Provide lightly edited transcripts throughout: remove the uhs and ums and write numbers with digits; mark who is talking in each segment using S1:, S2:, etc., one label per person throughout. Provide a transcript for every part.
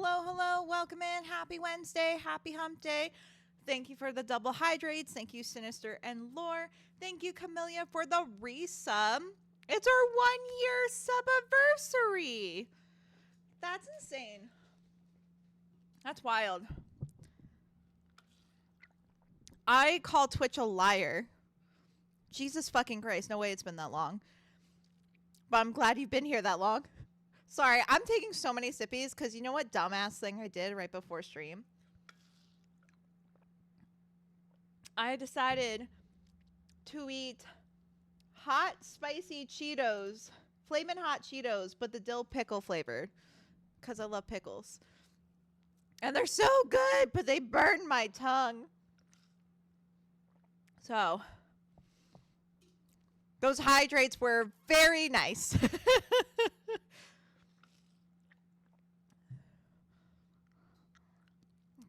S1: Hello. Welcome in. Happy Wednesday. Happy hump day. Thank you for the double hydrates. Thank you, Sinister and Lore. Thank you, Camellia, for the resub. It's our 1-year sub-anniversary. That's insane. That's wild. I call Twitch a liar. Jesus fucking Christ. No way it's been that long. But I'm glad you've been here that long. Sorry, I'm taking so many sippies because you know what dumbass thing I did right before stream? I decided to eat hot, spicy Cheetos. Flamin' hot Cheetos, but the dill pickle flavored. Because I love pickles. And they're so good, but they burn my tongue. So, those hydrates were very nice.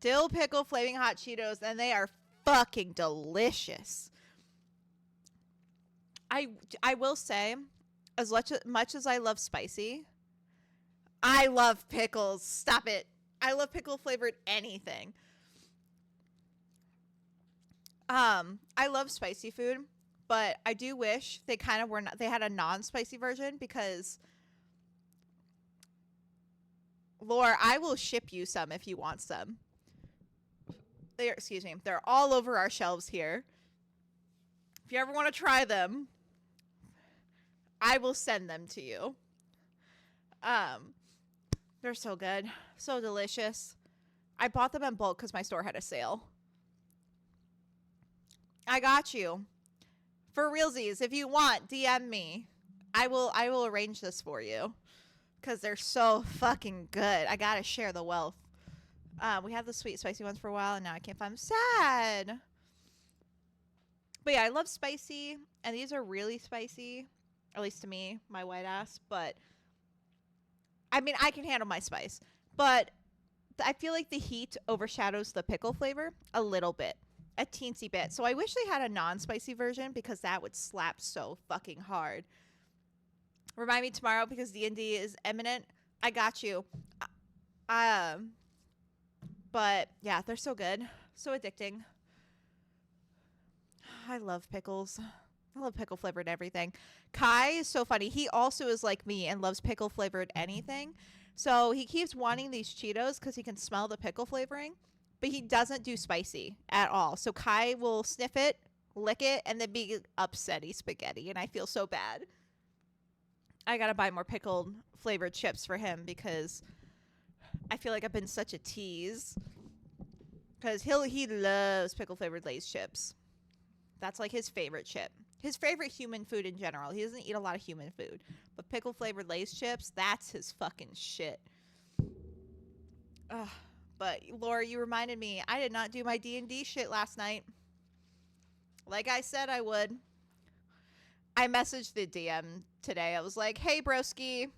S1: Dill pickle flaming hot Cheetos, and they are fucking delicious. I will say, as much as I love spicy, I love pickles. Stop it. I love pickle flavored anything. I love spicy food, but I do wish they kind of were not, they had a non-spicy version because Lore, I will ship you some if you want some. They're all over our shelves here. If you ever want to try them, I will send them to you. They're so good. So delicious. I bought them in bulk because my store had a sale. I got you. For realsies, if you want, DM me. I will arrange this for you. Because they're so fucking good. I gotta share the wealth. We had the sweet spicy ones for a while and now I can't find them. Sad. But yeah, I love spicy. And these are really spicy. At least to me, my white ass. But I mean, I can handle my spice. But I feel like the heat overshadows the pickle flavor a little bit. A teensy bit. So I wish they had a non-spicy version because that would slap so fucking hard. Remind me tomorrow because D&D is imminent. I got you. But yeah, they're so good. So addicting. I love pickles. I love pickle flavored everything. Kai is so funny. He also is like me and loves pickle flavored anything. So he keeps wanting these Cheetos because he can smell the pickle flavoring. But he doesn't do spicy at all. So Kai will sniff it, lick it, and then be upsetty spaghetti. And I feel so bad. I gotta buy more pickled flavored chips for him because I feel like I've been such a tease. Because he loves pickle flavored Lay's chips. That's like his favorite chip. His favorite human food in general. He doesn't eat a lot of human food. But pickle flavored Lay's chips, that's his fucking shit. Ugh. But Laura, you reminded me, I did not do my D&D shit last night. Like I said I would. I messaged the DM today. I was like, hey, broski.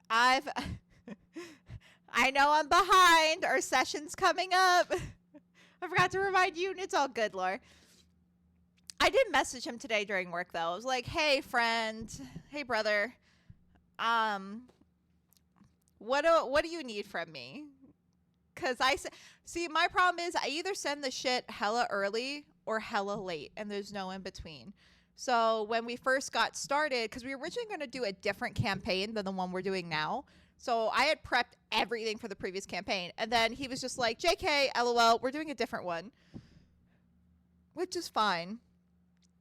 S1: I know I'm behind. Our session's coming up. I forgot to remind you, and it's all good, Laura. I did message him today during work, though. I was like, hey, friend. Hey, brother. What do you need from me? Because see, my problem is I either send the shit hella early or hella late, and there's no in between. So when we first got started, because we were originally going to do a different campaign than the one we're doing now. So I had prepped everything for the previous campaign. And then he was just like, JK, LOL, we're doing a different one. Which is fine.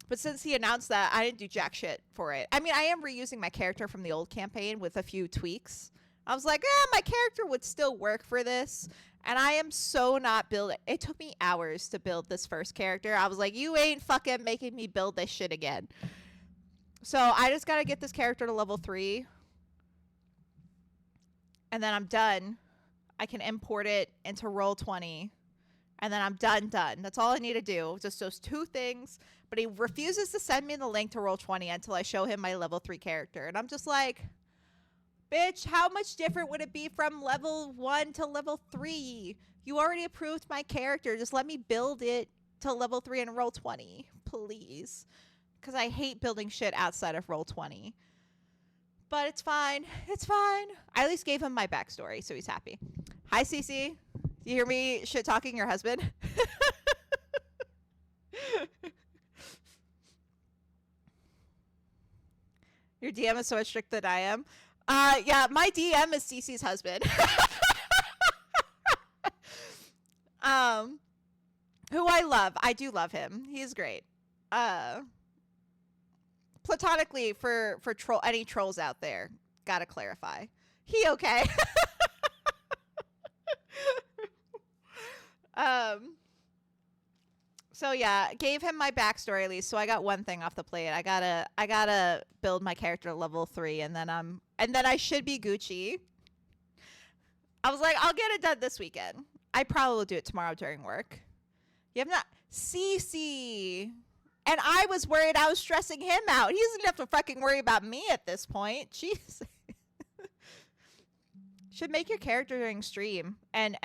S1: But since he announced that, I didn't do jack shit for it. I mean, I am reusing my character from the old campaign with a few tweaks. I was like, my character would still work for this. And I am so not building. It took me hours to build this first character. I was like, you ain't fucking making me build this shit again. So I just got to get this character to level 3. And then I'm done. I can import it into Roll20. And then I'm done. That's all I need to do. Just those 2 things. But he refuses to send me the link to Roll20 until I show him my level 3 character. And I'm just like, bitch, how much different would it be from level 1 to level 3? You already approved my character. Just let me build it to level 3 and Roll20, please. Because I hate building shit outside of Roll20. But it's fine. It's fine. I at least gave him my backstory, so he's happy. Hi, Cece. You hear me shit talking your husband? Your DM is so much stricter than I am. Yeah, my DM is Cece's husband. Who I love. I do love him. He's great. Platonically, for any trolls out there, gotta clarify. He okay? So yeah, gave him my backstory at least. So I got one thing off the plate. I gotta build my character to level 3, and then I should be Gucci. I was like, I'll get it done this weekend. I probably will do it tomorrow during work. You have not CC. And I was worried I was stressing him out. He doesn't have to fucking worry about me at this point. Jeez. Should make your character during stream and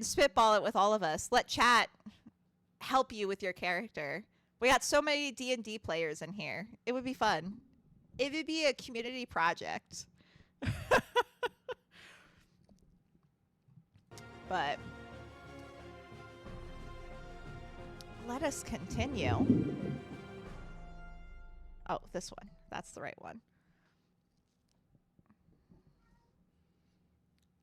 S1: spitball it with all of us. Let chat help you with your character. We got so many D&D players in here. It would be fun. It would be a community project. But let us continue. Oh, this one. That's the right one.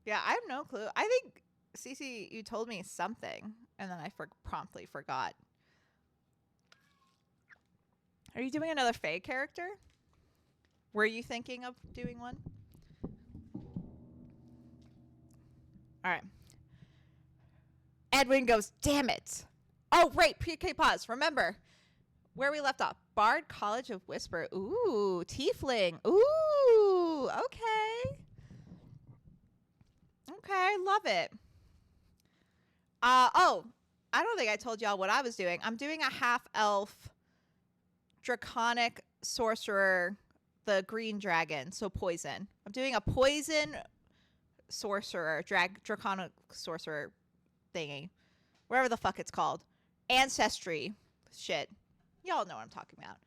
S1: Yeah, I have no clue. I think, Cece, you told me something, and then I promptly forgot. Are you doing another Fae character? Were you thinking of doing one? All right. Edwin goes, damn it. Oh, right. Pre-K pause. Remember where we left off. Bard College of Whisper. Ooh, Tiefling. Ooh, okay. Okay, love it. Oh, I don't think I told y'all what I was doing. I'm doing a half-elf draconic sorcerer, the green dragon, so poison. I'm doing a poison sorcerer, draconic sorcerer thingy. Whatever the fuck it's called. Ancestry shit. Y'all know what I'm talking about.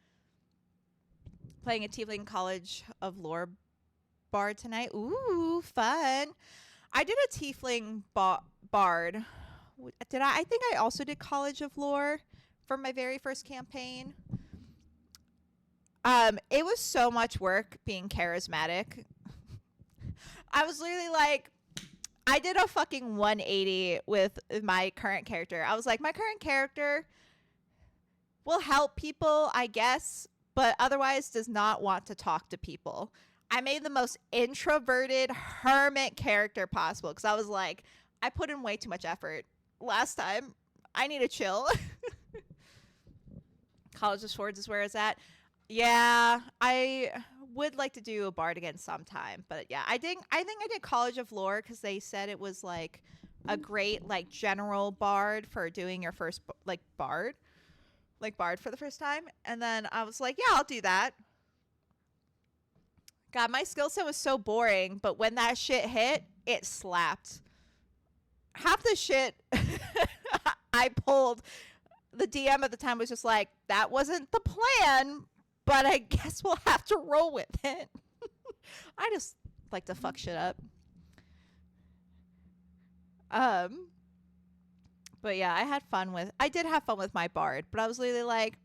S1: Playing a Tiefling College of Lore bard tonight. Ooh, fun. I did a Tiefling bard. Did I? I think I also did College of Lore for my very first campaign. It was so much work being charismatic. I was literally like, I did a fucking 180 with my current character. I was like, my current character will help people, I guess, but otherwise does not want to talk to people. I made the most introverted hermit character possible because I was like, I put in way too much effort last time. I need to chill. College of Swords is where it's at. Yeah, I would like to do a bard again sometime, but yeah, I think I did College of Lore because they said it was like a great like general bard for doing your first bard for the first time, and then I was like, yeah, I'll do that. God, my skill set was so boring, but when that shit hit, it slapped. Half the shit I pulled, the DM at the time was just like, that wasn't the plan, but I guess we'll have to roll with it. I just like to fuck shit up. But yeah, I did have fun with my bard, but I was literally like,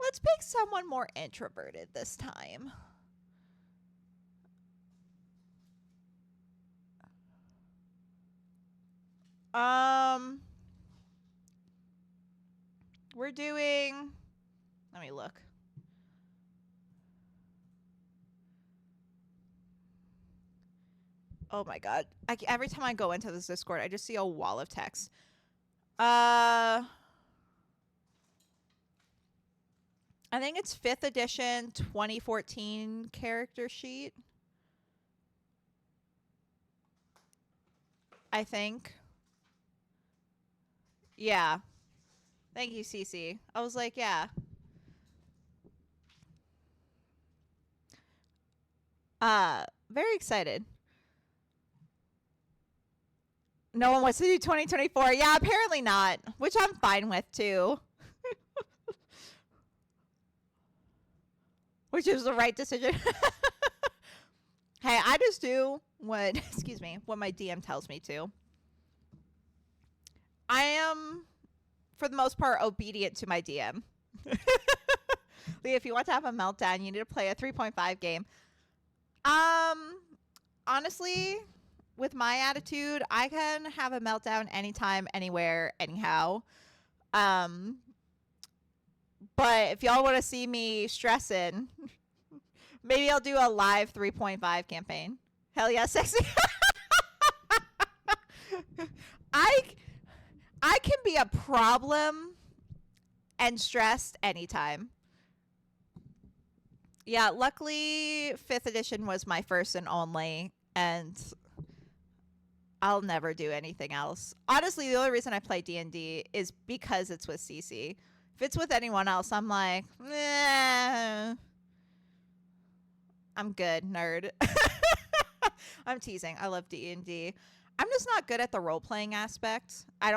S1: let's pick someone more introverted this time. We're doing, let me look. Oh my god. Every time I go into this Discord, I just see a wall of text. I think it's 5th edition 2014 character sheet. I think. Yeah. Thank you, Cece. I was like, yeah. Very excited. No one wants to do 2024. Yeah, apparently not, which I'm fine with too. Which is the right decision. Hey, I just do what, excuse me, what my DM tells me to. I am, for the most part, obedient to my DM. Lee, if you want to have a meltdown, you need to play a 3.5 game. Honestly, with my attitude, I can have a meltdown anytime, anywhere, anyhow. But if y'all want to see me stressing, maybe I'll do a live 3.5 campaign. Hell yeah, sexy. I can be a problem and stressed anytime. Yeah, luckily 5th edition was my first and only, and I'll never do anything else. Honestly, the only reason I play D&D is because it's with CC. If it's with anyone else, I'm like, I'm good, nerd. I'm teasing. I love D&D. I'm just not good at the role-playing aspect. I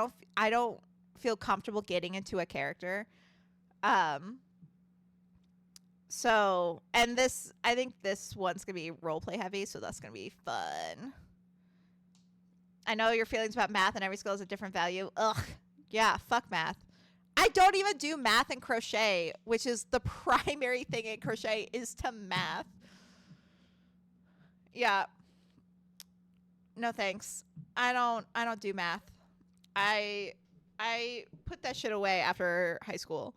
S1: don't feel comfortable getting into a character. So, and this, I think this one's going to be roleplay heavy, so that's going to be fun. I know your feelings about math and every skill is a different value. Ugh. Yeah, fuck math. I don't even do math and crochet, which is the primary thing in crochet is to math. Yeah. No thanks. I don't do math. I put that shit away after high school.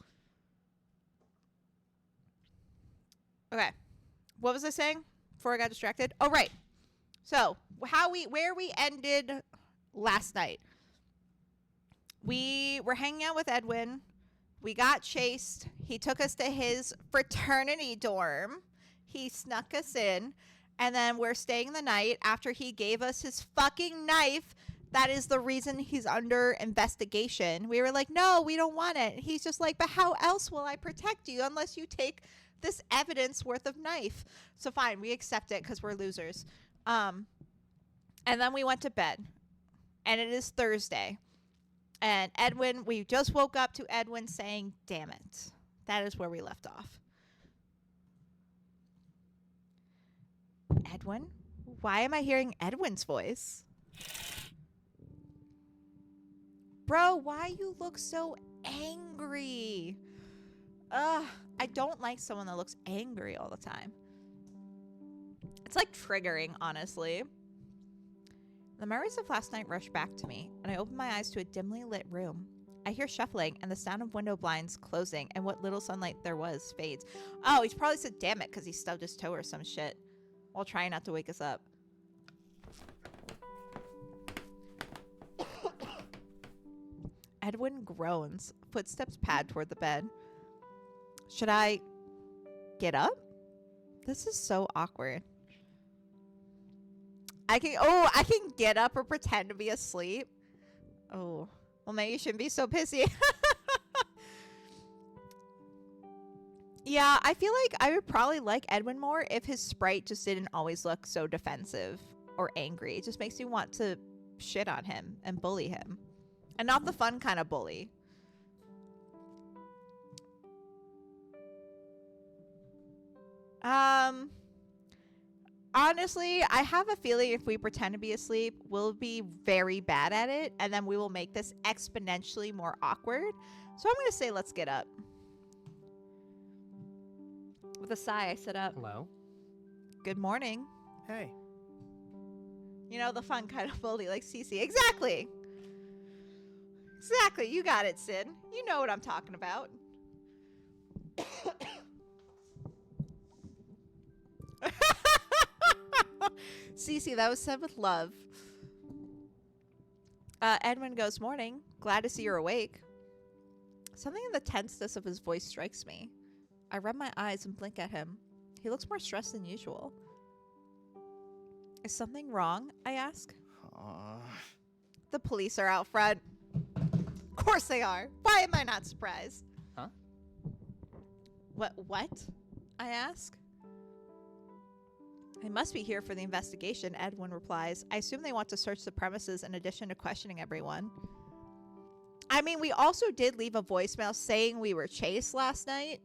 S1: Okay. What was I saying before I got distracted? Oh, right. So, where we ended last night. We were hanging out with Edwin. We got chased. He took us to his fraternity dorm. He snuck us in. And then we're staying the night after he gave us his fucking knife. That is the reason he's under investigation. We were like, no, we don't want it. He's just like, but how else will I protect you unless you take this evidence worth of knife? So fine, we accept it because we're losers. And then we went to bed. And it is Thursday. And Edwin, we just woke up to Edwin saying, damn it. That is where we left off. Edwin? Why am I hearing Edwin's voice? Bro, why you look so angry? Ugh, I don't like someone that looks angry all the time. It's like triggering, honestly. The memories of last night rushed back to me, and I opened my eyes to a dimly lit room. I hear shuffling, and the sound of window blinds closing, and what little sunlight there was fades. Oh, he's probably said damn it because he stubbed his toe or some shit. While trying not to wake us up. Edwin groans. Footsteps pad toward the bed. Should I get up? This is so awkward. I can get up or pretend to be asleep. Oh, well, maybe you shouldn't be so pissy. Yeah, I feel like I would probably like Edwin more if his sprite just didn't always look so defensive or angry. It just makes you want to shit on him and bully him. And not the fun kind of bully. Honestly, I have a feeling if we pretend to be asleep, we'll be very bad at it. And then we will make this exponentially more awkward. So I'm going to say let's get up. With a sigh, I sit up.
S2: Hello?
S1: Good morning.
S2: Hey.
S1: You know, the fun kind of bully like Cece. Exactly. Exactly. You got it, Sid. You know what I'm talking about. Cece, that was said with love. Edwin goes, morning. Glad to see you're awake. Something in the tenseness of his voice strikes me. I rub my eyes and blink at him. He looks more stressed than usual. Is something wrong? I ask. The police are out front. Of course they are. Why am I not surprised?
S2: Huh?
S1: What? I ask. They must be here for the investigation, Edwin replies. I assume they want to search the premises in addition to questioning everyone. I mean, we also did leave a voicemail saying we were chased last night.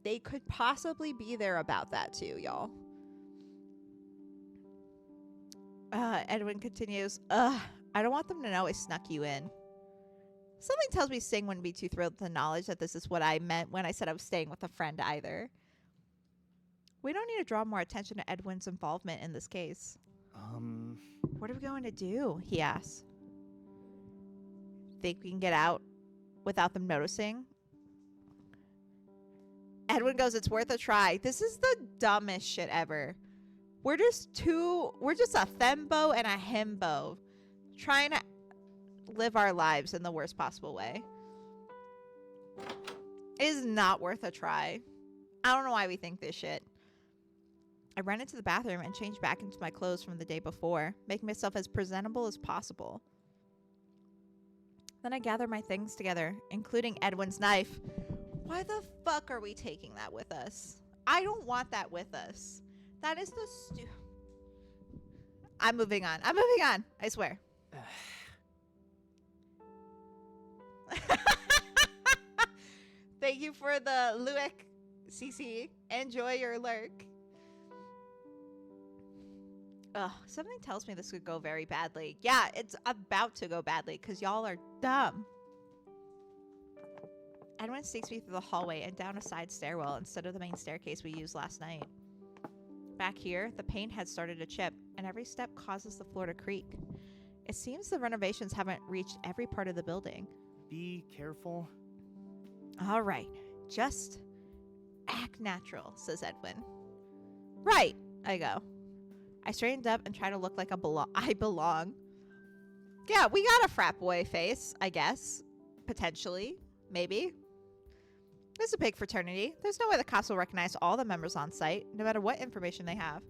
S1: They could possibly be there about that too, y'all. Edwin continues, I don't want them to know I snuck you in. Something tells me Singh wouldn't be too thrilled with the knowledge that this is what I meant when I said I was staying with a friend either. We don't need to draw more attention to Edwin's involvement in this case. What are we going to do? He asks. Think we can get out without them noticing? Edwin goes, it's worth a try. This is the dumbest shit ever. We're just a thembo and a himbo trying to live our lives in the worst possible way. It is not worth a try. I don't know why we think this shit. I ran into the bathroom and changed back into my clothes from the day before, making myself as presentable as possible. Then I gathered my things together, including Edwin's knife. Why the fuck are we taking that with us? I don't want that with us. That is the I'm moving on. I'm moving on. I swear. Thank you for the Luick, CC. Enjoy your lurk. Ugh, something tells me this could go very badly. Yeah, it's about to go badly because y'all are dumb. Edwin sneaks me through the hallway and down a side stairwell instead of the main staircase we used last night. Back here, the paint had started to chip, and every step causes the floor to creak. It seems the renovations haven't reached every part of the building.
S2: Be careful.
S1: All right, just act natural, says Edwin. Right, I go. I straightened up and try to look like I belong. Yeah, we got a frat boy face, I guess. Potentially. Maybe. It's a big fraternity. There's no way the cops will recognize all the members on site, no matter what information they have.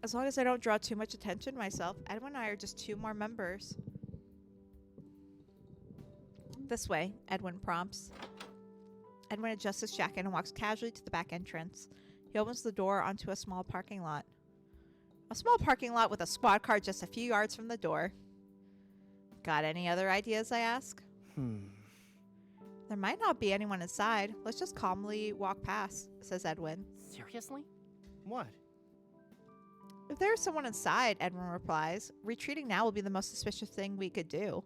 S1: As long as I don't draw too much attention to myself, Edwin and I are just two more members. This way, Edwin prompts. Edwin adjusts his jacket and walks casually to the back entrance. He opens the door onto a small parking lot. A small parking lot with a squad car just a few yards from the door. Got any other ideas, I ask? There might not be anyone inside. Let's just calmly walk past, says Edwin.
S2: Seriously? What?
S1: If there's someone inside, Edwin replies, retreating now will be the most suspicious thing we could do.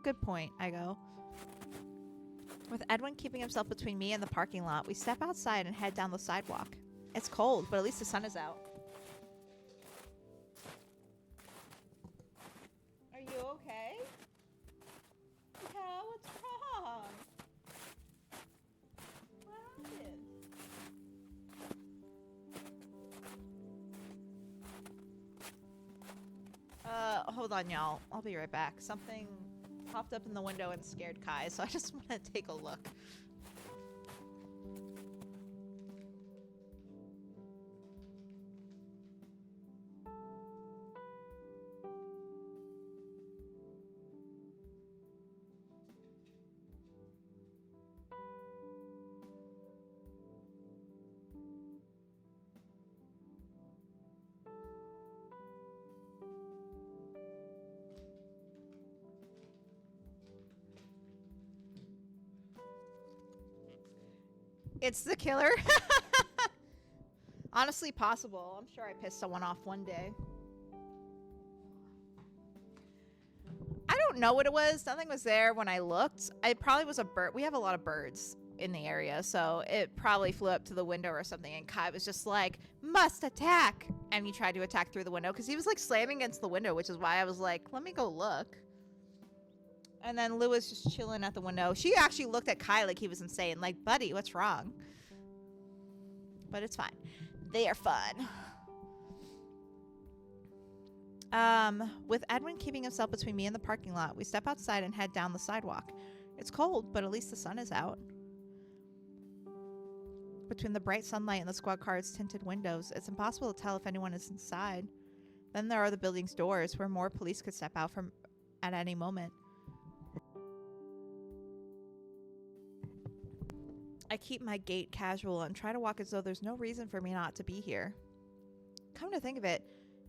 S1: Good point, I go. With Edwin keeping himself between me and the parking lot, we step outside and head down the sidewalk. It's cold, but at least the sun is out. Are you okay? Yeah, what's wrong? What happened? Hold on, y'all. I'll be right back. Something popped up in the window and scared Kai, so I just want to take a look. It's the killer. Honestly, possible. I'm sure I pissed someone off one day. I don't know what it was. Nothing was there when I looked. It probably was a bird. We have a lot of birds in the area, so it probably flew up to the window or something, and Kai was just like, must attack. And he tried to attack through the window because he was like slamming against the window, which is why I was like, let me go look. And then Lou was just chilling at the window. She actually looked at Kai like he was insane. Like, buddy, what's wrong? But it's fine. They are fun. With Edwin keeping himself between me and the parking lot, we step outside and head down the sidewalk. It's cold, but at least the sun is out. Between the bright sunlight and the squad car's tinted windows, it's impossible to tell if anyone is inside. Then there are the building's doors, where more police could step out from at any moment. I keep my gait casual and try to walk as though there's no reason for me not to be here. Come to think of it,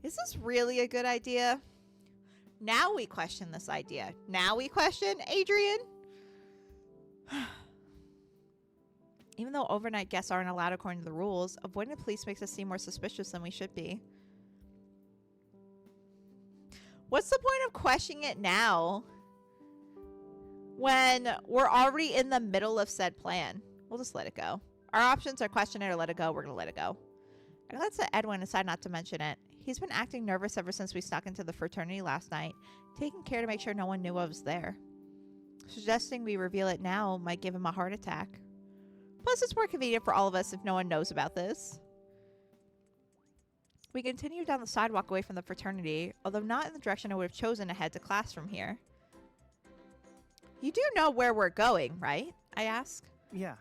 S1: is this really a good idea? Now we question this idea. Now we question Adrian? Even though overnight guests aren't allowed according to the rules, avoiding the police makes us seem more suspicious than we should be. What's the point of questioning it now when we're already in the middle of said plan? We'll just let it go. Our options are question it or let it go. We're going to let it go. I glanced at Edwin and decided not to mention it. He's been acting nervous ever since we snuck into the fraternity last night, taking care to make sure no one knew I was there. Suggesting we reveal it now might give him a heart attack. Plus, it's more convenient for all of us if no one knows about this. We continued down the sidewalk away from the fraternity, although not in the direction I would have chosen to head to class from here. You do know where we're going, right? I ask.
S2: Yeah.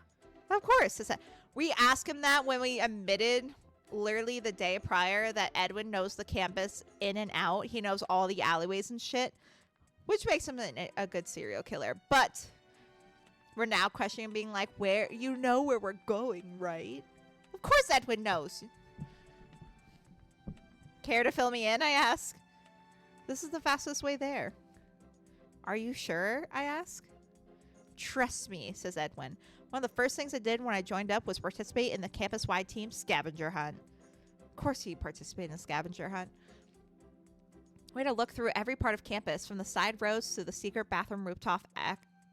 S1: Of course. We asked him that when we admitted literally the day prior that Edwin knows the campus in and out. He knows all the alleyways and shit, which makes him a good serial killer. But we're now questioning being like, where you know where we're going, right? Of course Edwin knows. Care to fill me in, I ask. This is the fastest way there. Are you sure, I ask. Trust me, says Edwin. One of the first things I did when I joined up was participate in the campus-wide team scavenger hunt. Of course he participated in the scavenger hunt. We had to look through every part of campus, from the side roads to the secret bathroom rooftop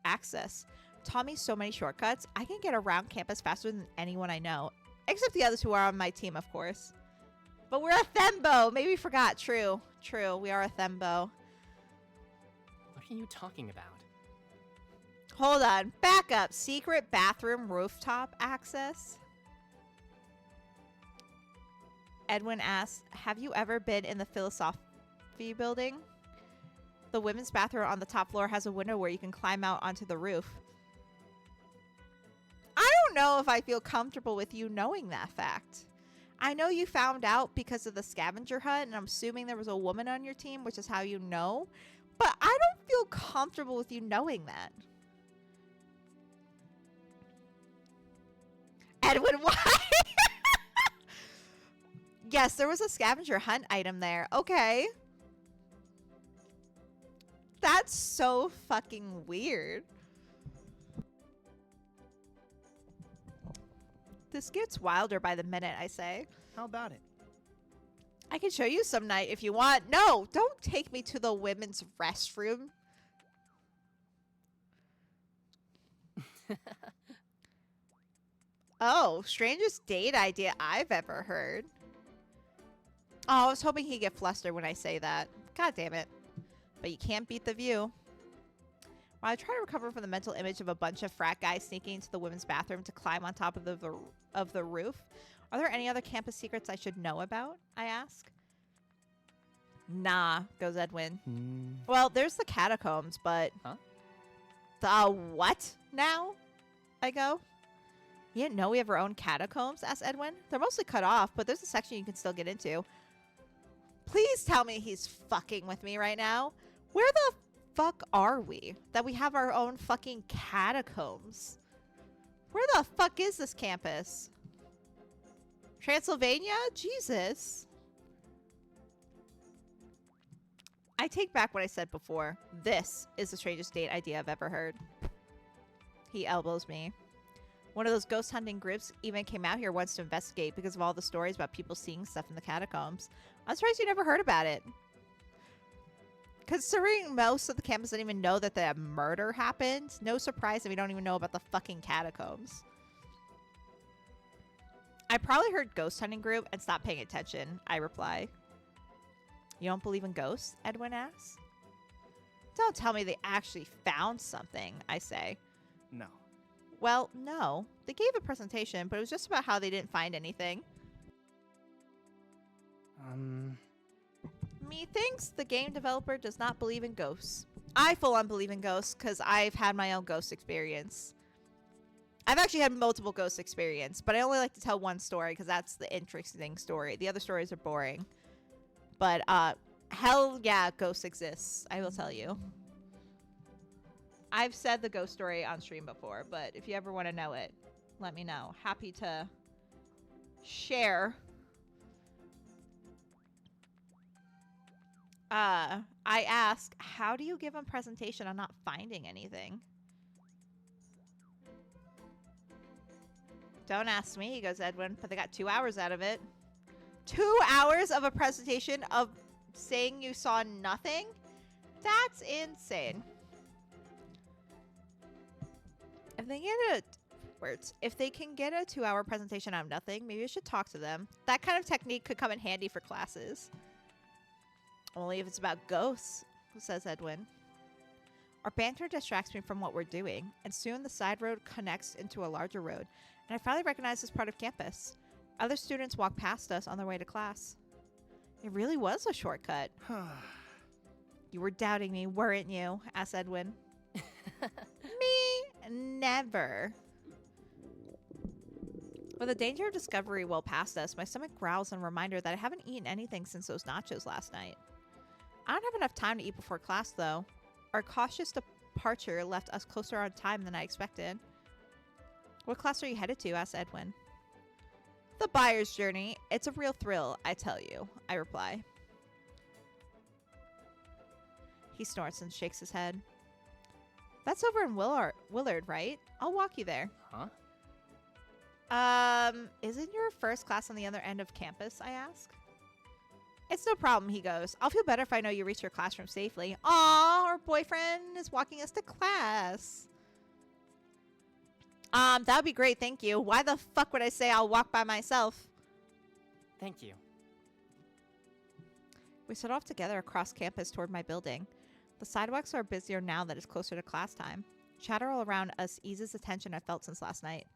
S1: access. Taught me so many shortcuts. I can get around campus faster than anyone I know. Except the others who are on my team, of course. But we're a Thembo. Maybe we forgot. True. True. We are a Thembo.
S3: What are you talking about?
S1: Hold on. Back up. Secret bathroom rooftop access? Edwin asks, have you ever been in the philosophy building? The women's bathroom on the top floor has a window where you can climb out onto the roof. I don't know if I feel comfortable with you knowing that fact. I know you found out because of the scavenger hunt, and I'm assuming there was a woman on your team, which is how you know. But I don't feel comfortable with you knowing that. Edwin, why? Yes, there was a scavenger hunt item there. Okay. That's so fucking weird. This gets wilder by the minute, I say.
S2: How about it?
S1: I can show you some night if you want. No, don't take me to the women's restroom. Oh, strangest date idea I've ever heard. Oh, I was hoping he'd get flustered when I say that. God damn it. But you can't beat the view. While I try to recover from the mental image of a bunch of frat guys sneaking into the women's bathroom to climb on top of the roof, are there any other campus secrets I should know about? I ask. Nah, goes Edwin. Well, there's the catacombs, but...
S3: Huh?
S1: The what now? I go. You didn't know we have our own catacombs? Asked Edwin. They're mostly cut off, but there's a section you can still get into. Please tell me he's fucking with me right now. Where the fuck are we? That we have our own fucking catacombs. Where the fuck is this campus? Transylvania? Jesus. I take back what I said before. This is the strangest date idea I've ever heard. He elbows me. One of those ghost hunting groups even came out here once to investigate because of all the stories about people seeing stuff in the catacombs. I'm surprised you never heard about it. Considering most of the campus didn't even know that the murder happened, no surprise that we don't even know about the fucking catacombs. I probably heard ghost hunting group and stopped paying attention, I reply. You don't believe in ghosts? Edwin asks. Don't tell me they actually found something, I say.
S2: No.
S1: Well, no. They gave a presentation, but it was just about how they didn't find anything. Methinks the game developer does not believe in ghosts. I full on believe in ghosts because I've had my own ghost experience. I've actually had multiple ghost experience, but I only like to tell one story because that's the interesting story. The other stories are boring. But, hell yeah, ghosts exist. I will tell you. I've said the ghost story on stream before, but if you ever want to know it, let me know. Happy to share. I ask, how do you give a presentation on not finding anything? Don't ask me, goes Edwin, but they got 2 hours out of it. 2 hours of a presentation of saying you saw nothing? That's insane. If they get if they can get a 2-hour presentation out of nothing, maybe I should talk to them. That kind of technique could come in handy for classes. Only if it's about ghosts, says Edwin. Our banter distracts me from what we're doing, and soon the side road connects into a larger road, and I finally recognize this part of campus. Other students walk past us on their way to class. It really was a shortcut. You were doubting me, weren't you? Asked Edwin. Me? Never. With the danger of discovery well past us, my stomach growls in reminder that I haven't eaten anything since those nachos last night. I don't have enough time to eat before class, though. Our cautious departure left us closer on time than I expected. What class are you headed to? Asked Edwin. The buyer's journey. It's a real thrill, I tell you, I reply. He snorts and shakes his head. That's over in Willard, right? I'll walk you there.
S3: Huh?
S1: Isn't your first class on the other end of campus? I ask. It's no problem, he goes. I'll feel better if I know you reach your classroom safely. Aw, our boyfriend is walking us to class. That would be great, thank you. Why the fuck would I say I'll walk by myself?
S3: Thank you.
S1: We set off together across campus toward my building. The sidewalks are busier now that it's closer to class time. Chatter all around us eases the tension I felt since last night.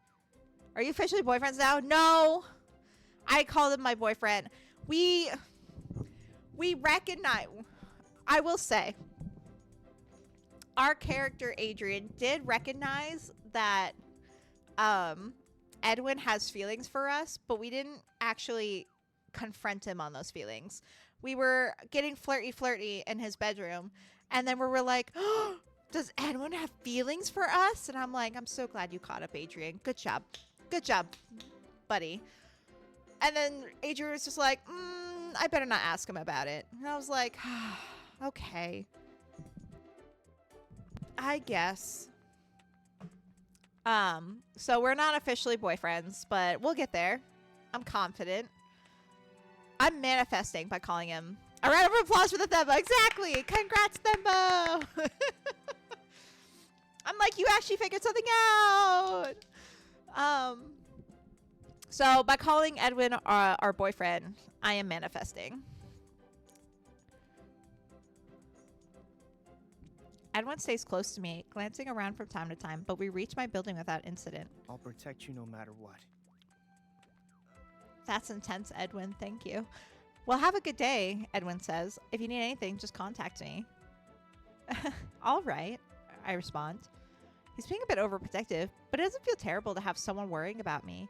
S1: Are you officially boyfriends now? No! I called him my boyfriend. We recognize... I will say, our character, Adrian, did recognize that Edwin has feelings for us, but we didn't actually confront him on those feelings. We were getting flirty in his bedroom, and then we were like, oh, does Edwin have feelings for us? And I'm like, I'm so glad you caught up, Adrian. Good job. Good job, buddy. And then Adrian was just like, I better not ask him about it. And I was like, okay. I guess. So we're not officially boyfriends, but we'll get there. I'm confident. I'm manifesting by calling him. A round of applause for the Thembo. Exactly. Congrats, Thembo. I'm like, you actually figured something out. So by calling Edwin our boyfriend, I am manifesting. Edwin stays close to me, glancing around from time to time, but we reach my building without incident.
S2: I'll protect you no matter what.
S1: That's intense, Edwin. Thank you. Well, have a good day, Edwin says. If you need anything, just contact me. All right, I respond. He's being a bit overprotective, but it doesn't feel terrible to have someone worrying about me,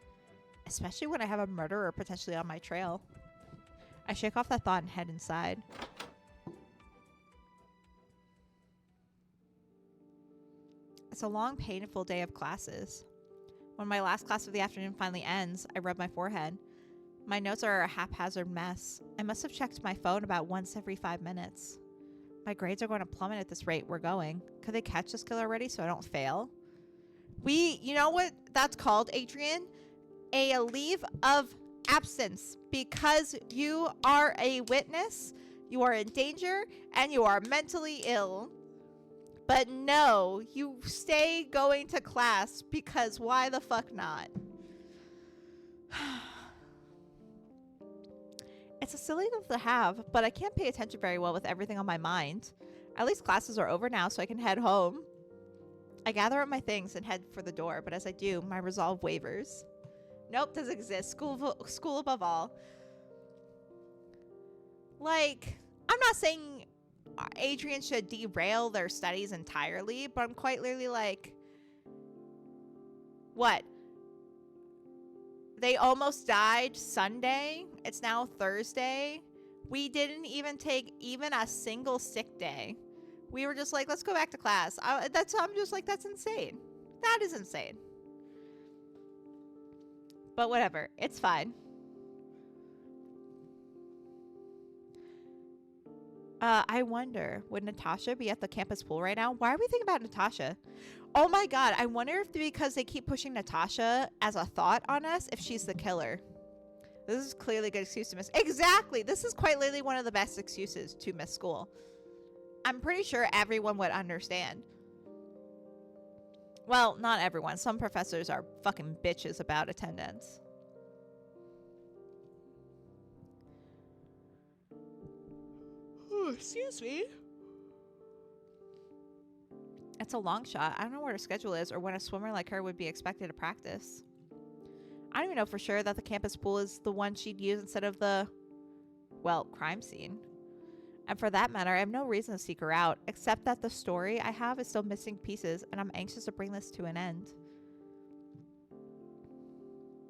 S1: especially when I have a murderer potentially on my trail. I shake off that thought and head inside. It's a long, painful day of classes. When my last class of the afternoon finally ends, I rub my forehead. My notes are a haphazard mess. I must have checked my phone about once every 5 minutes. My grades are going to plummet at this rate we're going. Could they catch this killer already so I don't fail? You know what that's called, Adrian? A leave of absence. Because you are a witness, you are in danger, and you are mentally ill. But no, you stay going to class because why the fuck not? It's a silly thing to have, but I can't pay attention very well with everything on my mind. At least classes are over now, so I can head home. I gather up my things and head for the door, but as I do, my resolve wavers. Nope, doesn't exist. School above all. Like, I'm not saying Adrian should derail their studies entirely, but I'm quite literally like, what? They almost died Sunday. It's now Thursday. We didn't even take even a single sick day. We were just like, let's go back to class. I'm just like, that's insane. That is insane. But whatever. It's fine. I wonder, would Natasha be at the campus pool right now? Why are we thinking about Natasha? Oh my god, I wonder if because they keep pushing Natasha as a thought on us, if she's the killer. This is clearly a good excuse to miss. Exactly! This is quite literally one of the best excuses to miss school. I'm pretty sure everyone would understand. Well, not everyone. Some professors are fucking bitches about attendance. Oh, excuse me. It's a long shot. I don't know what her schedule is or when a swimmer like her would be expected to practice. I don't even know for sure that the campus pool is the one she'd use instead of the, well, crime scene. And for that matter, I have no reason to seek her out, except that the story I have is still missing pieces, and I'm anxious to bring this to an end.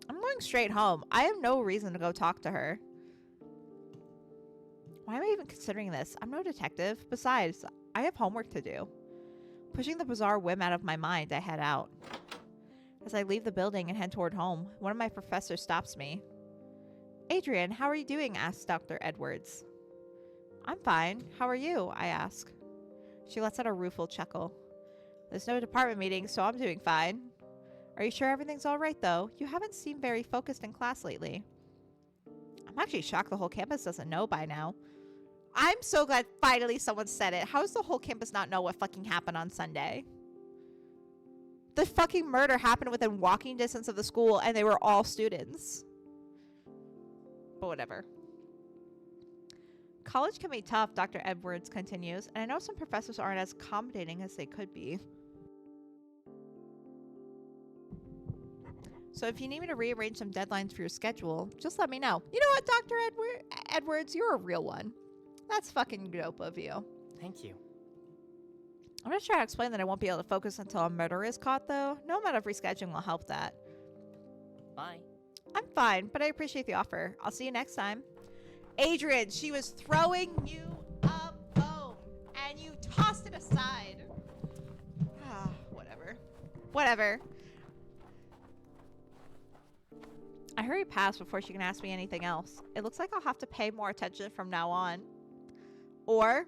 S1: I'm going straight home. I have no reason to go talk to her. Why am I even considering this? I'm no detective. Besides, I have homework to do. Pushing the bizarre whim out of my mind, I head out. As I leave the building and head toward home, one of my professors stops me. Adrian, how are you doing? Asks Dr. Edwards. I'm fine. How are you? I ask. She lets out a rueful chuckle. There's no department meeting, so I'm doing fine. Are you sure everything's all right, though? You haven't seemed very focused in class lately. I'm actually shocked the whole campus doesn't know by now. I'm so glad finally someone said it. How does the whole campus not know what fucking happened on Sunday? The fucking murder happened within walking distance of the school, and they were all students. But whatever. College can be tough, Dr. Edwards continues, and I know some professors aren't as accommodating as they could be. So if you need me to rearrange some deadlines for your schedule, just let me know. You know what, Dr. Edwards, you're a real one. That's fucking dope of you.
S3: Thank you.
S1: I'm going to try to explain that I won't be able to focus until a murder is caught, though. No amount of rescheduling will help that.
S3: Bye.
S1: I'm fine, but I appreciate the offer. I'll see you next time. Adrian, she was throwing you a bone, and you tossed it aside. Whatever. Whatever. I hurry past before she can ask me anything else. It looks like I'll have to pay more attention from now on. Or.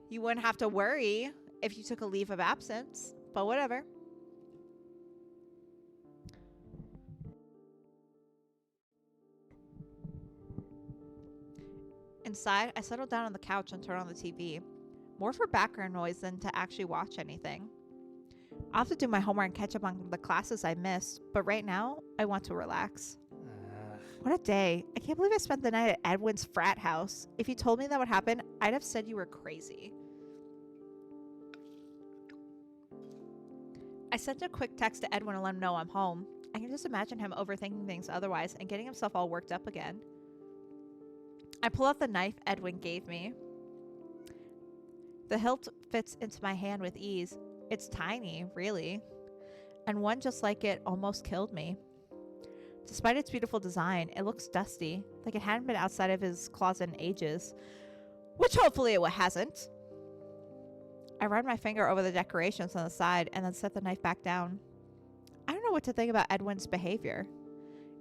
S1: You wouldn't have to worry if you took a leave of absence, but whatever. Inside, I settle down on the couch and turn on the TV. More for background noise than to actually watch anything. I'll have to do my homework and catch up on the classes I missed, but right now, I want to relax. What a day. I can't believe I spent the night at Edwin's frat house. If you told me that would happen, I'd have said you were crazy. I sent a quick text to Edwin to let him know I'm home. I can just imagine him overthinking things otherwise and getting himself all worked up again. I pull out the knife Edwin gave me. The hilt fits into my hand with ease. It's tiny, really. And one just like it almost killed me. Despite its beautiful design, it looks dusty, like it hadn't been outside of his closet in ages. Which hopefully it hasn't. I run my finger over the decorations on the side and then set the knife back down. I don't know what to think about Edwin's behavior.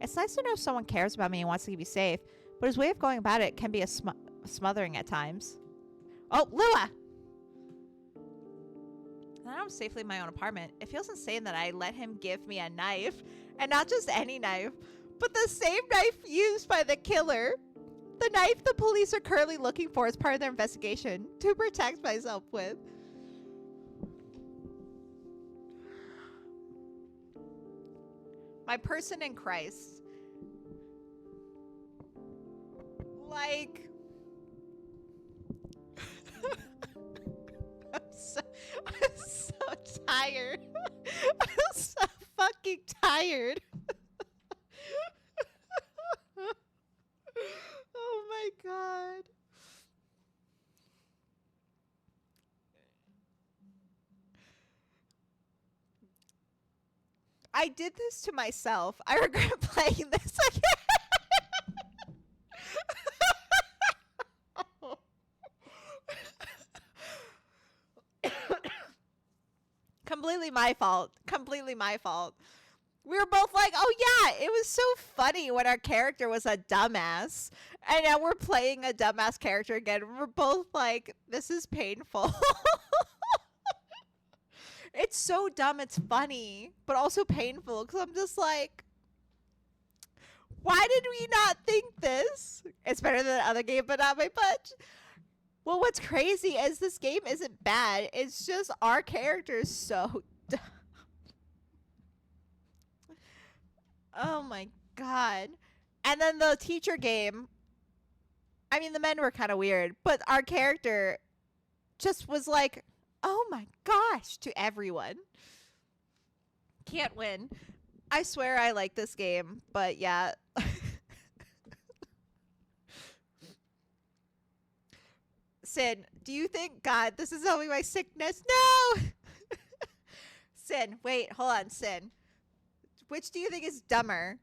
S1: It's nice to know someone cares about me and wants to keep me safe, but his way of going about it can be a smothering at times. Oh, Lua! Now I'm safely in my own apartment. It feels insane that I let him give me a knife, and not just any knife, but the same knife used by the killer. The knife the police are currently looking for as part of their investigation to protect myself with. My person in Christ. Like... I'm so tired. I'm so fucking tired. Oh my god. I did this to myself. I regret playing this again. Completely my fault. Completely my fault. We were both like, oh yeah, it was so funny when our character was a dumbass. And now we're playing a dumbass character again. We're both like, this is painful. It's so dumb, it's funny, but also painful because I'm just like, why did we not think this? It's better than the other game, but not by much. Well, what's crazy is this game isn't bad. It's just our character is so dumb. Oh my god. And then the teacher game, I mean, the men were kind of weird, but our character just was like, oh my gosh, to everyone. Can't win. I swear I like this game, but yeah. Sin, do you think, God, this is only my sickness? No! Sin, wait, hold on, Sin. Which do you think is dumber?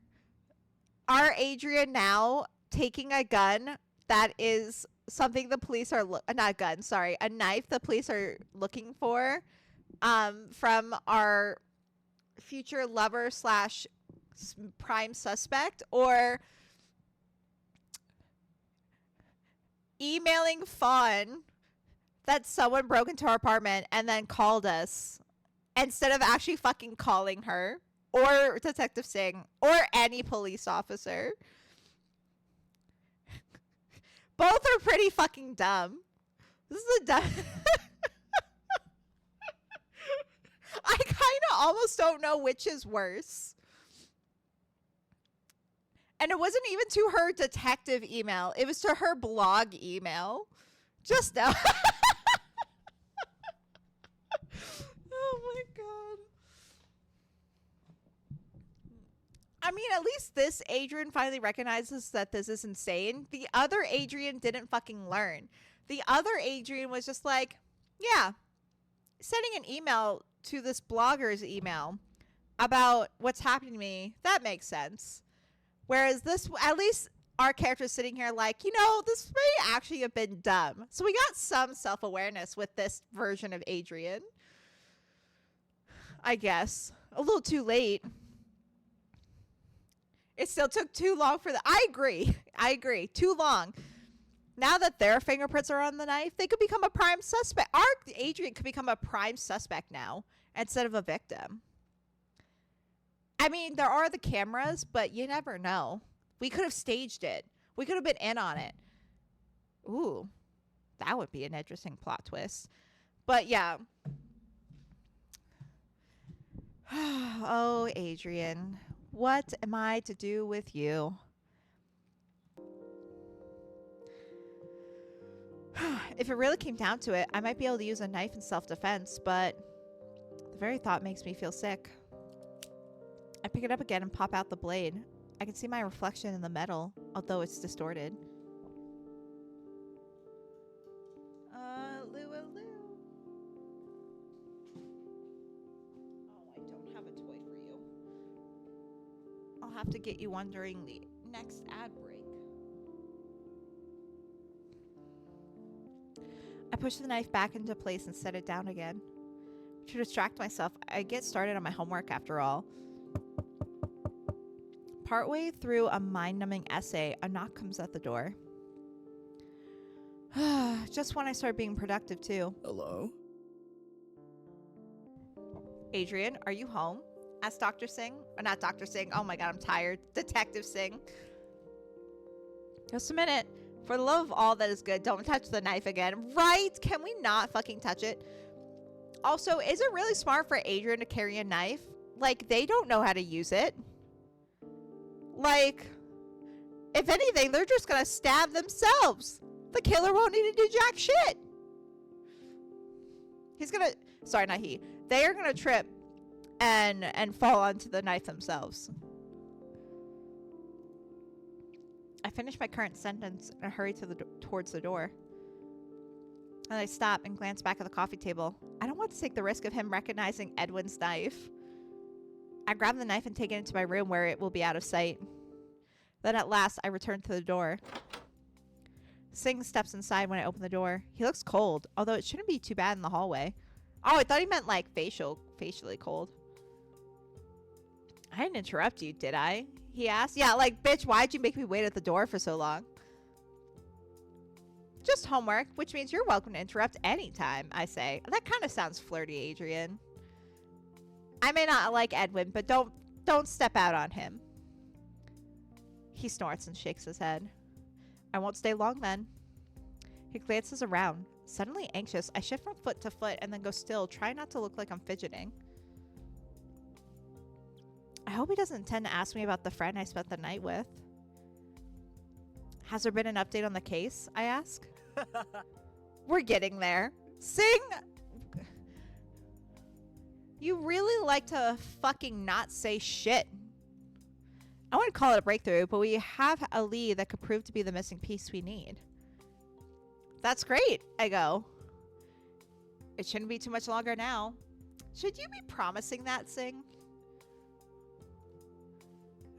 S1: Are Adrian now taking a gun that is something the police are not a gun, sorry, a knife the police are looking for from our future lover slash prime suspect, or emailing Fawn that someone broke into our apartment and then called us instead of actually fucking calling her or Detective Singh or any police officer? Both are pretty fucking dumb. This is a dumb. I kind of almost don't know which is worse. And it wasn't even to her detective email. It was to her blog email. Just now. Oh my god. I mean, at least this Adrian finally recognizes that this is insane. The other Adrian didn't fucking learn. The other Adrian was just like, yeah, sending an email to this blogger's email about what's happening to me, that makes sense. Whereas this, at least our character's sitting here like, you know, this may actually have been dumb. So we got some self-awareness with this version of Adrian. I guess. A little too late. It still took too long for the... I agree. Too long. Now that their fingerprints are on the knife, they could become a prime suspect. Our Adrian could become a prime suspect now instead of a victim. I mean, there are the cameras, but you never know. We could have staged it. We could have been in on it. Ooh, that would be an interesting plot twist. But yeah. Oh, Adrian. What am I to do with you? If it really came down to it, I might be able to use a knife in self-defense, but the very thought makes me feel sick. I pick it up again and pop out the blade. I can see my reflection in the metal, although it's distorted. Lou. Oh, I don't have a toy for you. I'll have to get you one during the next ad break. I push the knife back into place and set it down again. To distract myself, I get started on my homework after all. Partway through a mind-numbing essay, a knock comes at the door. Just when I start being productive, too.
S4: Hello?
S1: Adrian, are you home? Asked Dr. Singh. Or not Dr. Singh. Oh my god, I'm tired. Detective Singh. Just a minute. For the love of all that is good, don't touch the knife again. Right? Can we not fucking touch it? Also, is it really smart for Adrian to carry a knife? Like, they don't know how to use it. Like, if anything, they're just gonna stab themselves. The killer won't need to do jack shit. He's gonna... Sorry, not he. They are gonna trip and fall onto the knife themselves. I finish my current sentence and hurry towards the door. And I stop and glance back at the coffee table. I don't want to take the risk of him recognizing Edwin's knife. I grab the knife and take it into my room where it will be out of sight. Then at last, I return to the door. Singh steps inside when I open the door. He looks cold, although it shouldn't be too bad in the hallway. Oh, I thought he meant like facially cold. I didn't interrupt you, did I? He asked. Yeah, like, bitch, why'd you make me wait at the door for so long? Just homework, which means you're welcome to interrupt anytime, I say. That kind of sounds flirty, Adrian. I may not like Edwin, but don't step out on him. He snorts and shakes his head. I won't stay long then. He glances around. Suddenly anxious, I shift from foot to foot and then go still, trying not to look like I'm fidgeting. I hope he doesn't intend to ask me about the friend I spent the night with. Has there been an update on the case? I ask. We're getting there. Sing! You really like to fucking not say shit. I wouldn't call it a breakthrough, but we have a lead that could prove to be the missing piece we need. That's great, I go. It shouldn't be too much longer now. Should you be promising that, Sing?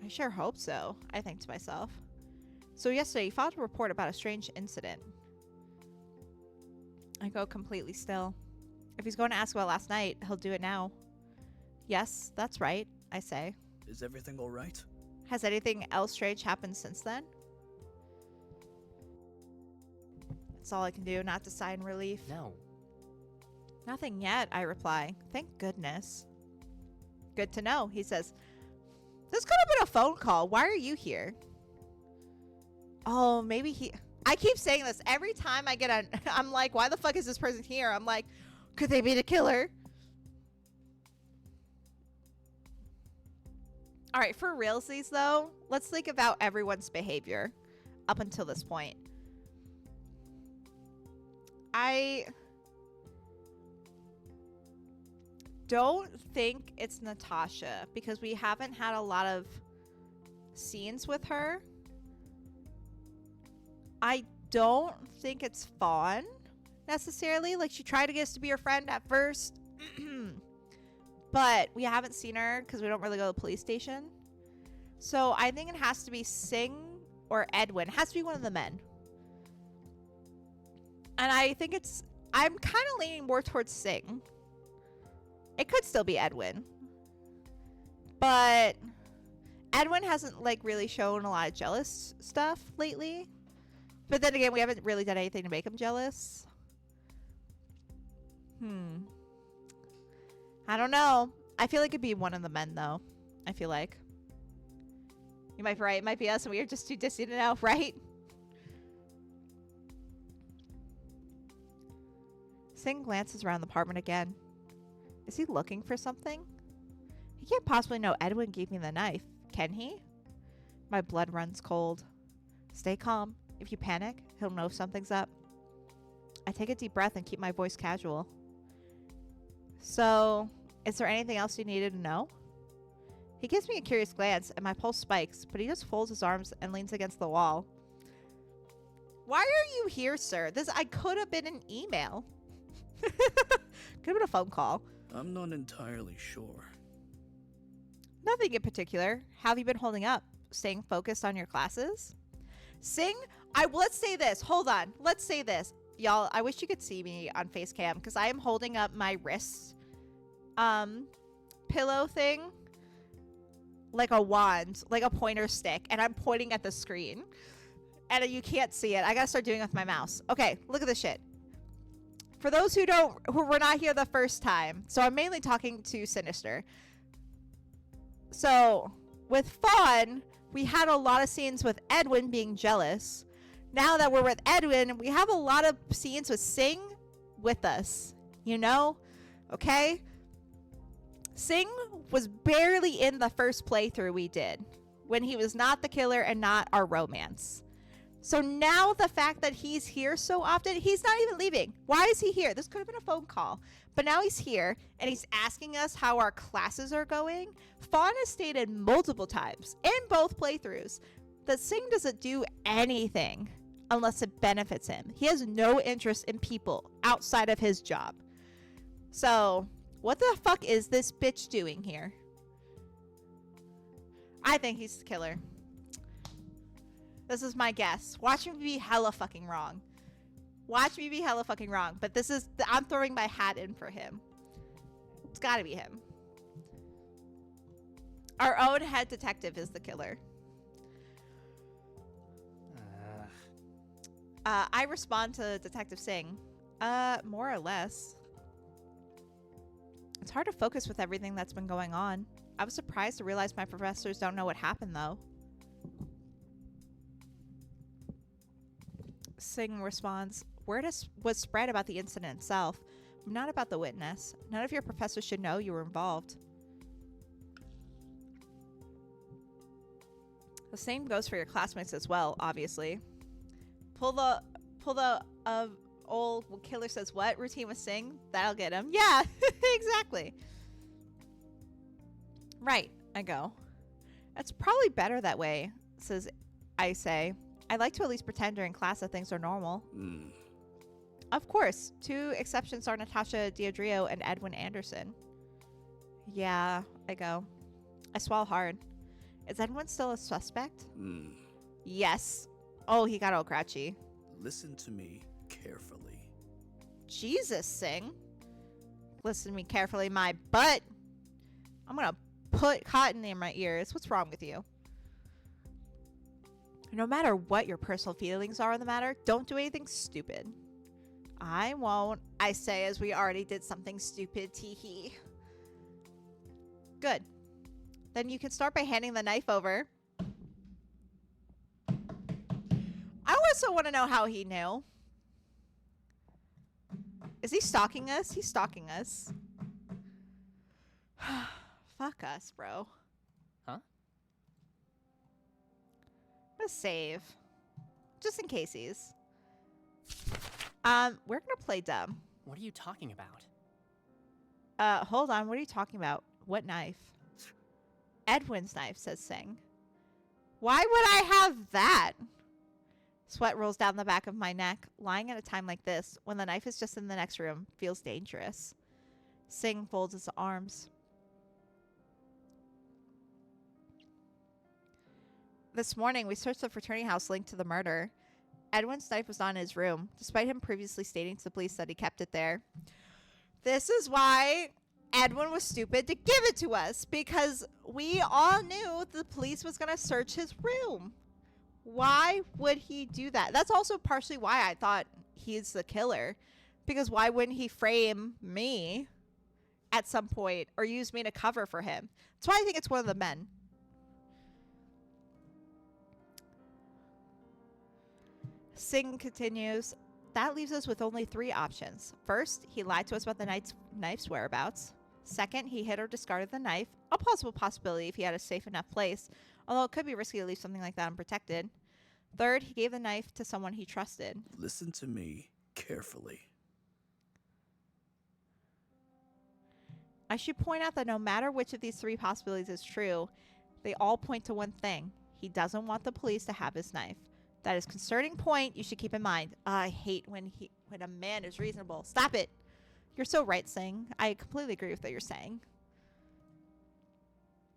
S1: I sure hope so, I think to myself. So yesterday, you filed a report about a strange incident. I go completely still. If he's going to ask about last night, he'll do it now. Yes, that's right, I say.
S4: Is everything all right?
S1: Has anything else strange happened since then? That's all I can do, not to sigh in relief.
S3: No.
S1: Nothing yet, I reply. Thank goodness. Good to know, he says. This could have been a phone call. Why are you here? Oh, maybe he... I keep saying this. Every time I get on... I'm like, why the fuck is this person here? I'm like, could they be the killer? Alright, for realsies, though, let's think about everyone's behavior up until this point. I don't think it's Natasha because we haven't had a lot of scenes with her. I don't think it's Fawn necessarily. Like, she tried to get us to be her friend at first. But we haven't seen her because we don't really go to the police station. So I think it has to be Sing or Edwin. It has to be one of the men. And I think it's... I'm kind of leaning more towards Sing. It could still be Edwin. But Edwin hasn't, like, really shown a lot of jealous stuff lately. But then again, we haven't really done anything to make him jealous. I don't know. I feel like it'd be one of the men, though. I feel like. You might be right. It might be us, and we are just too dissy to know, right? Singh glances around the apartment again. Is he looking for something? He can't possibly know Edwin gave me the knife, can he? My blood runs cold. Stay calm. If you panic, he'll know something's up. I take a deep breath and keep my voice casual. So, is there anything else you needed to know? He gives me a curious glance and my pulse spikes, but he just folds his arms and leans against the wall. Why are you here, sir? I could have been an email. Could have been a phone call.
S4: I'm not entirely sure.
S1: Nothing in particular. How have you been holding up? Staying focused on your classes? Sing, let's say this. Hold on. Let's say this. Y'all, I wish you could see me on face cam because I am holding up my wrist pillow thing like a wand, like a pointer stick, and I'm pointing at the screen. And you can't see it. I gotta start doing it with my mouse. Okay, look at this shit. For those who were not here the first time, so I'm mainly talking to Sinister. So, with Fawn, we had a lot of scenes with Edwin being jealous. Now that we're with Edwin, we have a lot of scenes with Sing with us. You know? Okay? Sing was barely in the first playthrough we did, when he was not the killer and not our romance. So now the fact that he's here so often, he's not even leaving. Why is he here? This could have been a phone call. But now he's here, and he's asking us how our classes are going. Fawn has stated multiple times, in both playthroughs, that Sing doesn't do anything unless it benefits him. He has no interest in people outside of his job. So, what the fuck is this bitch doing here? I think he's the killer. This is my guess. Watch me be hella fucking wrong. Watch me be hella fucking wrong. But this is... I'm throwing my hat in for him. It's gotta be him. Our own head detective is the killer. I respond to Detective Singh. More or less. It's hard to focus with everything that's been going on. I was surprised to realize my professors don't know what happened, though. Singh responds, word was spread about the incident itself, but not about the witness. None of your professors should know you were involved. The same goes for your classmates as well, obviously. Pull the old killer says what routine with Singh? That'll get him. Yeah, exactly. Right, I go. That's probably better that way, I say. I like to at least pretend during class that things are normal. Of course. 2 exceptions are Natasha Diodrio and Edwin Anderson. Yeah, I go. I swallow hard. Is Edwin still a suspect? Yes. Oh, he got all grouchy.
S4: Listen to me carefully.
S1: Jesus, Singh. Listen to me carefully, my butt. I'm gonna put cotton in my ears. What's wrong with you? No matter what your personal feelings are on the matter, don't do anything stupid. I won't, I say as we already did something stupid, tee-hee. Good. Then you can start by handing the knife over. I also want to know how he knew. Is he stalking us? He's stalking us. Fuck us, bro.
S3: Huh?
S1: I'm gonna save. Just in case he's. We're gonna play dumb.
S3: What are you talking about?
S1: Hold on. What are you talking about? What knife? Edwin's knife, says Singh. Why would I have that? Sweat rolls down the back of my neck. Lying at a time like this, when the knife is just in the next room, feels dangerous. Singh folds his arms. This morning, we searched the fraternity house linked to the murder. Edwin's knife was not in his room, despite him previously stating to the police that he kept it there. This is why Edwin was stupid to give it to us, because we all knew the police was going to search his room. Why would he do that? That's also partially why I thought he's the killer, because why wouldn't he frame me at some point or use me to cover for him? That's why I think it's one of the men. Singh continues, that leaves us with only 3 options. First, he lied to us about the knife's whereabouts. Second, he hid or discarded the knife, a possible possibility if he had a safe enough place, although it could be risky to leave something like that unprotected. Third, he gave the knife to someone he trusted.
S4: Listen to me carefully.
S1: I should point out that no matter which of these 3 possibilities is true, they all point to one thing. He doesn't want the police to have his knife. That is a concerning point you should keep in mind. I hate when a man is reasonable. Stop it. You're so right, Singh. I completely agree with what you're saying.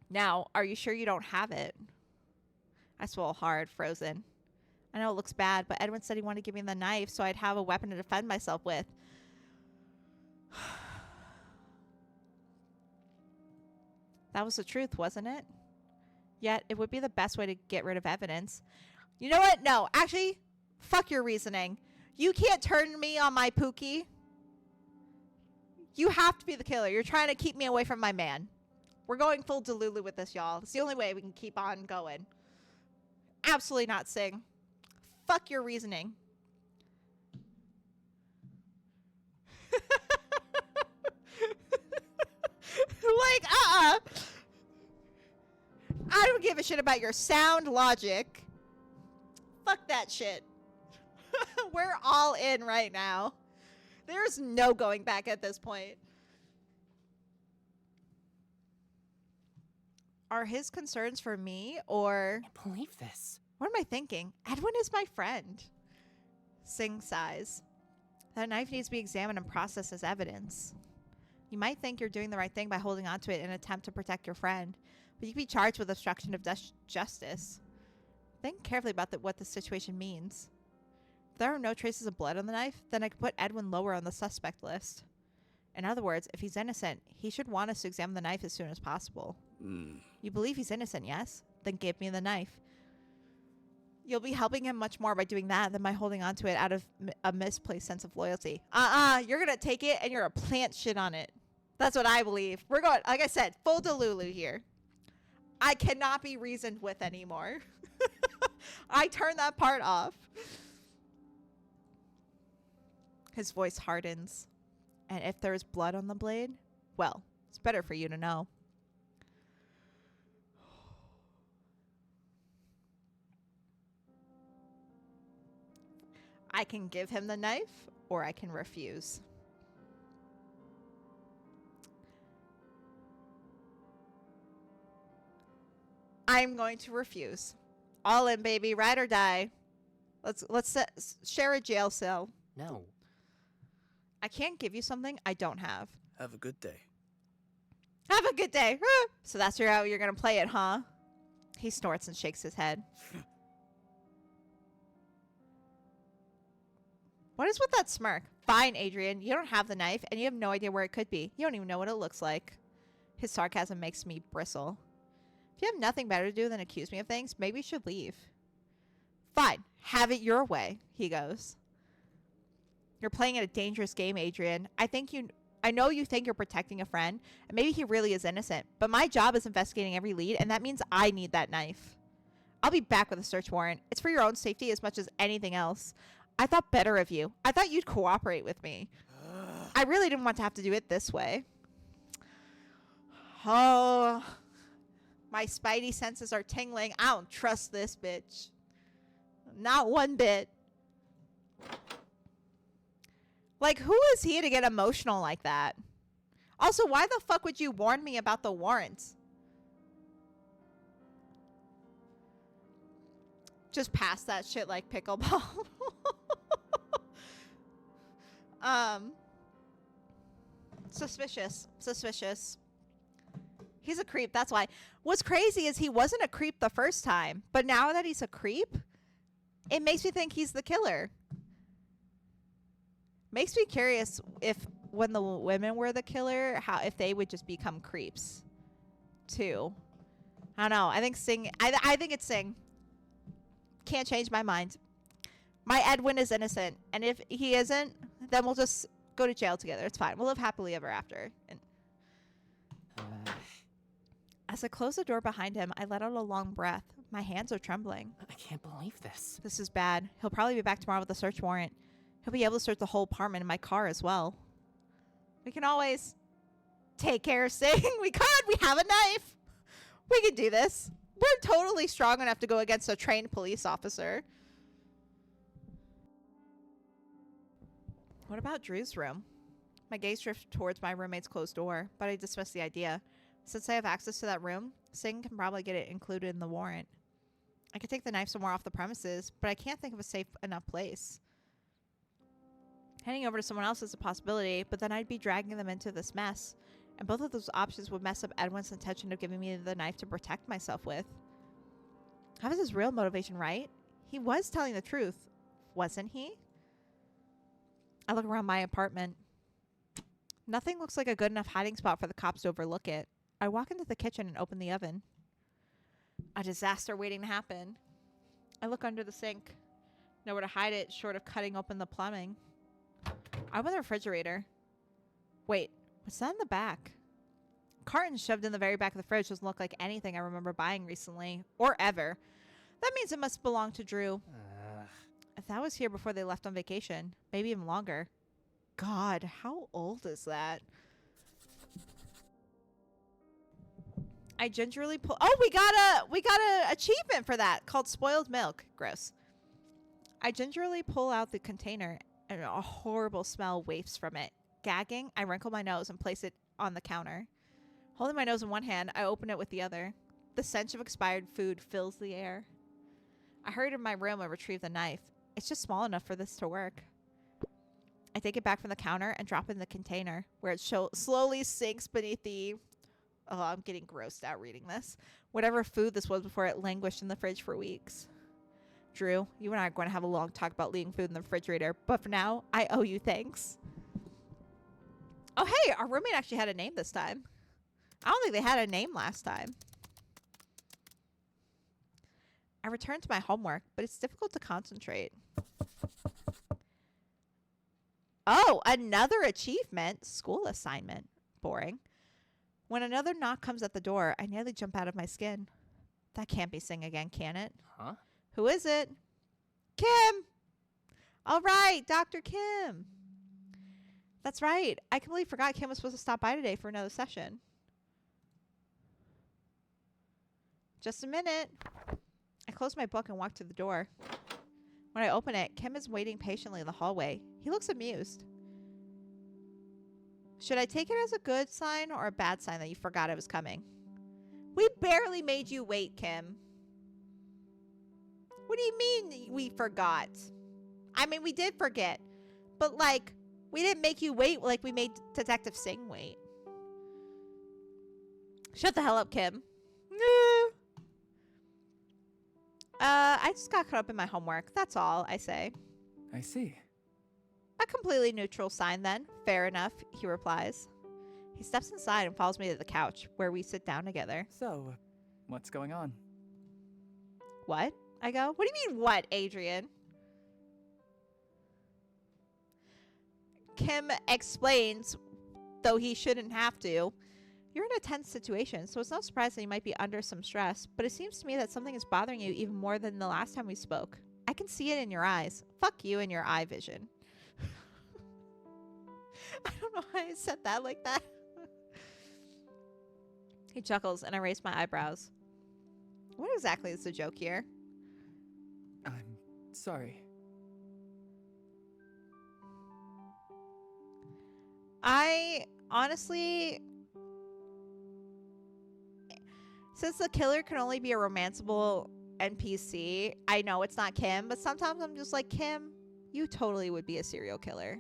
S1: Now, are you sure you don't have it? I swallow hard, frozen. I know it looks bad, but Edwin said he wanted to give me the knife so I'd have a weapon to defend myself with. That was the truth, wasn't it? Yet, it would be the best way to get rid of evidence. You know what? No, actually, fuck your reasoning. You can't turn me on my Pookie. You have to be the killer. You're trying to keep me away from my man. We're going full Delulu with this, y'all. It's the only way we can keep on going. Absolutely not, Singh. Fuck your reasoning. Like, I don't give a shit about your sound logic. Fuck that shit. We're all in right now. There's no going back at this point. Are his concerns for me or...
S3: I can't believe this.
S1: What am I thinking? Edwin is my friend. Singh sighs. That knife needs to be examined and processed as evidence. You might think you're doing the right thing by holding onto it in an attempt to protect your friend, but you could be charged with obstruction of justice. Think carefully about what the situation means. If there are no traces of blood on the knife, then I could put Edwin lower on the suspect list. In other words, if he's innocent, he should want us to examine the knife as soon as possible. You believe he's innocent, yes? Then give me the knife. You'll be helping him much more by doing that than by holding on to it out of a misplaced sense of loyalty. You're going to take it and you're going to plant shit on it. That's what I believe. We're going, like I said, full Delulu here. I cannot be reasoned with anymore. I turned that part off. His voice hardens. And if there's blood on the blade, well, it's better for you to know. I can give him the knife, or I can refuse. I'm going to refuse. All in, baby. Ride or die. Let's share a jail cell.
S3: No.
S1: I can't give you something I don't have.
S4: Have a good day.
S1: Have a good day. So that's how you're going to play it, huh? He snorts and shakes his head. What is with that smirk? Fine, Adrian. You don't have the knife, and you have no idea where it could be. You don't even know what it looks like. His sarcasm makes me bristle. If you have nothing better to do than accuse me of things, maybe you should leave. Fine. Have it your way, he goes. You're playing at a dangerous game, Adrian. I know you think you're protecting a friend, and maybe he really is innocent, but my job is investigating every lead, and that means I need that knife. I'll be back with a search warrant. It's for your own safety as much as anything else. I thought better of you. I thought you'd cooperate with me. I really didn't want to have to do it this way. Oh, my spidey senses are tingling. I don't trust this bitch. Not one bit. Like, who is he to get emotional like that? Also, why the fuck would you warn me about the warrants? Just pass that shit like pickleball. Suspicious. He's a creep, that's why. What's crazy is he wasn't a creep the first time, but now that he's a creep, it makes me think he's the killer. Makes me curious if when the women were the killer, if they would just become creeps too. I don't know. I think I think it's Singh. Can't change my mind. My Edwin is innocent, and if he isn't, then we'll just go to jail together. It's fine. We'll live happily ever after. And as I close the door behind him, I let out a long breath. My hands are trembling.
S3: I can't believe this.
S1: This is bad. He'll probably be back tomorrow with a search warrant. He'll be able to search the whole apartment and my car as well. We can always take care of Singh. We have a knife. We can do this. We're totally strong enough to go against a trained police officer. What about Drew's room? My gaze drifted towards my roommate's closed door, but I dismissed the idea. Since I have access to that room, Singh can probably get it included in the warrant. I could take the knife somewhere off the premises, but I can't think of a safe enough place. Handing over to someone else is a possibility, but then I'd be dragging them into this mess, and both of those options would mess up Edwin's intention of giving me the knife to protect myself with. How was his real motivation, right? He was telling the truth, wasn't he? I look around my apartment. Nothing looks like a good enough hiding spot for the cops to overlook it. I walk into the kitchen and open the oven. A disaster waiting to happen. I look under the sink. Nowhere to hide it short of cutting open the plumbing. I open the refrigerator. Wait, what's that in the back? Carton shoved in the very back of the fridge doesn't look like anything I remember buying recently. Or ever. That means it must belong to Drew. If that was here before they left on vacation, maybe even longer. God, how old is that? I gingerly pull. Oh, we got a achievement for that called spoiled milk. Gross. I gingerly pull out the container and a horrible smell wafts from it. Gagging, I wrinkle my nose and place it on the counter. Holding my nose in one hand, I open it with the other. The stench of expired food fills the air. I hurried to my room and retrieve the knife. It's just small enough for this to work. I take it back from the counter and drop it in the container, where it slowly sinks beneath the... Oh, I'm getting grossed out reading this. Whatever food this was before it languished in the fridge for weeks. Drew, you and I are going to have a long talk about leaving food in the refrigerator, but for now, I owe you thanks. Oh, hey, our roommate actually had a name this time. I don't think they had a name last time. I returned to my homework, but it's difficult to concentrate. Oh, another achievement. School assignment. Boring. When another knock comes at the door, I nearly jump out of my skin. That can't be Sing again, can it?
S3: Huh?
S1: Who is it? Kim! All right, Dr. Kim. That's right. I completely forgot Kim was supposed to stop by today for another session. Just a minute. I close my book and walk to the door. When I open it, Kim is waiting patiently in the hallway. He looks amused. Should I take it as a good sign or a bad sign that you forgot I was coming? We barely made you wait, Kim. What do you mean we forgot? I mean, we did forget. But, like, we didn't make you wait like we made Detective Singh wait. Shut the hell up, Kim. I just got caught up in my homework. That's all, I say.
S5: I see.
S1: A completely neutral sign, then. Fair enough, he replies. He steps inside and follows me to the couch, where we sit down together.
S5: So, what's going on?
S1: What? I go, what do you mean, what, Adrian? Kim explains, though he shouldn't have to. You're in a tense situation, so it's no surprise that you might be under some stress, but it seems to me that something is bothering you even more than the last time we spoke. I can see it in your eyes. Fuck you and your eye vision. I don't know why I said that like that. He chuckles and I raise my eyebrows. What exactly is the joke here?
S5: I'm sorry.
S1: I honestly, since the killer can only be a romanceable NPC, I know it's not Kim, but sometimes I'm just like, Kim, you totally would be a serial killer.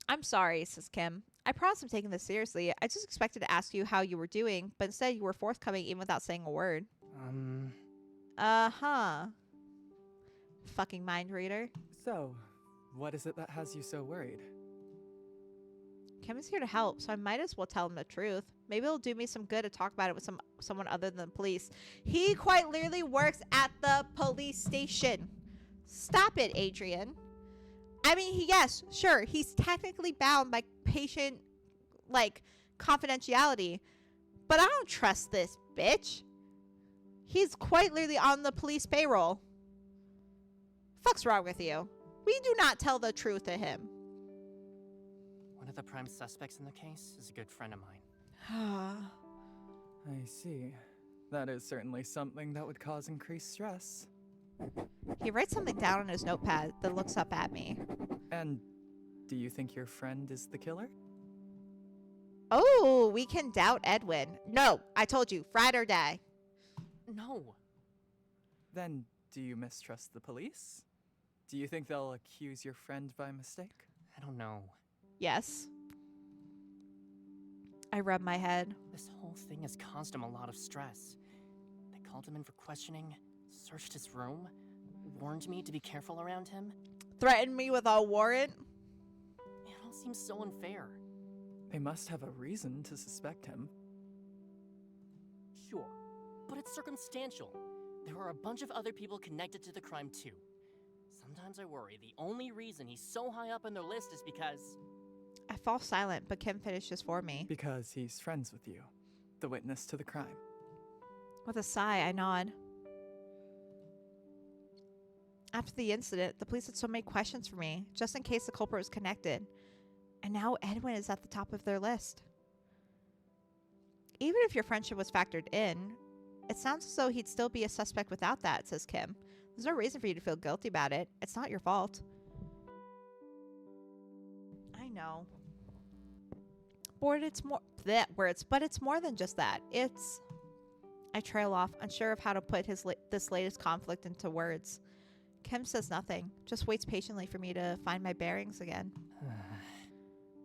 S1: I'm sorry, says Kim. I promise I'm taking this seriously. I just expected to ask you how you were doing, but instead you were forthcoming even without saying a word. Uh-huh. Fucking mind reader.
S5: So, what is it that has you so worried?
S1: Kim is here to help, so I might as well tell him the truth. Maybe it'll do me some good to talk about it with someone other than the police. He quite literally works at the police station. Stop it, Adrian. I mean, yes, sure, he's technically bound by patient, like, confidentiality. But I don't trust this bitch. He's quite literally on the police payroll. Fuck's wrong with you? We do not tell the truth to him.
S3: One of the prime suspects in the case is a good friend of mine.
S5: I see. That is certainly something that would cause increased stress.
S1: He writes something down on his notepad, then looks up at me.
S5: And do you think your friend is the killer?
S1: Oh, we can doubt Edwin. No, I told you, Friday or die.
S3: No.
S5: Then, do you mistrust the police? Do you think they'll accuse your friend by mistake?
S3: I don't know.
S1: Yes. I rub my head.
S3: This whole thing has caused him a lot of stress. They called him in for questioning, searched his room, warned me to be careful around him.
S1: Threatened me with a warrant.
S3: It all seems so unfair.
S5: They must have a reason to suspect him.
S3: Sure, but it's circumstantial. There are a bunch of other people connected to the crime too. Sometimes I worry the only reason he's so high up on their list is because...
S1: I fall silent, but Kim finishes for me.
S5: Because he's friends with you, the witness to the crime.
S1: With a sigh, I nod. After the incident, the police had so many questions for me, just in case the culprit was connected. And now Edwin is at the top of their list. Even if your friendship was factored in, it sounds as though he'd still be a suspect without that, says Kim. There's no reason for you to feel guilty about it. It's not your fault. I know. But it's more but it's more than just that. It's... I trail off, unsure of how to put this latest conflict into words. Kim says nothing, just waits patiently for me to find my bearings again.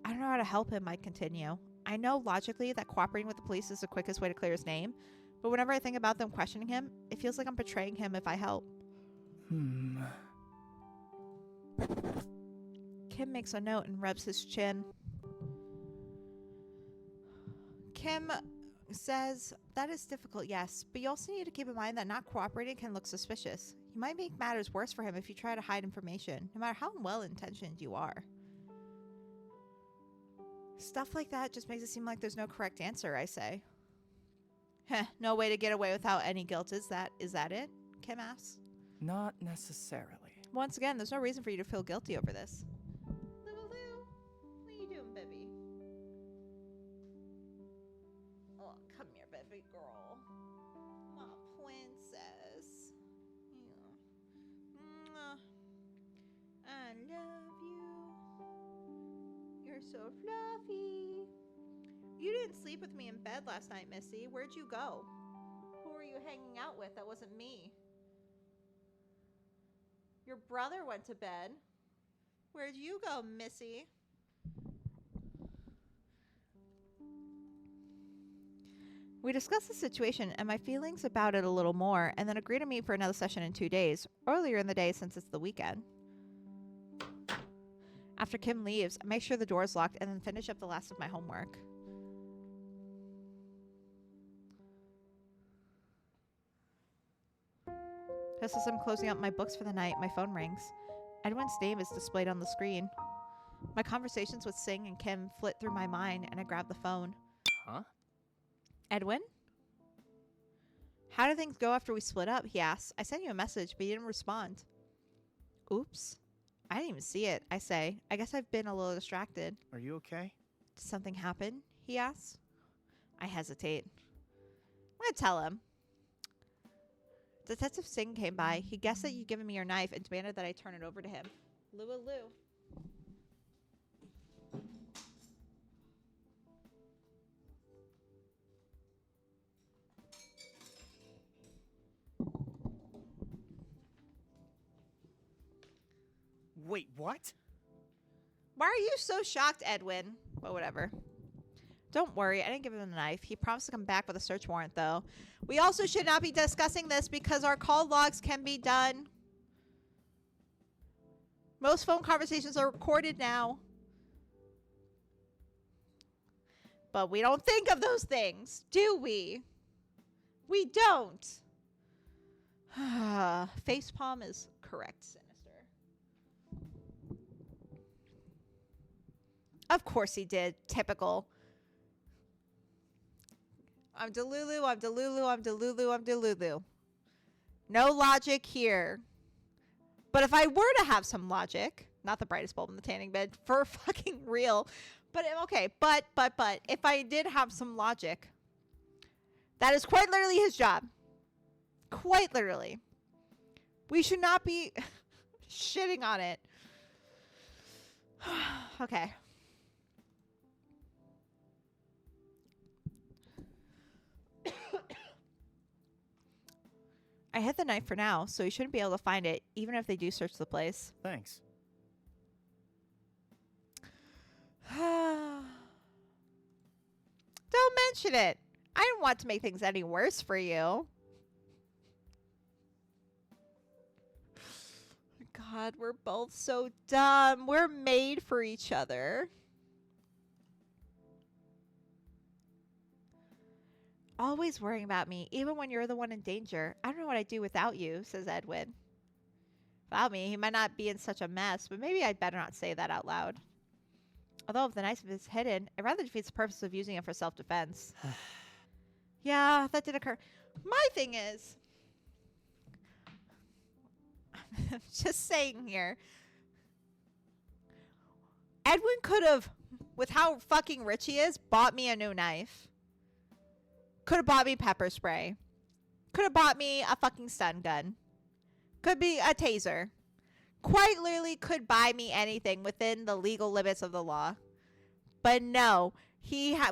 S1: I don't know how to help him, I continue. I know logically that cooperating with the police is the quickest way to clear his name, but whenever I think about them questioning him, it feels like I'm betraying him if I help. Kim makes a note and rubs his chin. Kim says, that is difficult, yes, but you also need to keep in mind that not cooperating can look suspicious. You might make matters worse for him if you try to hide information, no matter how well-intentioned you are. Stuff like that just makes it seem like there's no correct answer, I say. Heh, no way to get away without any guilt, is that it? Kim asks.
S5: Not necessarily.
S1: Once again, there's no reason for you to feel guilty over this. Lulu, what are you doing, baby? Oh, come here, baby girl. My princess. Yeah. Mwah. I love you. You're so fluffy. You didn't sleep with me in bed last night, Missy. Where'd you go? Who were you hanging out with? That wasn't me. Your brother went to bed. Where'd you go, Missy? We discussed the situation and my feelings about it a little more, and then agree to meet for another session in 2 days, earlier in the day since it's the weekend. After Kim leaves, I make sure the door is locked and then finish up the last of my homework. Just as I'm closing up my books for the night, my phone rings. Edwin's name is displayed on the screen. My conversations with Singh and Kim flit through my mind, and I grab the phone.
S3: Huh?
S1: Edwin? How did things go after we split up? He asks. I sent you a message, but you didn't respond. Oops. I didn't even see it, I say. I guess I've been a little distracted.
S2: Are you okay?
S1: Did something happen? He asks. I hesitate. I'm going to tell him. Detective Singh came by. He guessed that you'd given me your knife and demanded that I turn it over to him. Lou.
S2: Wait, what?
S1: Why are you so shocked, Edwin? But whatever. Don't worry, I didn't give him the knife. He promised to come back with a search warrant, though. We also should not be discussing this because our call logs can be done. Most phone conversations are recorded now. But we don't think of those things, do we? We don't. Facepalm is correct, Sinister. Of course he did. Typical. I'm Delulu, I'm Delulu, I'm Delulu, I'm Delulu. No logic here. But if I were to have some logic, not the brightest bulb in the tanning bed, for fucking real. But okay, but if I did have some logic, that is quite literally his job. Quite literally. We should not be shitting on it. Okay. I hid the knife for now, so you shouldn't be able to find it, even if they do search the place.
S2: Thanks.
S1: Don't mention it. I didn't want to make things any worse for you. God, we're both so dumb. We're made for each other. Always worrying about me, even when you're the one in danger. I don't know what I'd do without you, says Edwin. Without me, he might not be in such a mess, but maybe I'd better not say that out loud. Although if the knife is hidden, it rather defeats the purpose of using it for self-defense. Yeah, that did occur. My thing is, I'm just saying here, Edwin could have, with how fucking rich he is, bought me a new knife. Could have bought me pepper spray. Could have bought me a fucking stun gun. Could be a taser. Quite literally could buy me anything within the legal limits of the law. But no,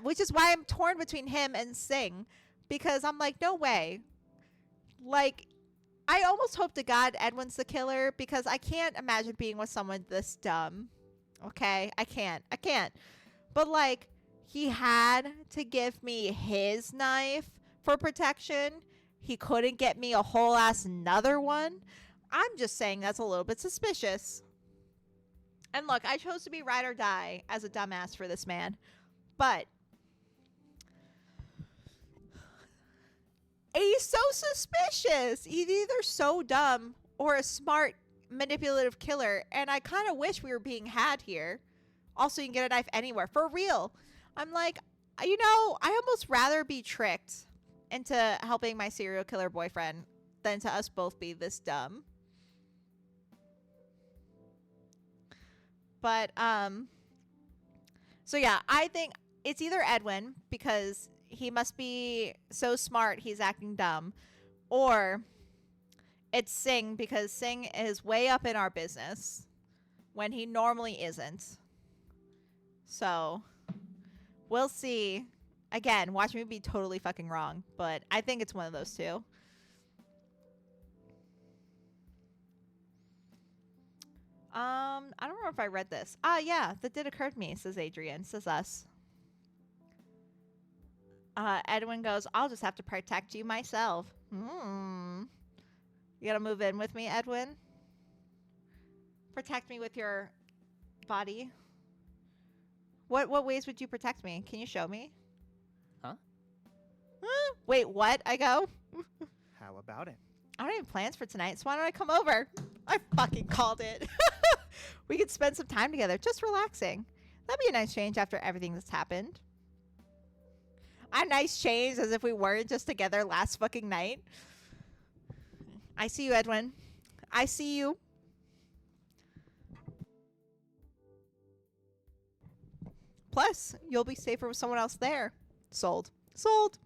S1: which is why I'm torn between him and Singh. Because I'm like, no way. Like, I almost hope to God Edwin's the killer because I can't imagine being with someone this dumb. Okay? I can't. But like, he had to give me his knife for protection. He couldn't get me a whole ass another one. I'm just saying that's a little bit suspicious. And look, I chose to be ride or die as a dumbass for this man. But He's so suspicious. He's either so dumb or a smart, manipulative killer. And I kind of wish we were being had here. Also, you can get a knife anywhere. For real. I'm like, you know, I almost rather be tricked into helping my serial killer boyfriend than to us both be this dumb. But, so yeah, I think it's either Edwin because he must be so smart he's acting dumb, or it's Singh because Singh is way up in our business when he normally isn't. So we'll see. Again, watch me be totally fucking wrong, but I think it's one of those two. I don't remember if I read this. Yeah, that did occur to me, says Adrian. Says us. Edwin goes, I'll just have to protect you myself. You gotta move in with me, Edwin? Protect me with your body. What ways would you protect me? Can you show me?
S3: Huh?
S1: Wait, what? I go?
S2: How about it?
S1: I don't have any plans for tonight, so why don't I come over? I fucking called it. We could spend some time together, just relaxing. That'd be a nice change after everything that's happened. A nice change as if we weren't just together last fucking night. I see you, Edwin. I see you. Plus, you'll be safer with someone else there. Sold. Sold.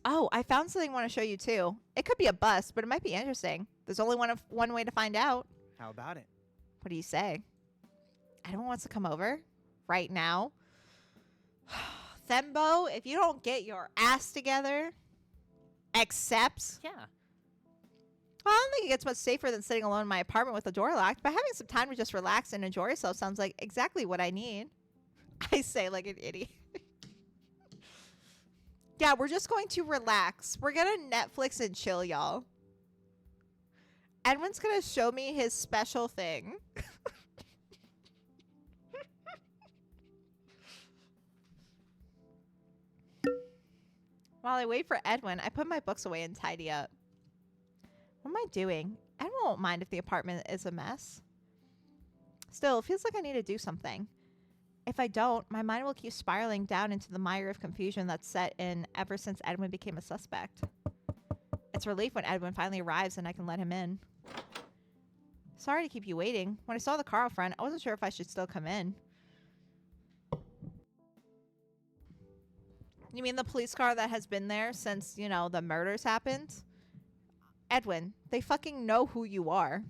S1: Oh, I found something I want to show you too. It could be a bust, but it might be interesting. There's only one way to find out.
S2: How about it?
S1: What do you say? Anyone wants to come over right now? Thembo, if you don't get your ass together, accept.
S3: Yeah.
S1: Well, I don't think it gets much safer than sitting alone in my apartment with the door locked, but having some time to just relax and enjoy yourself sounds like exactly what I need. I say like an idiot. Yeah, we're just going to relax. We're going to Netflix and chill, y'all. Edwin's going to show me his special thing. While I wait for Edwin, I put my books away and tidy up. What am I doing? Edwin won't mind if the apartment is a mess. Still, it feels like I need to do something. If I don't, my mind will keep spiraling down into the mire of confusion that's set in ever since Edwin became a suspect. It's a relief when Edwin finally arrives and I can let him in. Sorry to keep you waiting. When I saw the car out front, I wasn't sure if I should still come in. You mean the police car that has been there since, you know, the murders happened? Edwin, they fucking know who you are.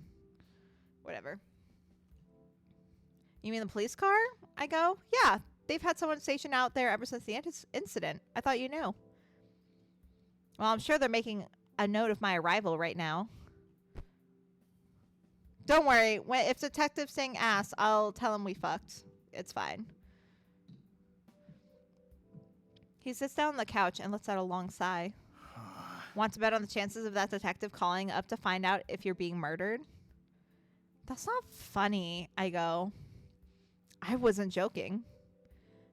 S1: Whatever. You mean the police car? I go, yeah, they've had someone stationed out there ever since the incident. I thought you knew. Well, I'm sure they're making a note of my arrival right now. Don't worry. If Detective Singh asks, I'll tell him we fucked. It's fine. He sits down on the couch and lets out a long sigh. Want to bet on the chances of that detective calling up to find out if you're being murdered? That's not funny, I go. I wasn't joking.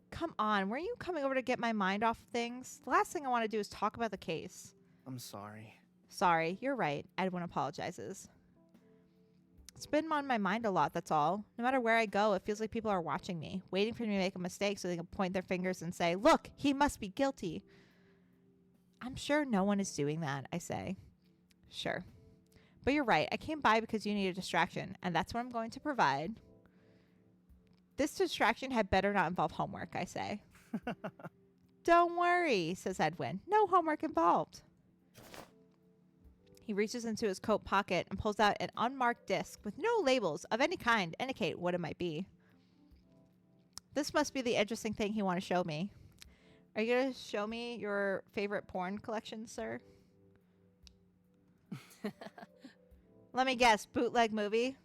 S1: Come on, weren't you coming over to get my mind off things? The last thing I want to do is talk about the case.
S2: I'm sorry.
S1: Sorry, you're right. Edwin apologizes. It's been on my mind a lot, that's all. No matter where I go, it feels like people are watching me, waiting for me to make a mistake so they can point their fingers and say, look, he must be guilty. I'm sure no one is doing that, I say. Sure. But you're right. I came by because you need a distraction, and that's what I'm going to provide. This distraction had better not involve homework, I say. Don't worry, says Edwin. No homework involved. He reaches into his coat pocket and pulls out an unmarked disc with no labels of any kind to indicate what it might be. This must be the interesting thing he want to show me. Are you going to show me your favorite porn collection, sir? Let me guess. Bootleg movie?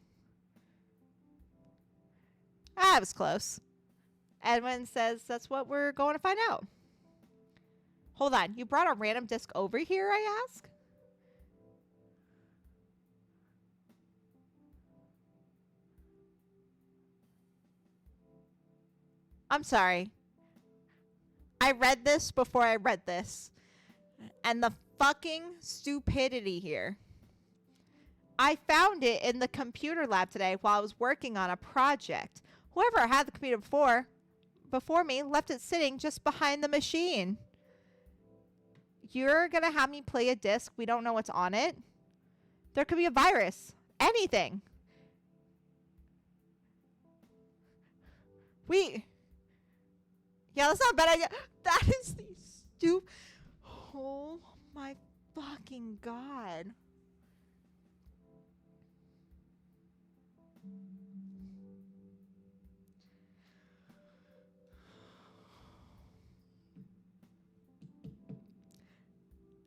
S1: Ah, it was close. Edwin says that's what we're going to find out. Hold on. You brought a random disc over here, I ask? I'm sorry. I read this before I read this. And the fucking stupidity here. I found it in the computer lab today while I was working on a project. Whoever had the computer before me left it sitting just behind the machine. You're gonna have me play a disc we don't know what's on it? There could be a virus. Anything. Yeah, that's not a bad idea. That is the stupid. Oh my fucking god.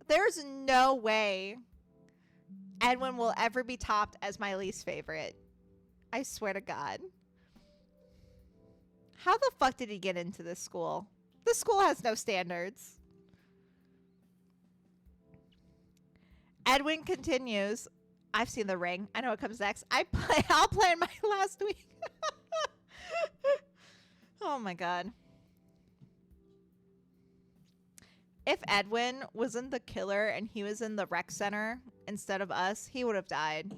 S1: There's no way Edwin will ever be topped as my least favorite. I swear to God. How the fuck did he get into this school? This school has no standards. Edwin continues. I've seen The Ring. I know what comes next. I'll plan my last week. Oh my god. If Edwin wasn't the killer and he was in the rec center instead of us, he would have died.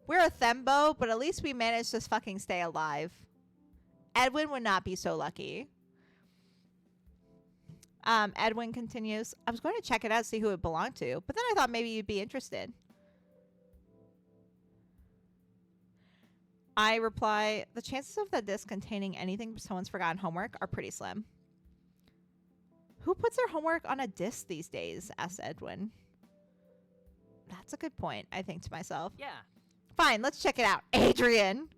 S1: We're a thembo, but at least we managed to fucking stay alive. Edwin would not be so lucky. Edwin continues, I was going to check it out, see who it belonged to, but then I thought maybe you'd be interested. I reply, the chances of the disc containing anything someone's forgotten homework are pretty slim. Who puts their homework on a disc these days? Asked Edwin. That's a good point, I think to myself.
S3: Yeah.
S1: Fine, let's check it out. Adrian!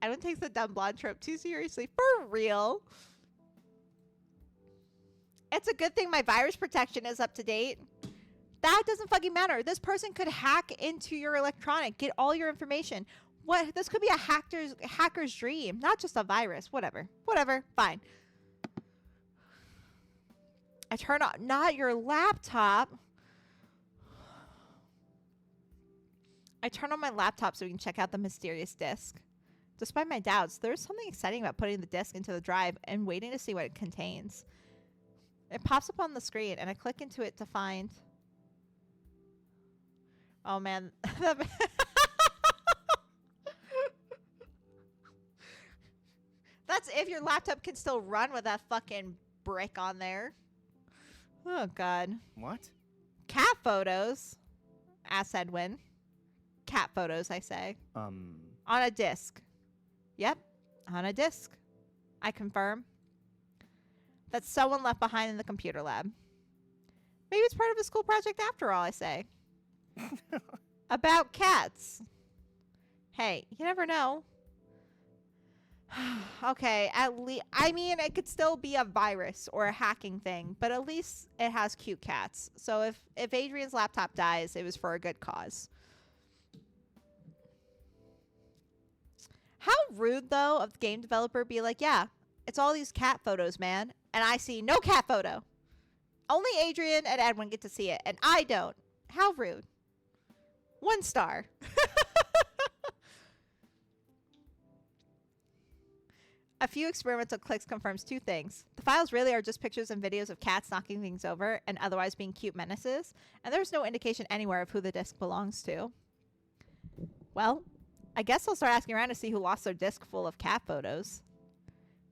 S1: Edwin takes the dumb blonde trope too seriously. For real. It's a good thing my virus protection is up to date. That doesn't fucking matter. This person could hack into your electronic, get all your information. What? This could be a hacker's dream, not just a virus. Whatever. Fine. I turn on, not your laptop. I turn on my laptop so we can check out the mysterious disc. Despite my doubts, there's something exciting about putting the disc into the drive and waiting to see what it contains. It pops up on the screen and I click into it to find... Oh man. That's if your laptop can still run with that fucking brick on there. Oh, God.
S2: What?
S1: Cat photos, asked Edwin. Cat photos, I say. On a disc. Yep, on a disc. I confirm. That someone left behind in the computer lab. Maybe it's part of a school project after all, I say. About cats. Hey, you never know. Okay, at least, I mean, it could still be a virus or a hacking thing, but at least it has cute cats. So if Adrian's laptop dies, it was for a good cause. How rude, though, of the game developer be like, yeah, it's all these cat photos, man, and I see no cat photo. Only Adrian and Edwin get to see it, and I don't. How rude. 1 star. A few experimental clicks confirms 2 things. The files really are just pictures and videos of cats knocking things over and otherwise being cute menaces, and there's no indication anywhere of who the disc belongs to. Well, I guess I'll start asking around to see who lost their disc full of cat photos.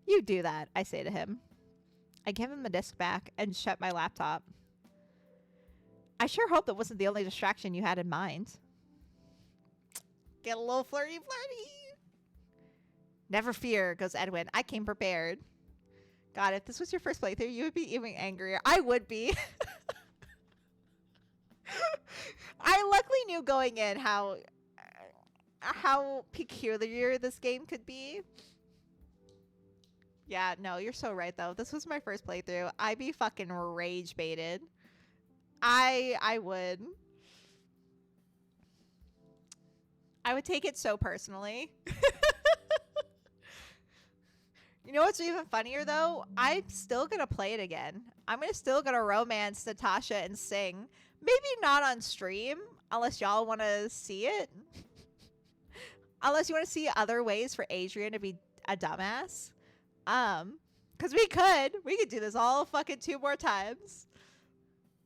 S1: You do that, I say to him. I give him the disc back and shut my laptop. I sure hope that wasn't the only distraction you had in mind. Get a little flirty. Never fear, goes Edwin. I came prepared. God, if this was your first playthrough, you would be even angrier. I would be. I luckily knew going in how peculiar this game could be. Yeah, no, you're so right, though. This was my first playthrough. I'd be fucking rage baited. I would. I would take it so personally. You know what's even funnier, though? I'm still going to play it again. I'm still going to romance Natasha and sing. Maybe not on stream, unless y'all want to see it. Unless you want to see other ways for Adrian to be a dumbass. Because we could do this all fucking 2 more times.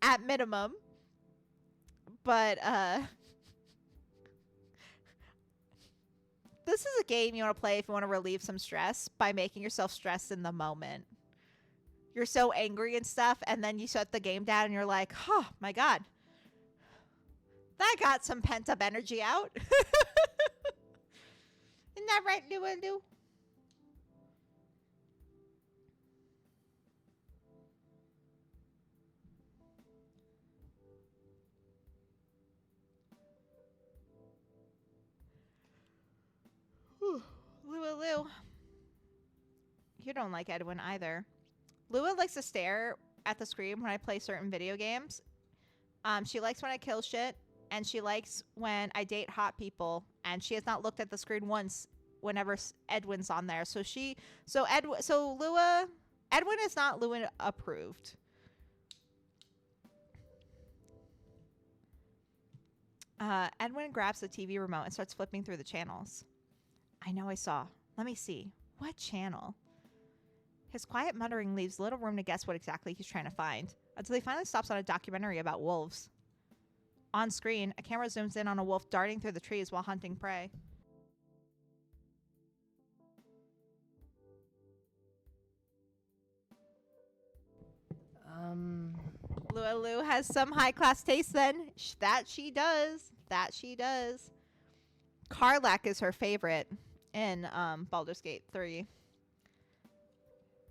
S1: at minimum. But this is a game you want to play if you want to relieve some stress by making yourself stressed in the moment. You're so angry and stuff, and then you shut the game down and you're like, oh my god, that got some pent up energy out. Isn't that right, Lulu? Lulu. You don't like Edwin either. Lulu likes to stare at the screen when I play certain video games. She likes when I kill shit, and she likes when I date hot people, and she has not looked at the screen once whenever Edwin's on there. Edwin is not Lewin approved. Edwin grabs the TV remote and starts flipping through the channels. I know I saw. Let me see. What channel? His quiet muttering leaves little room to guess what exactly he's trying to find, until he finally stops on a documentary about wolves. On screen, a camera zooms in on a wolf darting through the trees while hunting prey. Lulu has some high-class taste then. That she does. That she does. Karlak is her favorite in Baldur's Gate 3.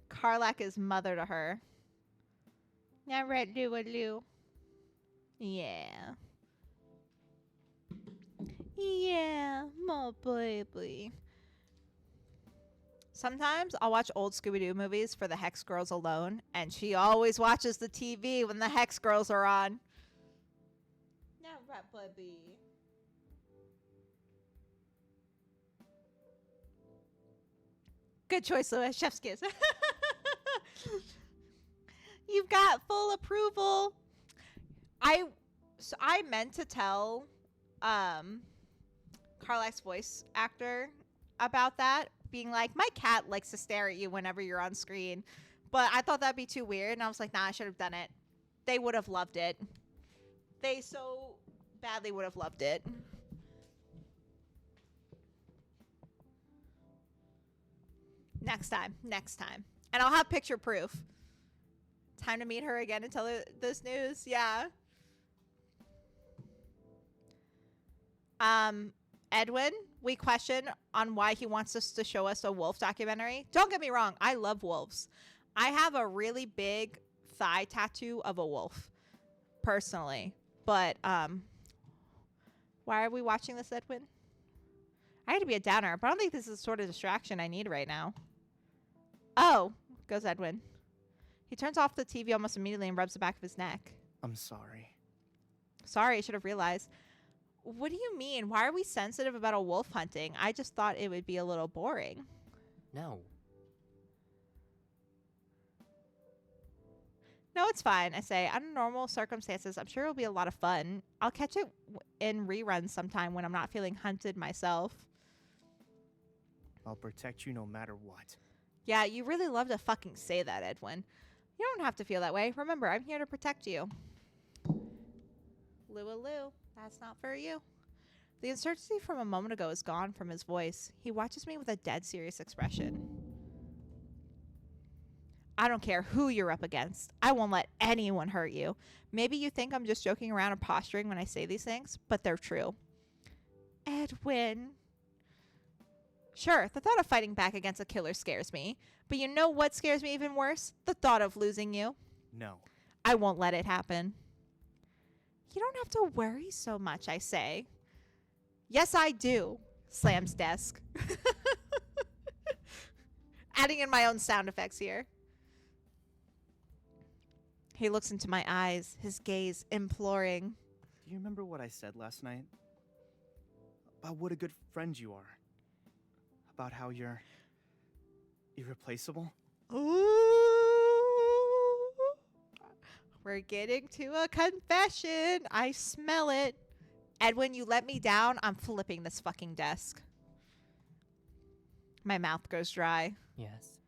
S1: Karlak is mother to her. Yeah, right, Lulu. Yeah. Yeah, my baby. Sometimes I'll watch old Scooby-Doo movies for the Hex Girls alone, and she always watches the TV when the Hex Girls are on. Yeah, right, baby. Good choice, Louis. Chef's kiss. You've got full approval. I meant to tell Karlak's voice actor about that, being like, my cat likes to stare at you whenever you're on screen. But I thought that'd be too weird, and I was like, nah, I should have done it. They would have loved it. They so badly would have loved it. Next time. And I'll have picture proof. Time to meet her again and tell her this news. Yeah. Edwin, we question on why he wants us to show us a wolf documentary. Don't get me wrong. I love wolves. I have a really big thigh tattoo of a wolf, personally. But, why are we watching this, Edwin? I had to be a downer, but I don't think this is the sort of distraction I need right now. Oh, goes Edwin. He turns off the TV almost immediately and rubs the back of his neck.
S2: I'm sorry.
S1: Sorry, I should have realized. What do you mean? Why are we sensitive about a wolf hunting? I just thought it would be a little boring.
S3: No.
S1: No, it's fine, I say. Under normal circumstances, I'm sure it'll be a lot of fun. I'll catch it in reruns sometime when I'm not feeling hunted myself.
S2: I'll protect you no matter what.
S1: Yeah, you really love to fucking say that, Edwin. You don't have to feel that way. Remember, I'm here to protect you. Lou, that's not for you. The uncertainty from a moment ago is gone from his voice. He watches me with a dead serious expression. I don't care who you're up against. I won't let anyone hurt you. Maybe you think I'm just joking around and posturing when I say these things, but they're true. Edwin. Sure, the thought of fighting back against a killer scares me. But you know what scares me even worse? The thought of losing you.
S2: No.
S1: I won't let it happen. You don't have to worry so much, I say. Yes, I do. Slams desk. Adding in my own sound effects here. He looks into my eyes, his gaze imploring.
S2: Do you remember what I said last night? About what a good friend you are. About how you're irreplaceable?
S1: Ooh. We're getting to a confession. I smell it. Edwin, you let me down. I'm flipping this fucking desk. My mouth goes dry.
S3: Yes.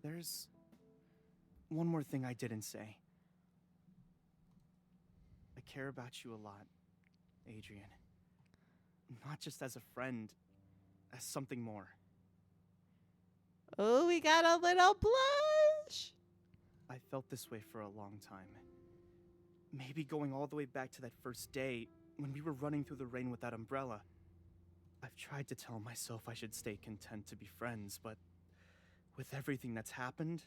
S2: There's one more thing I didn't say. care about you a lot, Adrian. Not just as a friend, as something more.
S1: Oh, we got a little blush.
S2: I felt this way for a long time. Maybe going all the way back to that first day when we were running through the rain with that umbrella. I've tried to tell myself I should stay content to be friends, but with everything that's happened,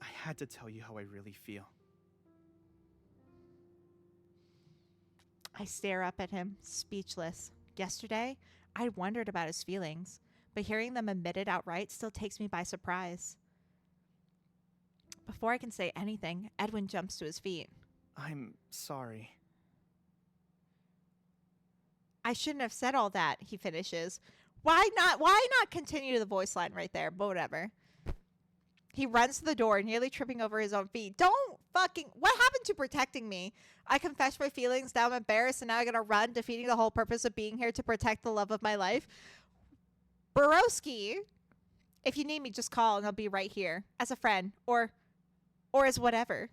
S2: I had to tell you how I really feel.
S1: I stare up at him, speechless. Yesterday, I wondered about his feelings, but hearing them admitted outright still takes me by surprise. Before I can say anything, Edwin jumps to his feet.
S2: I'm sorry.
S1: I shouldn't have said all that, he finishes. Why not continue the voice line right there? But whatever. He runs to the door, nearly tripping over his own feet. Don't fucking... What happened to protecting me? I confessed my feelings, now I'm embarrassed, and now I gotta run, defeating the whole purpose of being here to protect the love of my life. Borowski, if you need me, just call, and I'll be right here. As a friend, or as whatever.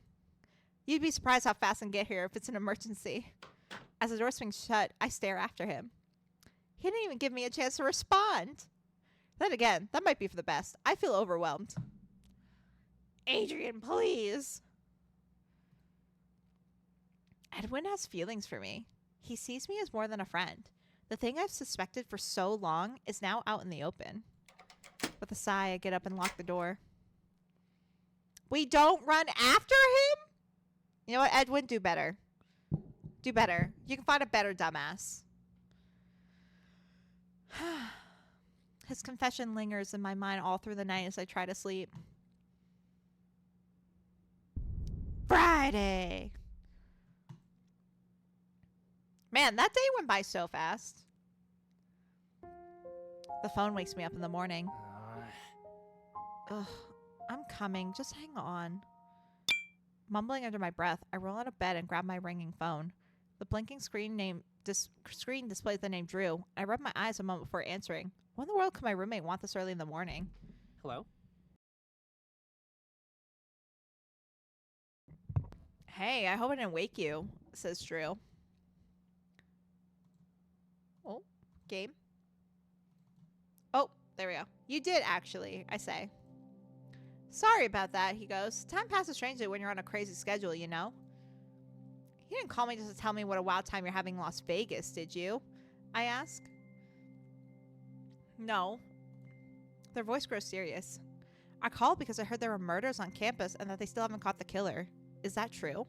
S1: You'd be surprised how fast I can get here if it's an emergency. As the door swings shut, I stare after him. He didn't even give me a chance to respond. Then again, that might be for the best. I feel overwhelmed. Adrian, please. Edwin has feelings for me. He sees me as more than a friend. The thing I've suspected for so long is now out in the open. With a sigh, I get up and lock the door. We don't run after him? You know what, Edwin? Do better. Do better. You can find a better dumbass. His confession lingers in my mind all through the night as I try to sleep. Friday. Man, that day went by so fast. The phone wakes me up in the morning. Ugh, I'm coming. Just hang on. Mumbling under my breath, I roll out of bed and grab my ringing phone. The blinking screen displays the name Drew. I rub my eyes a moment before answering. What in the world could my roommate want this early in the morning?
S3: Hello?
S1: Hey, I hope I didn't wake you, says Drew. Oh, game. Oh, there we go. You did, actually, I say. Sorry about that, he goes. Time passes strangely when you're on a crazy schedule, you know? You didn't call me just to tell me what a wild time you're having in Las Vegas, did you? I ask. No. Their voice grows serious. I called because I heard there were murders on campus and that they still haven't caught the killer. Is that true?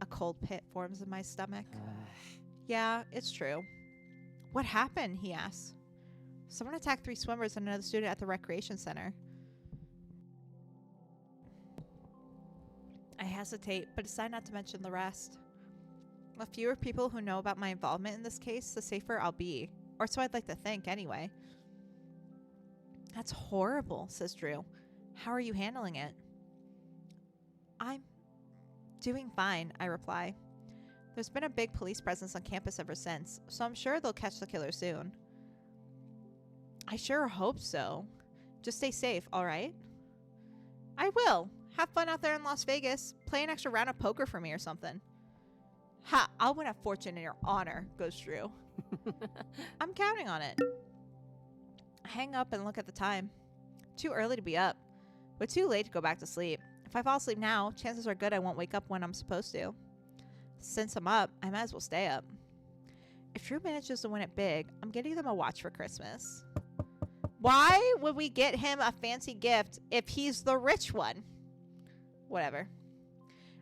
S1: A cold pit forms in my stomach. Yeah, it's true. What happened? He asks. Someone attacked 3 swimmers and another student at the recreation center. I hesitate, but decide not to mention the rest. The fewer people who know about my involvement in this case, the safer I'll be. Or so I'd like to think, anyway. That's horrible, says Drew. How are you handling it? I'm doing fine, I reply. There's been a big police presence on campus ever since, so I'm sure they'll catch the killer soon. I sure hope so. Just stay safe, alright? I will. Have fun out there in Las Vegas. Play an extra round of poker for me or something. Ha! I'll win a fortune in your honor, goes Drew. I'm counting on it. I hang up and look at the time. Too early to be up, but too late to go back to sleep. If I fall asleep now, chances are good I won't wake up when I'm supposed to. Since I'm up, I might as well stay up. If Drew manages to win it big, I'm getting them a watch for Christmas. Why would we get him a fancy gift if he's the rich one? Whatever.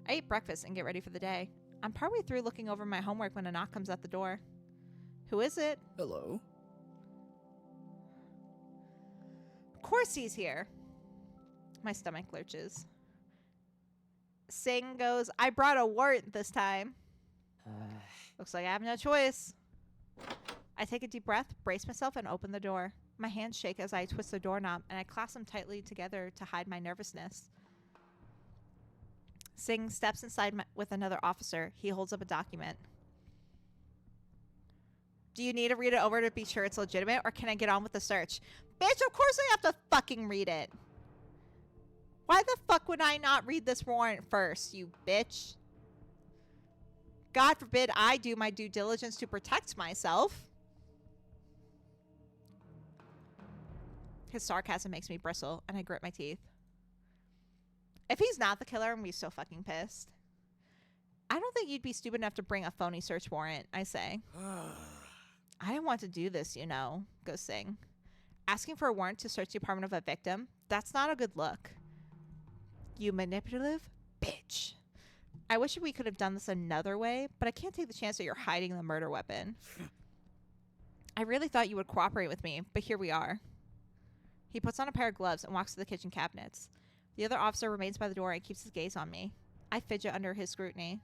S1: I eat breakfast and get ready for the day. I'm partway through looking over my homework when a knock comes at the door. Who is it?
S4: Hello?
S1: Of course he's here. My stomach lurches. Sing goes, I brought a wart this time. Looks like I have no choice. I take a deep breath, brace myself, and open the door. My hands shake as I twist the doorknob, and I clasp them tightly together to hide my nervousness. Singh steps inside with another officer. He holds up a document. Do you need to read it over to be sure it's legitimate, or can I get on with the search? Bitch, of course I have to fucking read it. Why the fuck would I not read this warrant first, you bitch? God forbid I do my due diligence to protect myself. His sarcasm makes me bristle, and I grit my teeth. If he's not the killer, I'm gonna be so fucking pissed. I don't think you'd be stupid enough to bring a phony search warrant, I say. I didn't want to do this, you know, goes Singh. Asking for a warrant to search the apartment of a victim? That's not a good look. You manipulative bitch. I wish we could have done this another way, but I can't take the chance that you're hiding the murder weapon. I really thought you would cooperate with me, but here we are. He puts on a pair of gloves and walks to the kitchen cabinets. The other officer remains by the door and keeps his gaze on me. I fidget under his scrutiny.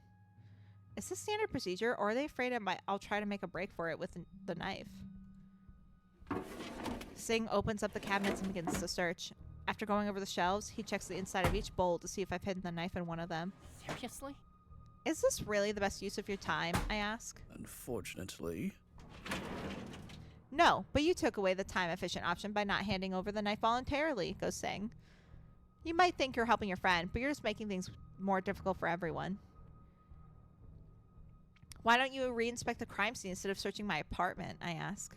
S1: Is this standard procedure, or are they afraid I'll try to make a break for it with the knife? Singh opens up the cabinets and begins to search. After going over the shelves, he checks the inside of each bowl to see if I've hidden the knife in one of them.
S3: Seriously?
S1: Is this really the best use of your time? I ask.
S4: Unfortunately.
S1: No, but you took away the time-efficient option by not handing over the knife voluntarily, goes Singh. You might think you're helping your friend, but you're just making things more difficult for everyone. Why don't you reinspect the crime scene instead of searching my apartment? I ask.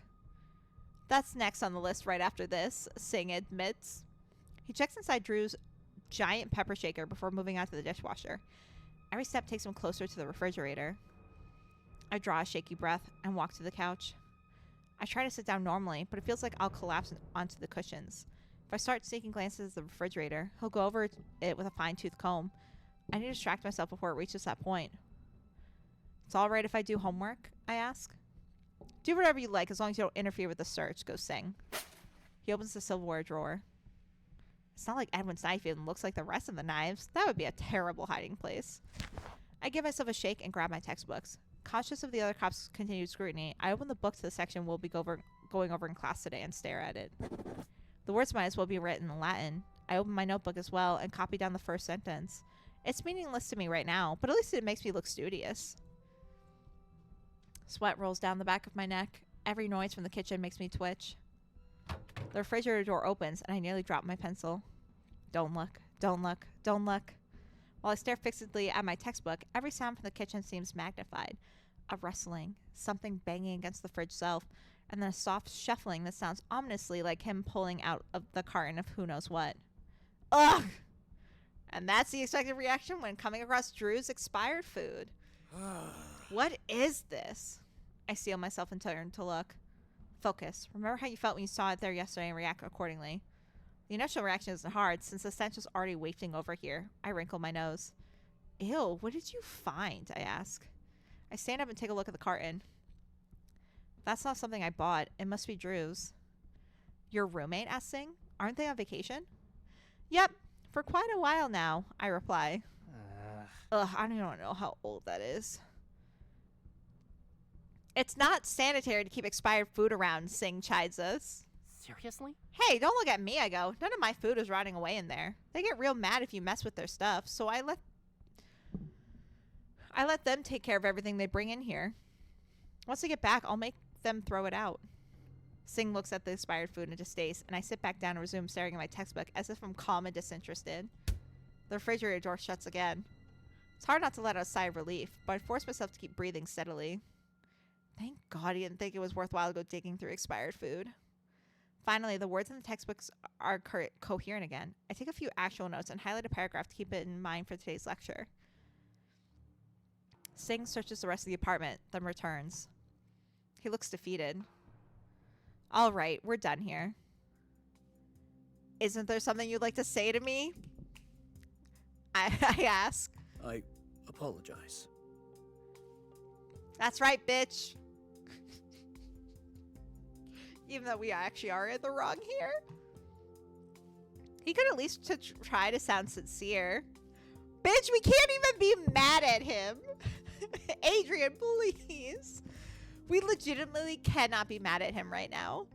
S1: That's next on the list right after this, Singh admits. He checks inside Drew's giant pepper shaker before moving on to the dishwasher. Every step takes him closer to the refrigerator. I draw a shaky breath and walk to the couch. I try to sit down normally, but it feels like I'll collapse onto the cushions. If I start sneaking glances at the refrigerator, he'll go over it with a fine-tooth comb. I need to distract myself before it reaches that point. It's all right if I do homework? I ask. Do whatever you like as long as you don't interfere with the search, goes Singh. He opens the silverware drawer. It's not like Edwin's knife even looks like the rest of the knives. That would be a terrible hiding place. I give myself a shake and grab my textbooks. Cautious of the other cops' continued scrutiny, I open the book to the section we'll be going over in class today and stare at it. The words might as well be written in Latin. I open my notebook as well and copy down the first sentence. It's meaningless to me right now, but at least it makes me look studious. Sweat rolls down the back of my neck. Every noise from the kitchen makes me twitch. The refrigerator door opens and I nearly drop my pencil. Don't look, don't look, don't look. While I stare fixedly at my textbook, every sound from the kitchen seems magnified. A rustling, something banging against the fridge shelf, and then a soft shuffling that sounds ominously like him pulling out of the carton of who knows what. Ugh! And that's the expected reaction when coming across Drew's expired food. What is this? I steel myself and turn to look. Focus. Remember how you felt when you saw it there yesterday and react accordingly. The initial reaction isn't hard, since the stench was already wafting over here. I wrinkle my nose. Ew, what did you find? I ask. I stand up and take a look at the carton. That's not something I bought. It must be Drew's. Your roommate? Asks Singh. Aren't they on vacation? Yep, for quite a while now, I reply. Ugh, I don't even know how old that is. It's not sanitary to keep expired food around, Singh chides us.
S3: Seriously?
S1: Hey, don't look at me, I go. None of my food is rotting away in there. They get real mad if you mess with their stuff, so I let them take care of everything they bring in here. Once they get back, I'll make them throw it out. Singh looks at the expired food in distaste, and I sit back down and resume staring at my textbook as if I'm calm and disinterested. The refrigerator door shuts again. It's hard not to let out a sigh of relief, but I force myself to keep breathing steadily. Thank God he didn't think it was worthwhile to go digging through expired food. Finally, the words in the textbooks are coherent again. I take a few actual notes and highlight a paragraph to keep it in mind for today's lecture. Singh searches the rest of the apartment, then returns. He looks defeated. All right, we're done here. Isn't there something you'd like to say to me? I ask.
S4: I apologize.
S1: That's right, bitch. Even though we actually are in the wrong here. He could at least try to sound sincere. Bitch, we can't even be mad at him. Adrian, please. We legitimately cannot be mad at him right now.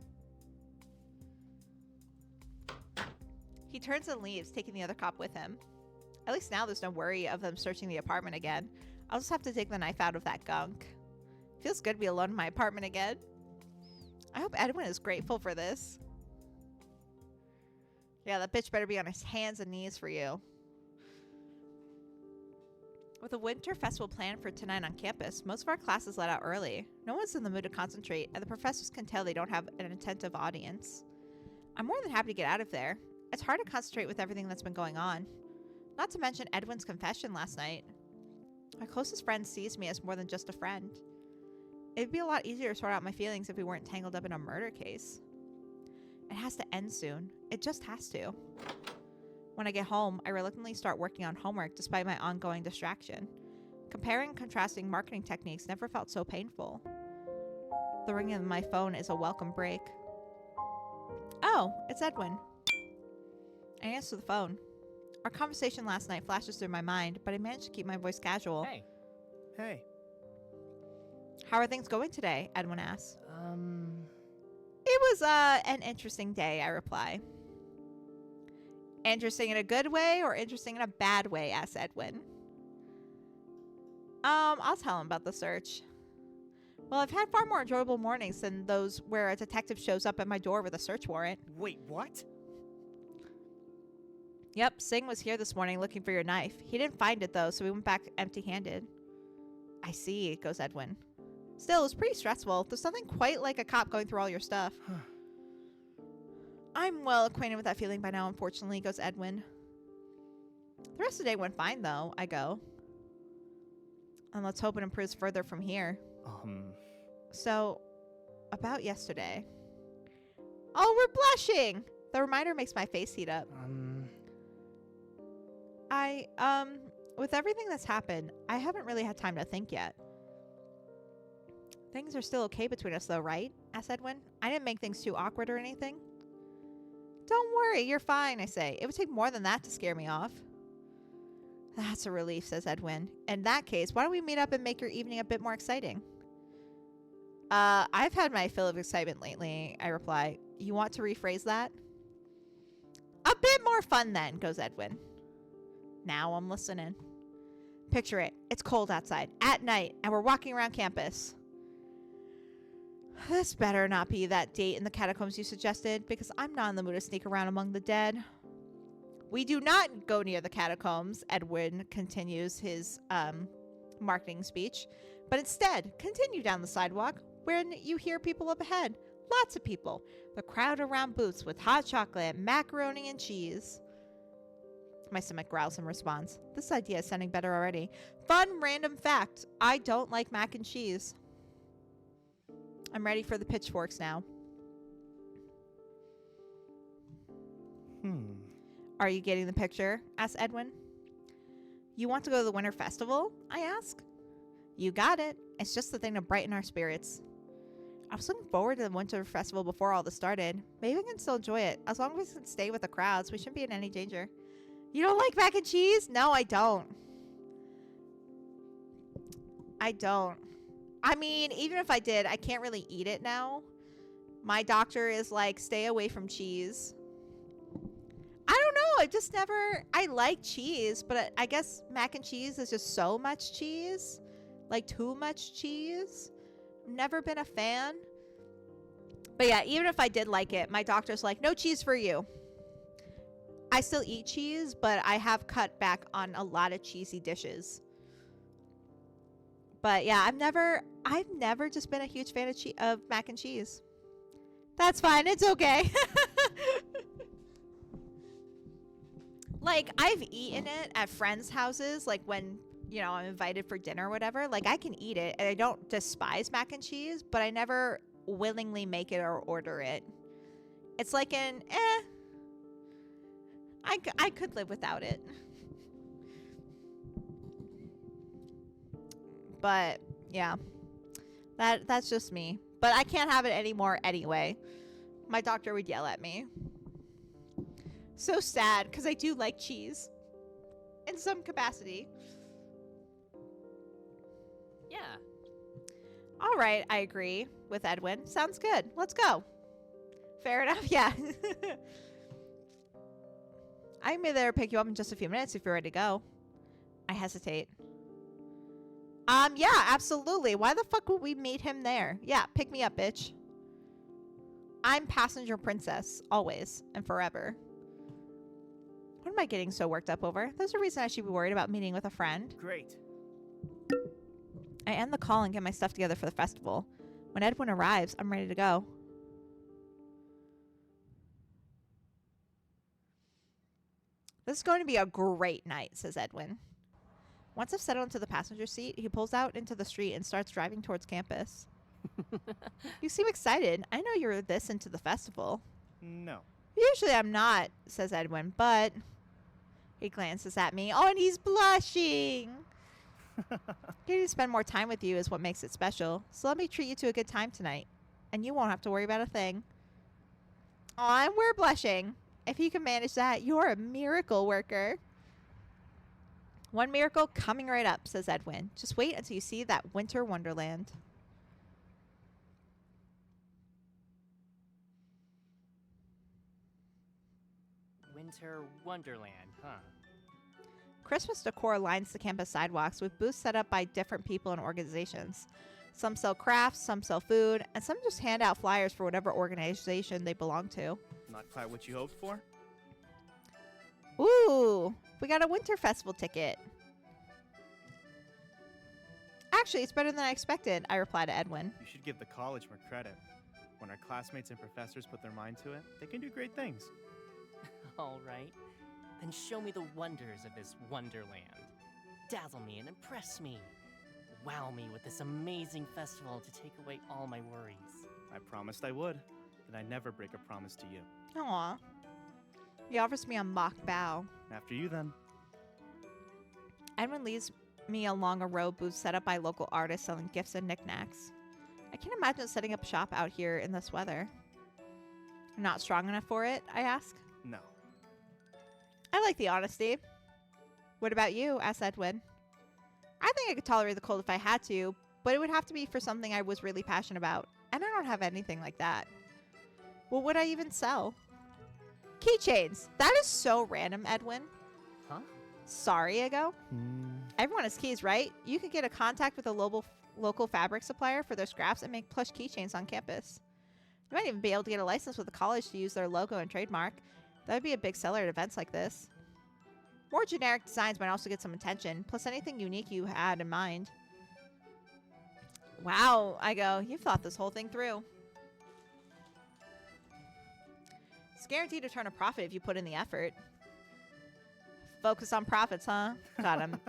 S1: He turns and leaves, taking the other cop with him. At least now there's no worry of them searching the apartment again. I'll just have to take the knife out of that gunk. Feels good to be alone in my apartment again. I hope Edwin is grateful for this. Yeah, that bitch better be on his hands and knees for you. With a winter festival planned for tonight on campus, most of our classes let out early. No one's in the mood to concentrate, and the professors can tell they don't have an attentive audience. I'm more than happy to get out of there. It's hard to concentrate with everything that's been going on. Not to mention Edwin's confession last night. My closest friend sees me as more than just a friend. It'd be a lot easier to sort out my feelings if we weren't tangled up in a murder case. It has to end soon. It just has to. When I get home, I reluctantly start working on homework despite my ongoing distraction. Comparing and contrasting marketing techniques never felt so painful. The ringing of my phone is a welcome break. Oh, it's Edwin. I answer the phone. Our conversation last night flashes through my mind, but I managed to keep my voice casual.
S3: Hey.
S2: Hey.
S1: How are things going today? Edwin asks. It was an interesting day, I reply. Interesting in a good way or interesting in a bad way? Asks Edwin. I'll tell him about the search. Well, I've had far more enjoyable mornings than those where a detective shows up at my door with a search warrant.
S2: Wait, what?
S1: Yep, Singh was here this morning looking for your knife. He didn't find it, though, so we went back empty-handed. I see, goes Edwin. Still, it was pretty stressful. There's nothing quite like a cop going through all your stuff. I'm well acquainted with that feeling by now, unfortunately, goes Edwin. The rest of the day went fine, though, I go. And let's hope it improves further from here. So, about yesterday. Oh, we're blushing! The reminder makes my face heat up. With everything that's happened, I haven't really had time to think yet. Things are still okay between us, though, right? Asked Edwin. I didn't make things too awkward or anything. Don't worry, you're fine, I say. It would take more than that to scare me off. That's a relief, says Edwin. In that case, why don't we meet up and make your evening a bit more exciting? I've had my fill of excitement lately, I reply. You want to rephrase that? A bit more fun then, goes Edwin. Now I'm listening. Picture it. It's cold outside, at night, and we're walking around campus. This better not be that date in the catacombs you suggested, because I'm not in the mood to sneak around among the dead. We do not go near the catacombs, Edwin continues his marketing speech, but instead continue down the sidewalk when you hear people up ahead. Lots of people. The crowd around booths with hot chocolate, macaroni, and cheese. My stomach growls in response. This idea is sounding better already. Fun random fact. I don't like mac and cheese. I'm ready for the pitchforks now. Are you getting the picture? Asks Edwin. You want to go to the Winter Festival? I ask. You got it. It's just the thing to brighten our spirits. I was looking forward to the Winter Festival before all this started. Maybe we can still enjoy it. As long as we can stay with the crowds, we shouldn't be in any danger. You don't like mac and cheese? No, I don't. I don't. I mean, even if I did, I can't really eat it now. My doctor is like, stay away from cheese. I don't know. I just never... I like cheese, but I guess mac and cheese is just so much cheese. Like, too much cheese. Never been a fan. But yeah, even if I did like it, my doctor's like, no cheese for you. I still eat cheese, but I have cut back on a lot of cheesy dishes. But yeah, I've never just been a huge fan of mac and cheese. That's fine. It's okay. Like, I've eaten it at friends' houses, like when, you know, I'm invited for dinner or whatever. Like, I can eat it, and I don't despise mac and cheese, but I never willingly make it or order it. It's like an, I could live without it. But, yeah. That's just me. But I can't have it anymore anyway. My doctor would yell at me. So sad, because I do like cheese. In some capacity.
S3: Yeah.
S1: All right, I agree with Edwin. Sounds good. Let's go. Fair enough, yeah. I can be there to pick you up in just a few minutes if you're ready to go. I hesitate. Yeah, absolutely. Why the fuck would we meet him there? Yeah, pick me up, bitch. I'm passenger princess, always and forever. What am I getting so worked up over? There's a reason I should be worried about meeting with a friend.
S2: Great.
S1: I end the call and get my stuff together for the festival. When Edwin arrives, I'm ready to go. This is going to be a great night, says Edwin. Once I've settled into the passenger seat, he pulls out into the street and starts driving towards campus. You seem excited. I know you're this into the festival.
S2: No.
S1: Usually I'm not, says Edwin, but... He glances at me. Oh, and he's blushing. Getting to spend more time with you is what makes it special. So let me treat you to a good time tonight. And you won't have to worry about a thing. Aw, and we're blushing. If you can manage that, you're a miracle worker. One miracle coming right up, says Edwin. Just wait until you see that winter wonderland.
S3: Winter Wonderland, huh?
S1: Christmas decor lines the campus sidewalks with booths set up by different people and organizations. Some sell crafts, some sell food, and some just hand out flyers for whatever organization they belong to.
S2: Not quite what you hoped for?
S1: Ooh, we got a winter festival ticket. Actually, it's better than I expected, I reply to Edwin.
S2: You should give the college more credit. When our classmates and professors put their mind to it, they can do great things.
S3: All right. Then show me the wonders of this wonderland. Dazzle me and impress me. Wow me with this amazing festival to take away all my worries.
S2: I promised I would, and I never break a promise to you.
S1: Aw. He offers me a mock bow.
S2: After you, then.
S1: Edwin leads me along a row booth set up by local artists selling gifts and knickknacks. I can't imagine setting up shop out here in this weather. I'm not strong enough for it, I ask.
S2: No.
S1: I like the honesty. What about you? Asks Edwin. I think I could tolerate the cold if I had to, but it would have to be for something I was really passionate about. And I don't have anything like that. What would I even sell? Keychains. That is so random, Edwin.
S3: Huh?
S1: Sorry, I go. Everyone has keys, right? You could get a contact with a local fabric supplier for their scraps and make plush keychains on campus. You might even be able to get a license with the college to use their logo and trademark. That would be a big seller at events like this. More generic designs might also get some attention, plus anything unique you had in mind. Wow, I go, you've thought this whole thing through. It's guaranteed to turn a profit if you put in the effort. Focus on profits, huh? Got him.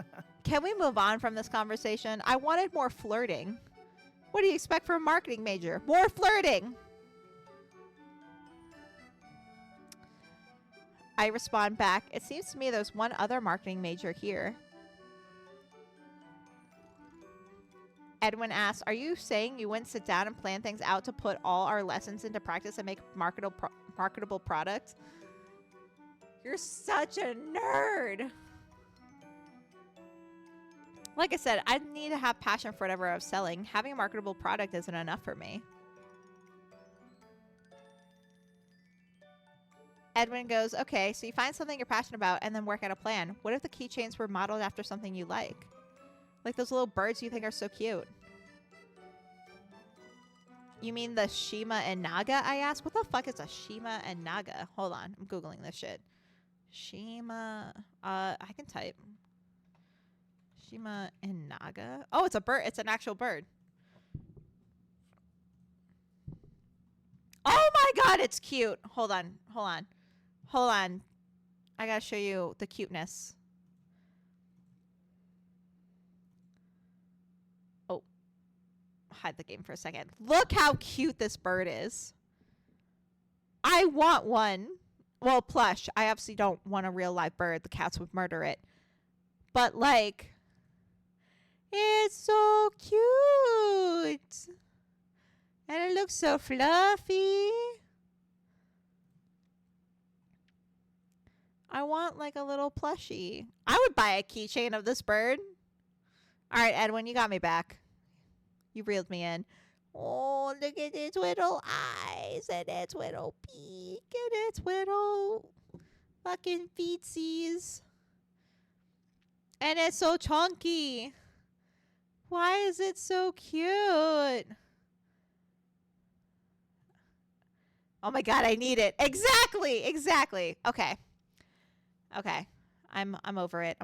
S1: Can we move on from this conversation? I wanted more flirting. What do you expect from a marketing major? More flirting! I respond back, it seems to me there's one other marketing major here. Edwin asks, are you saying you wouldn't sit down and plan things out to put all our lessons into practice and make marketable products? You're such a nerd. Like I said, I need to have passion for whatever I'm selling. Having a marketable product isn't enough for me. Edwin goes, okay, so you find something you're passionate about and then work out a plan. What if the keychains were modeled after something you like? Like those little birds you think are so cute. You mean the Shima and Naga, I asked? What the fuck is a Shima and Naga? Hold on, I'm Googling this shit. Shima, I can type. Shima and Naga. Oh, it's a bird. It's an actual bird. Oh my god, it's cute. Hold on. I gotta show you the cuteness. Oh. Hide the game for a second. Look how cute this bird is. I want one. Well, plush. I obviously don't want a real live bird. The cats would murder it. But, like, it's so cute. And it looks so fluffy. I want, like, a little plushie. I would buy a keychain of this bird. All right, Edwin, you got me back. You reeled me in. Oh, look at its little eyes and its little beak and its little fucking feetsies. And it's so chunky. Why is it so cute? Oh my god, I need it. Exactly. Okay. I'm over it.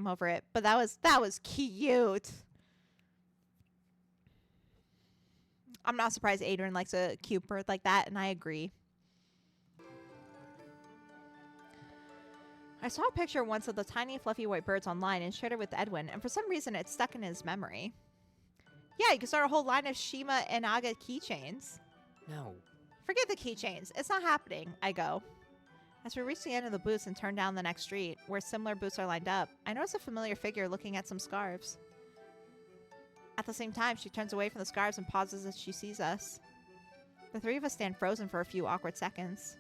S1: But that was cute. I'm not surprised Adrian likes a cute bird like that, and I agree. I saw a picture once of the tiny fluffy white birds online and shared it with Edwin, and for some reason it's stuck in his memory. Yeah, you can start a whole line of Shima and Naga keychains.
S3: No.
S1: Forget the keychains. It's not happening, I go. As we reach the end of the booths and turn down the next street, where similar booths are lined up, I notice a familiar figure looking at some scarves. At the same time, she turns away from the scarves and pauses as she sees us. The three of us stand frozen for a few awkward seconds.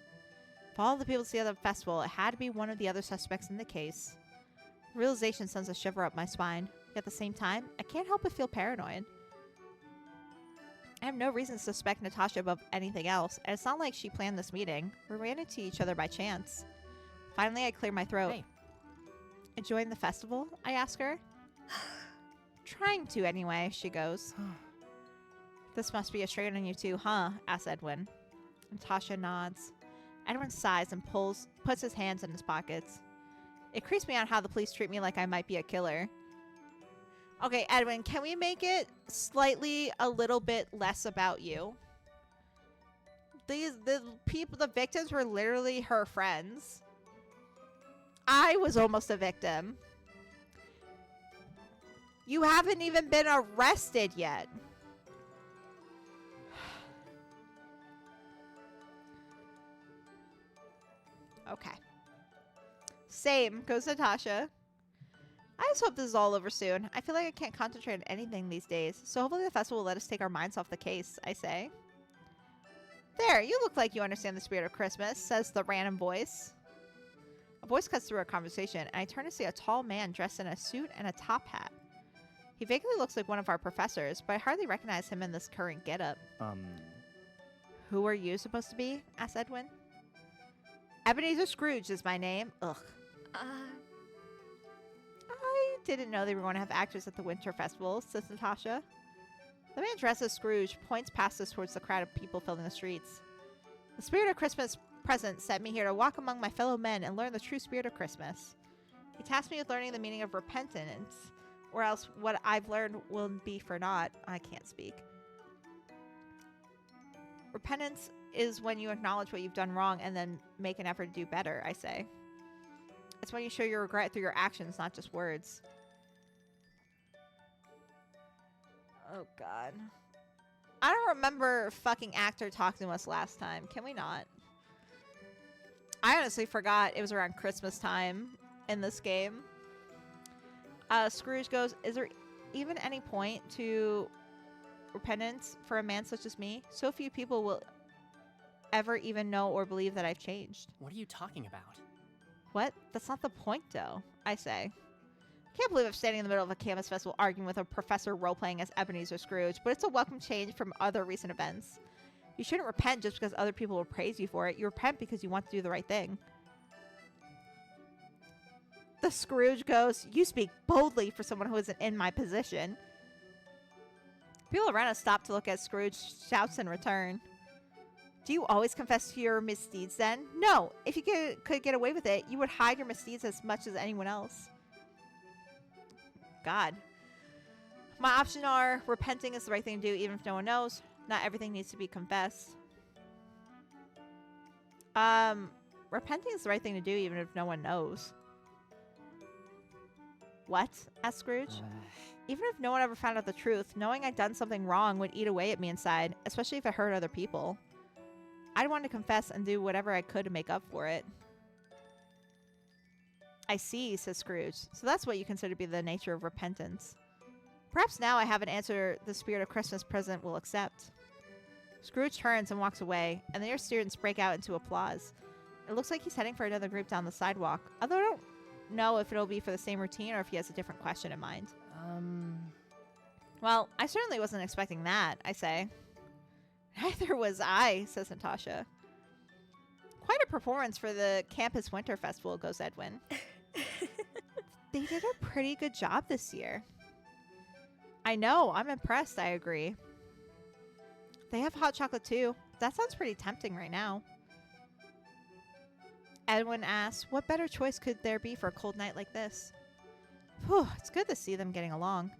S1: Of all the people to see at the festival, it had to be one of the other suspects in the case. The realization sends a shiver up my spine. Yet at the same time, I can't help but feel paranoid. I have no reason to suspect Natasha above anything else, and it's not like she planned this meeting. We ran into each other by chance. Finally, I clear my throat.
S3: Hey.
S1: Enjoying the festival? I ask her. Trying to, anyway, she goes. This must be a strain on you too, huh? Asks Edwin. Natasha nods. Edwin sighs and puts his hands in his pockets. It creeps me out how the police treat me like I might be a killer. Okay, Edwin, can we make it slightly a little bit less about you? The victims were literally her friends. I was almost a victim. You haven't even been arrested yet. Okay. Same, goes Natasha. I just hope this is all over soon. I feel like I can't concentrate on anything these days, so hopefully the festival will let us take our minds off the case, I say. There, you look like you understand the spirit of Christmas, says the random voice. A voice cuts through our conversation, and I turn to see a tall man dressed in a suit and a top hat. He vaguely looks like one of our professors, but I hardly recognize him in this current getup. Who are you supposed to be? Asked Edwin. Ebenezer Scrooge is my name. Ugh. I didn't know they were going to have actors at the Winter Festival, says Natasha. The man dressed as Scrooge points past us towards the crowd of people filling the streets. The spirit of Christmas present sent me here to walk among my fellow men and learn the true spirit of Christmas. He tasked me with learning the meaning of repentance, or else what I've learned will be for naught. I can't speak. Repentance is when you acknowledge what you've done wrong and then make an effort to do better, I say. It's when you show your regret through your actions, not just words. Oh, God. I don't remember fucking actor talking to us last time. Can we not? I honestly forgot it was around Christmas time in this game. Scrooge goes, is there even any point to repentance for a man such as me? So few people will ever even know or believe that I've changed.
S3: What are you talking about?
S1: What? That's not the point, though, I say. I can't believe I'm standing in the middle of a campus festival arguing with a professor role-playing as Ebenezer Scrooge, but it's a welcome change from other recent events. You shouldn't repent just because other people will praise you for it. You repent because you want to do the right thing. The Scrooge goes, you speak boldly for someone who isn't in my position. People around us stop to look at Scrooge, shouts in return. Do you always confess to your misdeeds then? No. If you could get away with it, you would hide your misdeeds as much as anyone else. God. My options are repenting is the right thing to do even if no one knows. Not everything needs to be confessed. Repenting is the right thing to do even if no one knows. What? Asked Scrooge. Even if no one ever found out the truth, knowing I'd done something wrong would eat away at me inside, especially if it hurt other people. I'd want to confess and do whatever I could to make up for it. I see, says Scrooge. So that's what you consider to be the nature of repentance. Perhaps now I have an answer the spirit of Christmas present will accept. Scrooge turns and walks away, and the other students break out into applause. It looks like he's heading for another group down the sidewalk, although I don't know if it'll be for the same routine or if he has a different question in mind. Well, I certainly wasn't expecting that, I say. Neither was I, says Natasha. Quite a performance for the campus winter festival, goes Edwin. They did a pretty good job this year. I know, I'm impressed, I agree. They have hot chocolate too. That sounds pretty tempting right now. Edwin asks, what better choice could there be for a cold night like this? Whew, it's good to see them getting along.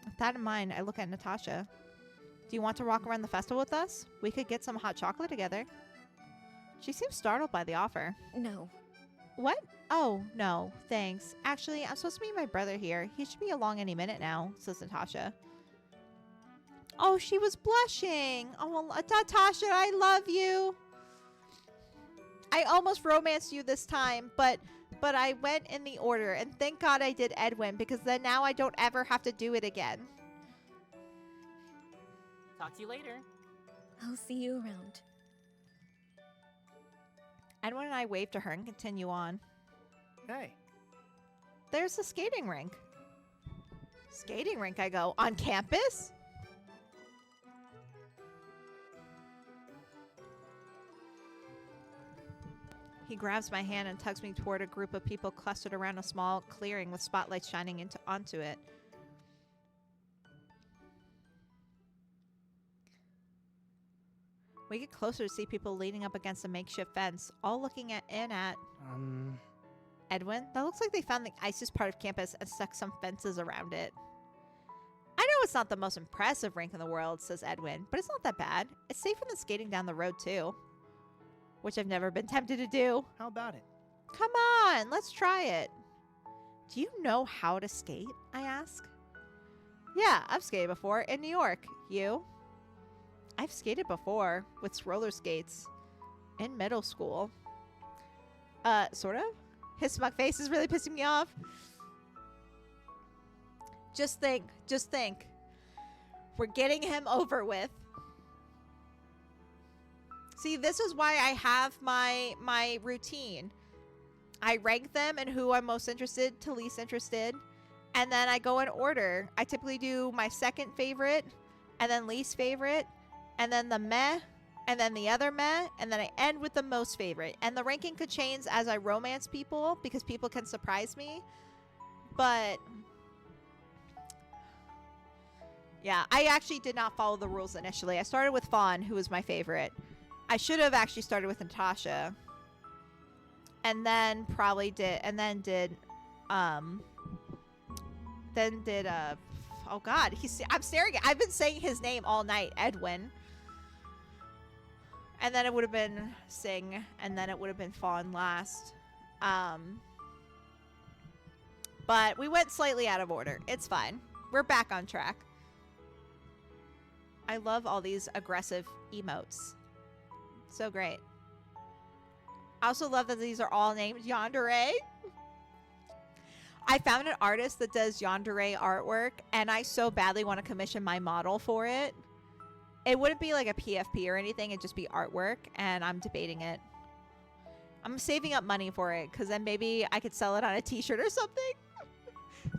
S1: With that in mind, I look at Natasha. Do you want to walk around the festival with us? We could get some hot chocolate together. She seems startled by the offer.
S6: No.
S1: What? Oh, no, thanks. Actually, I'm supposed to meet my brother here. He should be along any minute now, says Natasha. Oh, she was blushing. Oh, Natasha, I love you. I almost romanced you this time, but I went in the order, and thank God I did Edwin, because then now I don't ever have to do it again.
S3: Talk to you later.
S6: I'll see you around.
S1: Edwin and I wave to her and continue on.
S2: Hey.
S1: There's a skating rink. Skating rink, I go. On campus? He grabs my hand and tugs me toward a group of people clustered around a small clearing with spotlights shining onto it. We get closer to see people leaning up against a makeshift fence, all looking in at Edwin. That looks like they found the iciest part of campus and stuck some fences around it. I know it's not the most impressive rink in the world, says Edwin, but it's not that bad. It's safer than skating down the road, too. Which I've never been tempted to do.
S2: How about it?
S1: Come on, let's try it. Do you know how to skate? I ask. Yeah, I've skated before in New York. You? I've skated before with roller skates in middle school. Sort of? His smug face is really pissing me off. Just think. We're getting him over with. See, this is why I have my routine. I rank them and who I'm most interested to least interested. And then I go in order. I typically do my second favorite and then least favorite and then the meh and then the other meh. And then I end with the most favorite. And the ranking could change as I romance people because people can surprise me. But yeah, I actually did not follow the rules initially. I started with Fawn, who was my favorite. I should have actually started with Natasha. And then probably did, oh God, I'm staring at, I've been saying his name all night, Edwin. And then it would have been Sing, and then it would have been Fawn last. But we went slightly out of order. It's fine. We're back on track. I love all these aggressive emotes. So great. I also love that these are all named Yandere. I found an artist that does Yandere artwork, and I so badly want to commission my model for it. It wouldn't be like a PFP or anything. It'd just be artwork, and I'm debating it. I'm saving up money for it, because then maybe I could sell it on a t-shirt or something.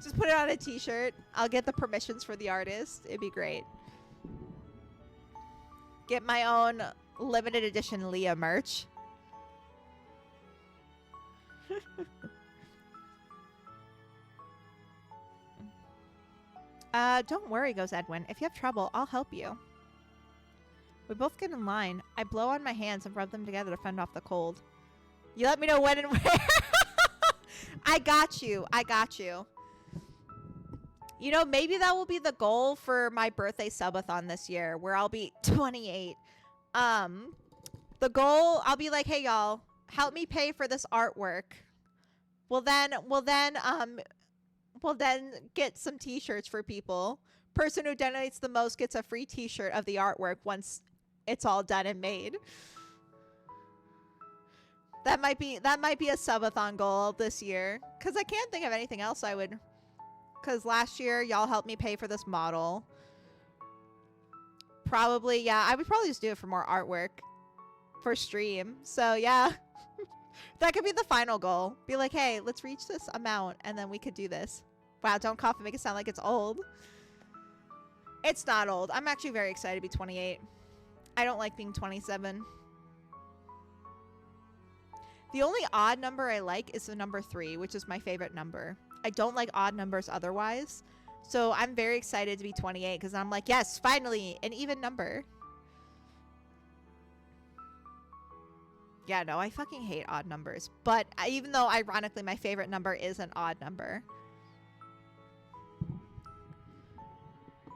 S1: Just put it on a t-shirt. I'll get the permissions for the artist. It'd be great. Get my own limited edition Leah merch. Don't worry, goes Edwin. If you have trouble, I'll help you. We both get in line. I blow on my hands and rub them together to fend off the cold. You let me know when and where. I got you. You know, maybe that will be the goal for my birthday subathon this year, where I'll be 28. The goal, I'll be like, hey y'all, help me pay for this artwork. We'll then get some t-shirts for people. Person who donates the most gets a free t-shirt of the artwork once it's all done and made. That might be a subathon goal this year, because I can't think of anything else I would. Because last year y'all helped me pay for this model. Probably, yeah, I would probably just do it for more artwork for stream. So yeah, that could be the final goal. Be like, hey, let's reach this amount and then we could do this. Wow, don't cough and make it sound like it's old. It's not old. I'm actually very excited to be 28. I don't like being 27. The only odd number I like is the number 3, which is my favorite number. I don't like odd numbers otherwise. So I'm very excited to be 28 because I'm like, yes, finally, an even number. Yeah, no, I fucking hate odd numbers. But even though, ironically, my favorite number is an odd number.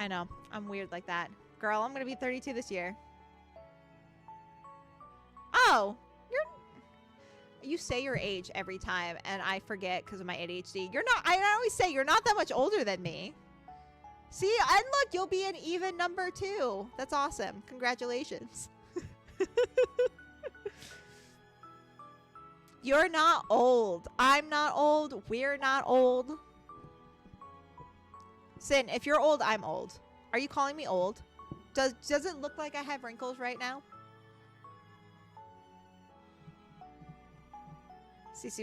S1: I know, I'm weird like that. Girl, I'm gonna be 32 this year. Oh, you say your age every time, and I forget because of my ADHD. You're not. I always say you're not that much older than me. See, and look, you'll be an even number too. That's awesome. Congratulations. You're not old. I'm not old. We're not old. Sin, if you're old, I'm old. Are you calling me old? Does it look like I have wrinkles right now? If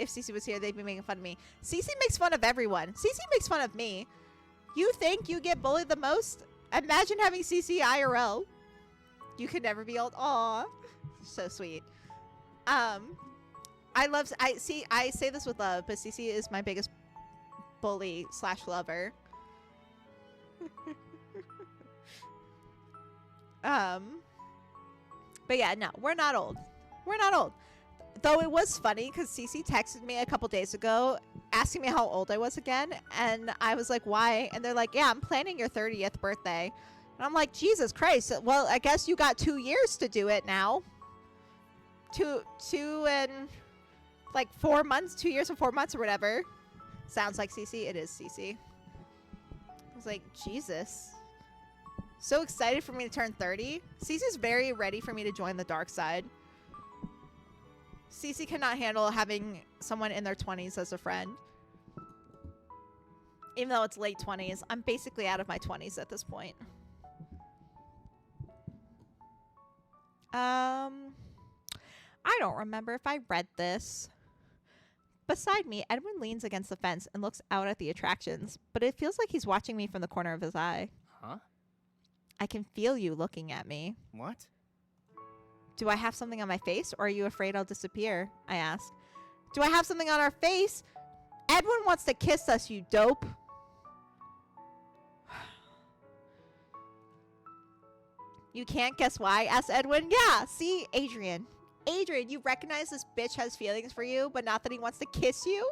S1: Cece was here, they'd be making fun of me. Cece makes fun of everyone. Cece makes fun of me. You think you get bullied the most? Imagine having Cece IRL. You could never be old. Aw. So sweet. I say this with love, but Cece is my biggest bully / lover. But yeah, no, we're not old. We're not old. Though it was funny because Cece texted me a couple days ago asking me how old I was again. And I was like, why? And they're like, yeah, I'm planning your 30th birthday. And I'm like, Jesus Christ. Well, I guess you got 2 years to do it now. Two and like 4 months, 2 years and 4 months or whatever. Sounds like Cece. It is Cece. I was like, Jesus. So excited for me to turn 30. Cece's very ready for me to join the dark side. Cece cannot handle having someone in their 20s as a friend. Even though it's late 20s. I'm basically out of my 20s at this point. I don't remember if I read this. Beside me, Edwin leans against the fence and looks out at the attractions, but it feels like he's watching me from the corner of his eye.
S3: Huh?
S1: I can feel you looking at me.
S2: What?
S1: Do I have something on my face, or are you afraid I'll disappear? I asked. Do I have something on our face? Edwin wants to kiss us, you dope. You can't guess why? Asked Edwin. Yeah, see, Adrian. Adrian, you recognize this bitch has feelings for you, but not that he wants to kiss you?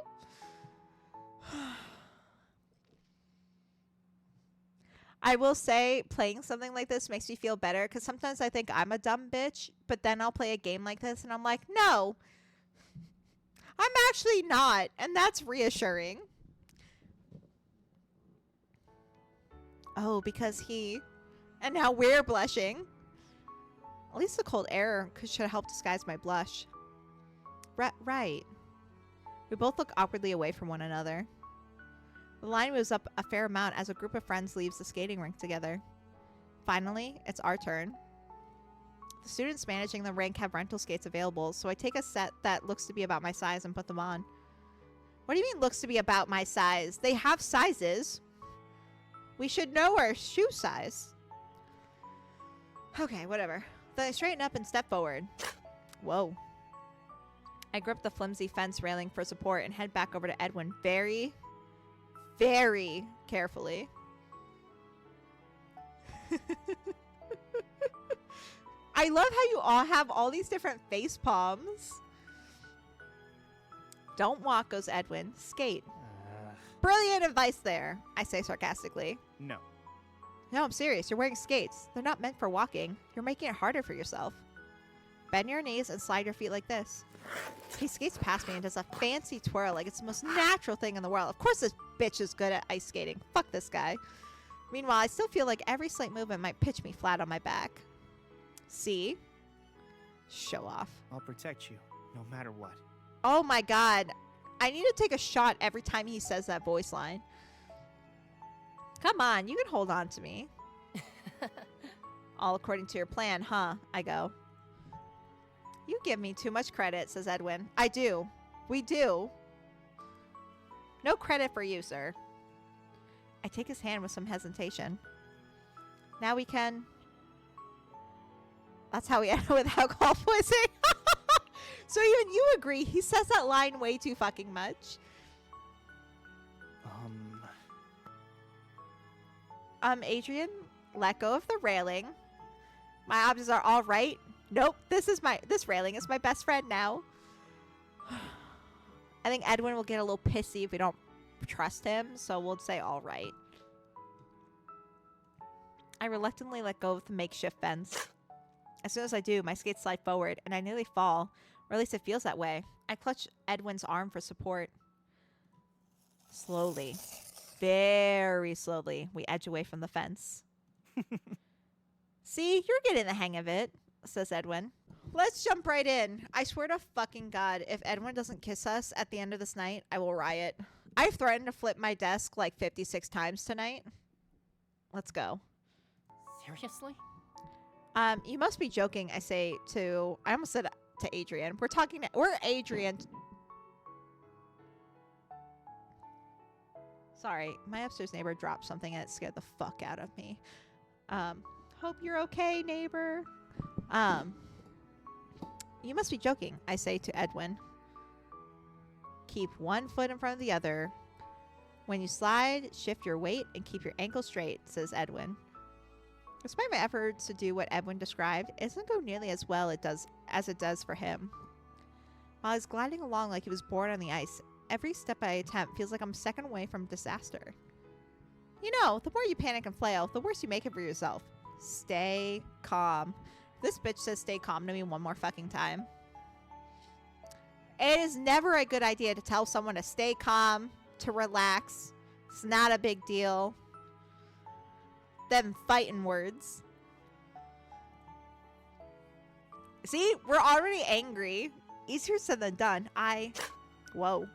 S1: I will say playing something like this makes me feel better because sometimes I think I'm a dumb bitch, but then I'll play a game like this and I'm like, no, I'm actually not. And that's reassuring. Oh, because he... And now we're blushing. At least the cold air should help disguise my blush. Right. We both look awkwardly away from one another. The line moves up a fair amount as a group of friends leaves the skating rink together. Finally, it's our turn. The students managing the rink have rental skates available, so I take a set that looks to be about my size and put them on. What do you mean looks to be about my size? They have sizes. We should know our shoe size. Okay, whatever. Then I straighten up and step forward. Whoa. I grip the flimsy fence railing for support and head back over to Edwin very carefully. I love how you all have all these different face palms. Don't walk, goes Edwin. Skate. Brilliant advice there, I say sarcastically.
S2: No.
S1: No, I'm serious. You're wearing skates. They're not meant for walking. You're making it harder for yourself. Bend your knees and slide your feet like this. He skates past me and does a fancy twirl like it's the most natural thing in the world. Of course this bitch is good at ice skating. Fuck this guy. Meanwhile, I still feel like every slight movement might pitch me flat on my back. See? Show off.
S2: I'll protect you, no matter what.
S1: Oh my god. I need to take a shot every time he says that voice line. Come on, you can hold on to me. All according to your plan, huh? I go. You give me too much credit, says Edwin. I do. We do. No credit for you, sir. I take his hand with some hesitation. Now we can... That's how we end with alcohol poisoning. So even you agree, he says that line way too fucking much. Adrian, let go of the railing. My objects are all right. Nope, this railing is my best friend now. I think Edwin will get a little pissy if we don't trust him, so we'll say all right. I reluctantly let go of the makeshift fence. As soon as I do, my skates slide forward, and I nearly fall. Or at least it feels that way. I clutch Edwin's arm for support. Slowly, very slowly, we edge away from the fence. See, you're getting the hang of it, says Edwin. Let's jump right in. I swear to fucking God, if Edwin doesn't kiss us at the end of this night, I will riot. I've threatened to flip my desk like 56 times tonight. Let's go.
S3: Seriously?
S1: You must be joking, I say to... I almost said to Adrian. We're Adrian. Sorry, my upstairs neighbor dropped something and it scared the fuck out of me. Hope you're okay, neighbor. You must be joking, I say to Edwin. Keep one foot in front of the other. When you slide, shift your weight and keep your ankle straight, says Edwin. Despite my efforts to do what Edwin described, it doesn't go nearly as well as it does for him. While he's gliding along like he was born on the ice, every step I attempt feels like I'm a second away from disaster. You know, the more you panic and flail, the worse you make it for yourself. Stay calm. This bitch says stay calm to me one more fucking time. It is never a good idea to tell someone to stay calm, to relax. It's not a big deal. Them fighting words. See, we're already angry. Easier said than done. Whoa.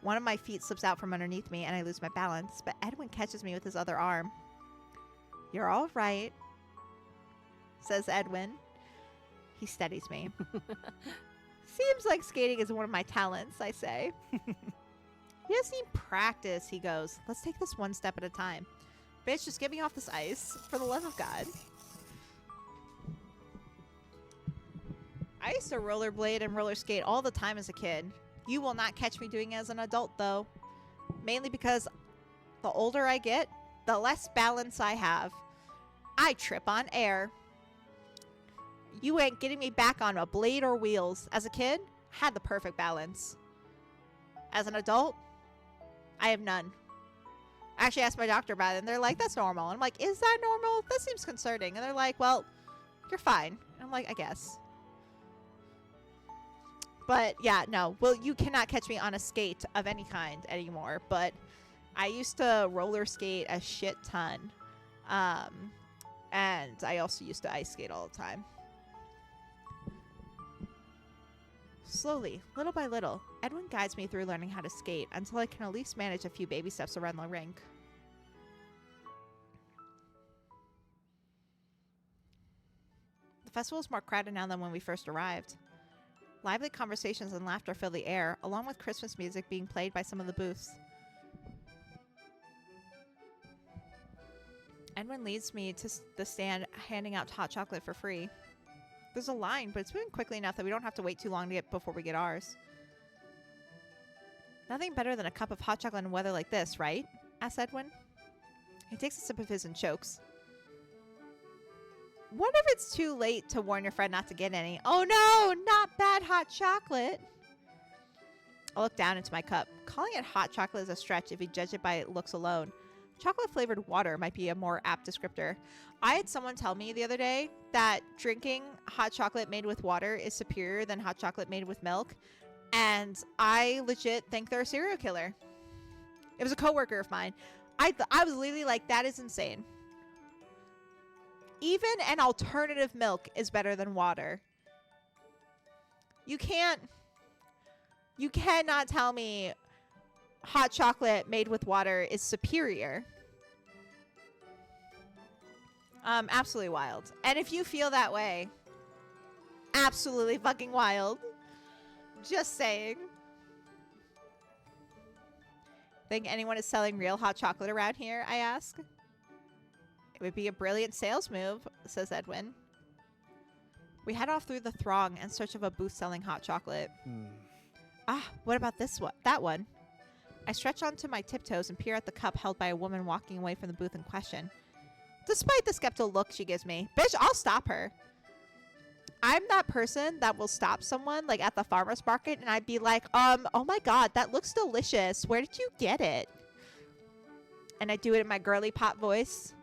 S1: One of my feet slips out from underneath me and I lose my balance, but Edwin catches me with his other arm. You're all right, says Edwin. He steadies me. Seems like skating is one of my talents, I say. You just need practice, he goes. Let's take this one step at a time. Bitch, just get me off this ice, for the love of God. I used to rollerblade and roller skate all the time as a kid. You will not catch me doing it as an adult, though. Mainly because the older I get, the less balance I have. I trip on air. You ain't getting me back on a blade or wheels. As a kid, had the perfect balance. As an adult, I have none. I actually asked my doctor about it, and they're like, that's normal. And I'm like, is that normal? That seems concerning. And they're like, well, you're fine. And I'm like, I guess. But, yeah, no. Well, you cannot catch me on a skate of any kind anymore. But I used to roller skate a shit ton. And I also used to ice skate all the time. Slowly, little by little, Edwin guides me through learning how to skate until I can at least manage a few baby steps around the rink. The festival is more crowded now than when we first arrived. Lively conversations and laughter fill the air, along with Christmas music being played by some of the booths. Edwin leads me to the stand handing out hot chocolate for free. There's a line, but it's moving quickly enough that we don't have to wait too long to get before we get ours. Nothing better than a cup of hot chocolate in weather like this, right? Asks Edwin. He takes a sip of his and chokes. What if it's too late to warn your friend not to get any? Oh no, not bad hot chocolate. I look down into my cup. Calling it hot chocolate is a stretch if you judge it by its looks alone. Chocolate-flavored water might be a more apt descriptor. I had someone tell me the other day that drinking hot chocolate made with water is superior than hot chocolate made with milk. And I legit think they're a serial killer. It was a coworker of mine. I was literally like, that is insane. Even an alternative milk is better than water. You cannot tell me hot chocolate made with water is superior. Absolutely wild. And if you feel that way, absolutely fucking wild. Just saying. Think anyone is selling real hot chocolate around here? I ask. It would be a brilliant sales move, says Edwin. We head off through the throng in search of a booth selling hot chocolate. Ah, what about this one? That one. I stretch onto my tiptoes and peer at the cup held by a woman walking away from the booth in question. Despite the skeptical look she gives me, bitch, I'll stop her. I'm that person that will stop someone like at the farmer's market and I'd be like, oh my god, that looks delicious. Where did you get it? And I do it in my girly pop voice.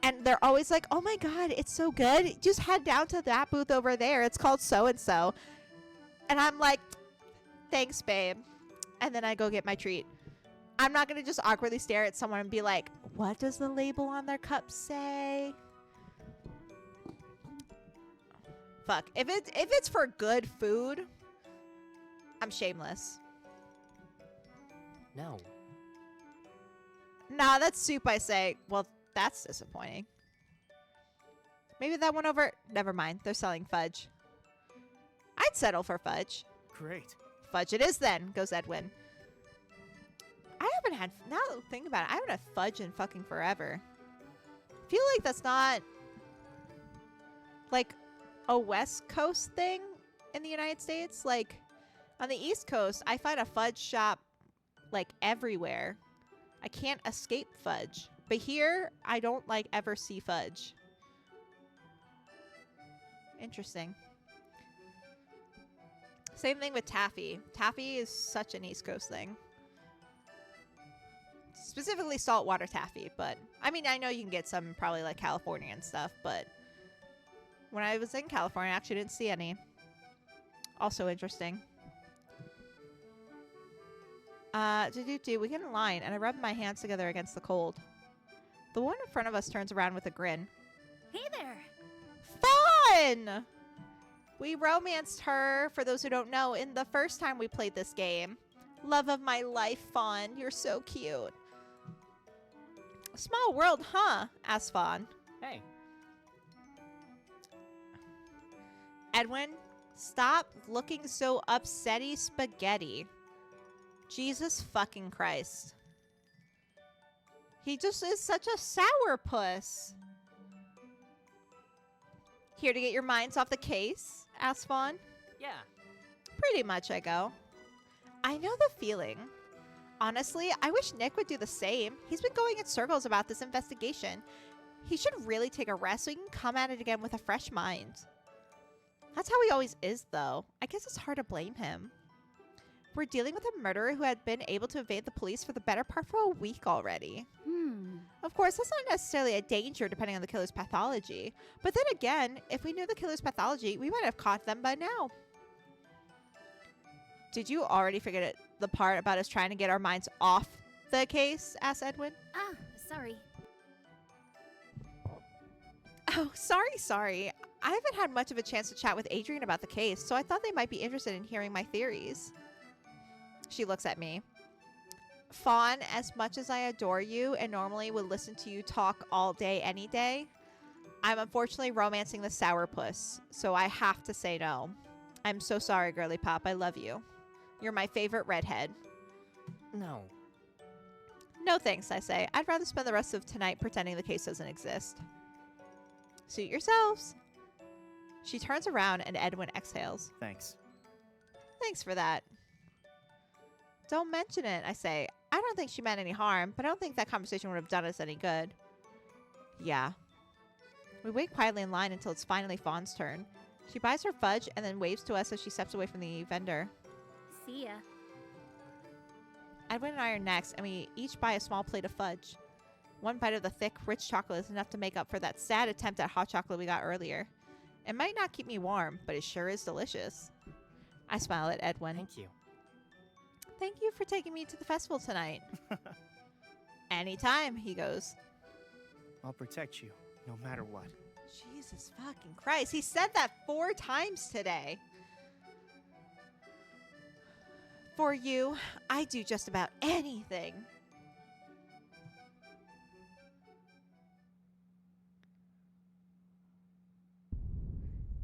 S1: And they're always like, oh my God, it's so good. Just head down to that booth over there. It's called so-and-so. And I'm like, thanks, babe. And then I go get my treat. I'm not going to just awkwardly stare at someone and be like, what does the label on their cup say? Fuck. If it's for good food, I'm shameless.
S3: No.
S1: Nah, that's soup, I say. Well, that's disappointing. Maybe that one over... Never mind. They're selling fudge. I'd settle for fudge.
S2: Great.
S1: Fudge it is then, goes Edwin. I haven't had... Now that I think about it, I haven't had fudge in fucking forever. I feel like that's not... like a West Coast thing in the United States. Like, on the East Coast, I find a fudge shop, like, everywhere. I can't escape fudge. But here, I don't, like, ever see fudge. Interesting. Same thing with taffy. Taffy is such an East Coast thing. Specifically saltwater taffy, but... I mean, I know you can get some probably, like, California and stuff, but... when I was in California, I actually didn't see any. Also interesting. We get in line, and I rub my hands together against the cold. The one in front of us turns around with a grin.
S6: Hey there.
S1: Fun! We romanced her, for those who don't know, in the first time we played this game. Love of my life, Fawn. You're so cute. Small world, huh? Asked Fawn.
S3: Hey.
S1: Edwin, stop looking so upsetty spaghetti. Jesus fucking Christ. He just is such a sourpuss. Here to get your minds off the case? Asked Fawn.
S3: Yeah.
S1: Pretty much, I go. I know the feeling. Honestly, I wish Nick would do the same. He's been going in circles about this investigation. He should really take a rest so he can come at it again with a fresh mind. That's how he always is, though. I guess it's hard to blame him. We're dealing with a murderer who had been able to evade the police for the better part for a week already. Of course, that's not necessarily a danger depending on the killer's pathology. But then again, if we knew the killer's pathology, we might have caught them by now. Did you already forget the part about us trying to get our minds off the case? Asked Edwin.
S6: Ah, sorry.
S1: Oh, sorry. I haven't had much of a chance to chat with Adrian about the case, so I thought they might be interested in hearing my theories. She looks at me. Fawn, as much as I adore you and normally would listen to you talk all day, any day, I'm unfortunately romancing the sourpuss, so I have to say no. I'm so sorry, girly pop. I love you. You're my favorite redhead.
S3: No.
S1: No thanks, I say. I'd rather spend the rest of tonight pretending the case doesn't exist. Suit yourselves. She turns around and Edwin exhales.
S2: Thanks.
S1: Thanks for that. Don't mention it, I say. I don't think she meant any harm, but I don't think that conversation would have done us any good. Yeah. We wait quietly in line until it's finally Fawn's turn. She buys her fudge and then waves to us as she steps away from the vendor.
S6: See ya.
S1: Edwin and I are next, and we each buy a small plate of fudge. One bite of the thick, rich chocolate is enough to make up for that sad attempt at hot chocolate we got earlier. It might not keep me warm, but it sure is delicious. I smile at Edwin.
S3: Thank you.
S1: Thank you for taking me to the festival tonight. Anytime, he goes.
S2: I'll protect you, no matter what.
S1: Jesus fucking Christ. He said that 4 times today. For you, I do just about anything.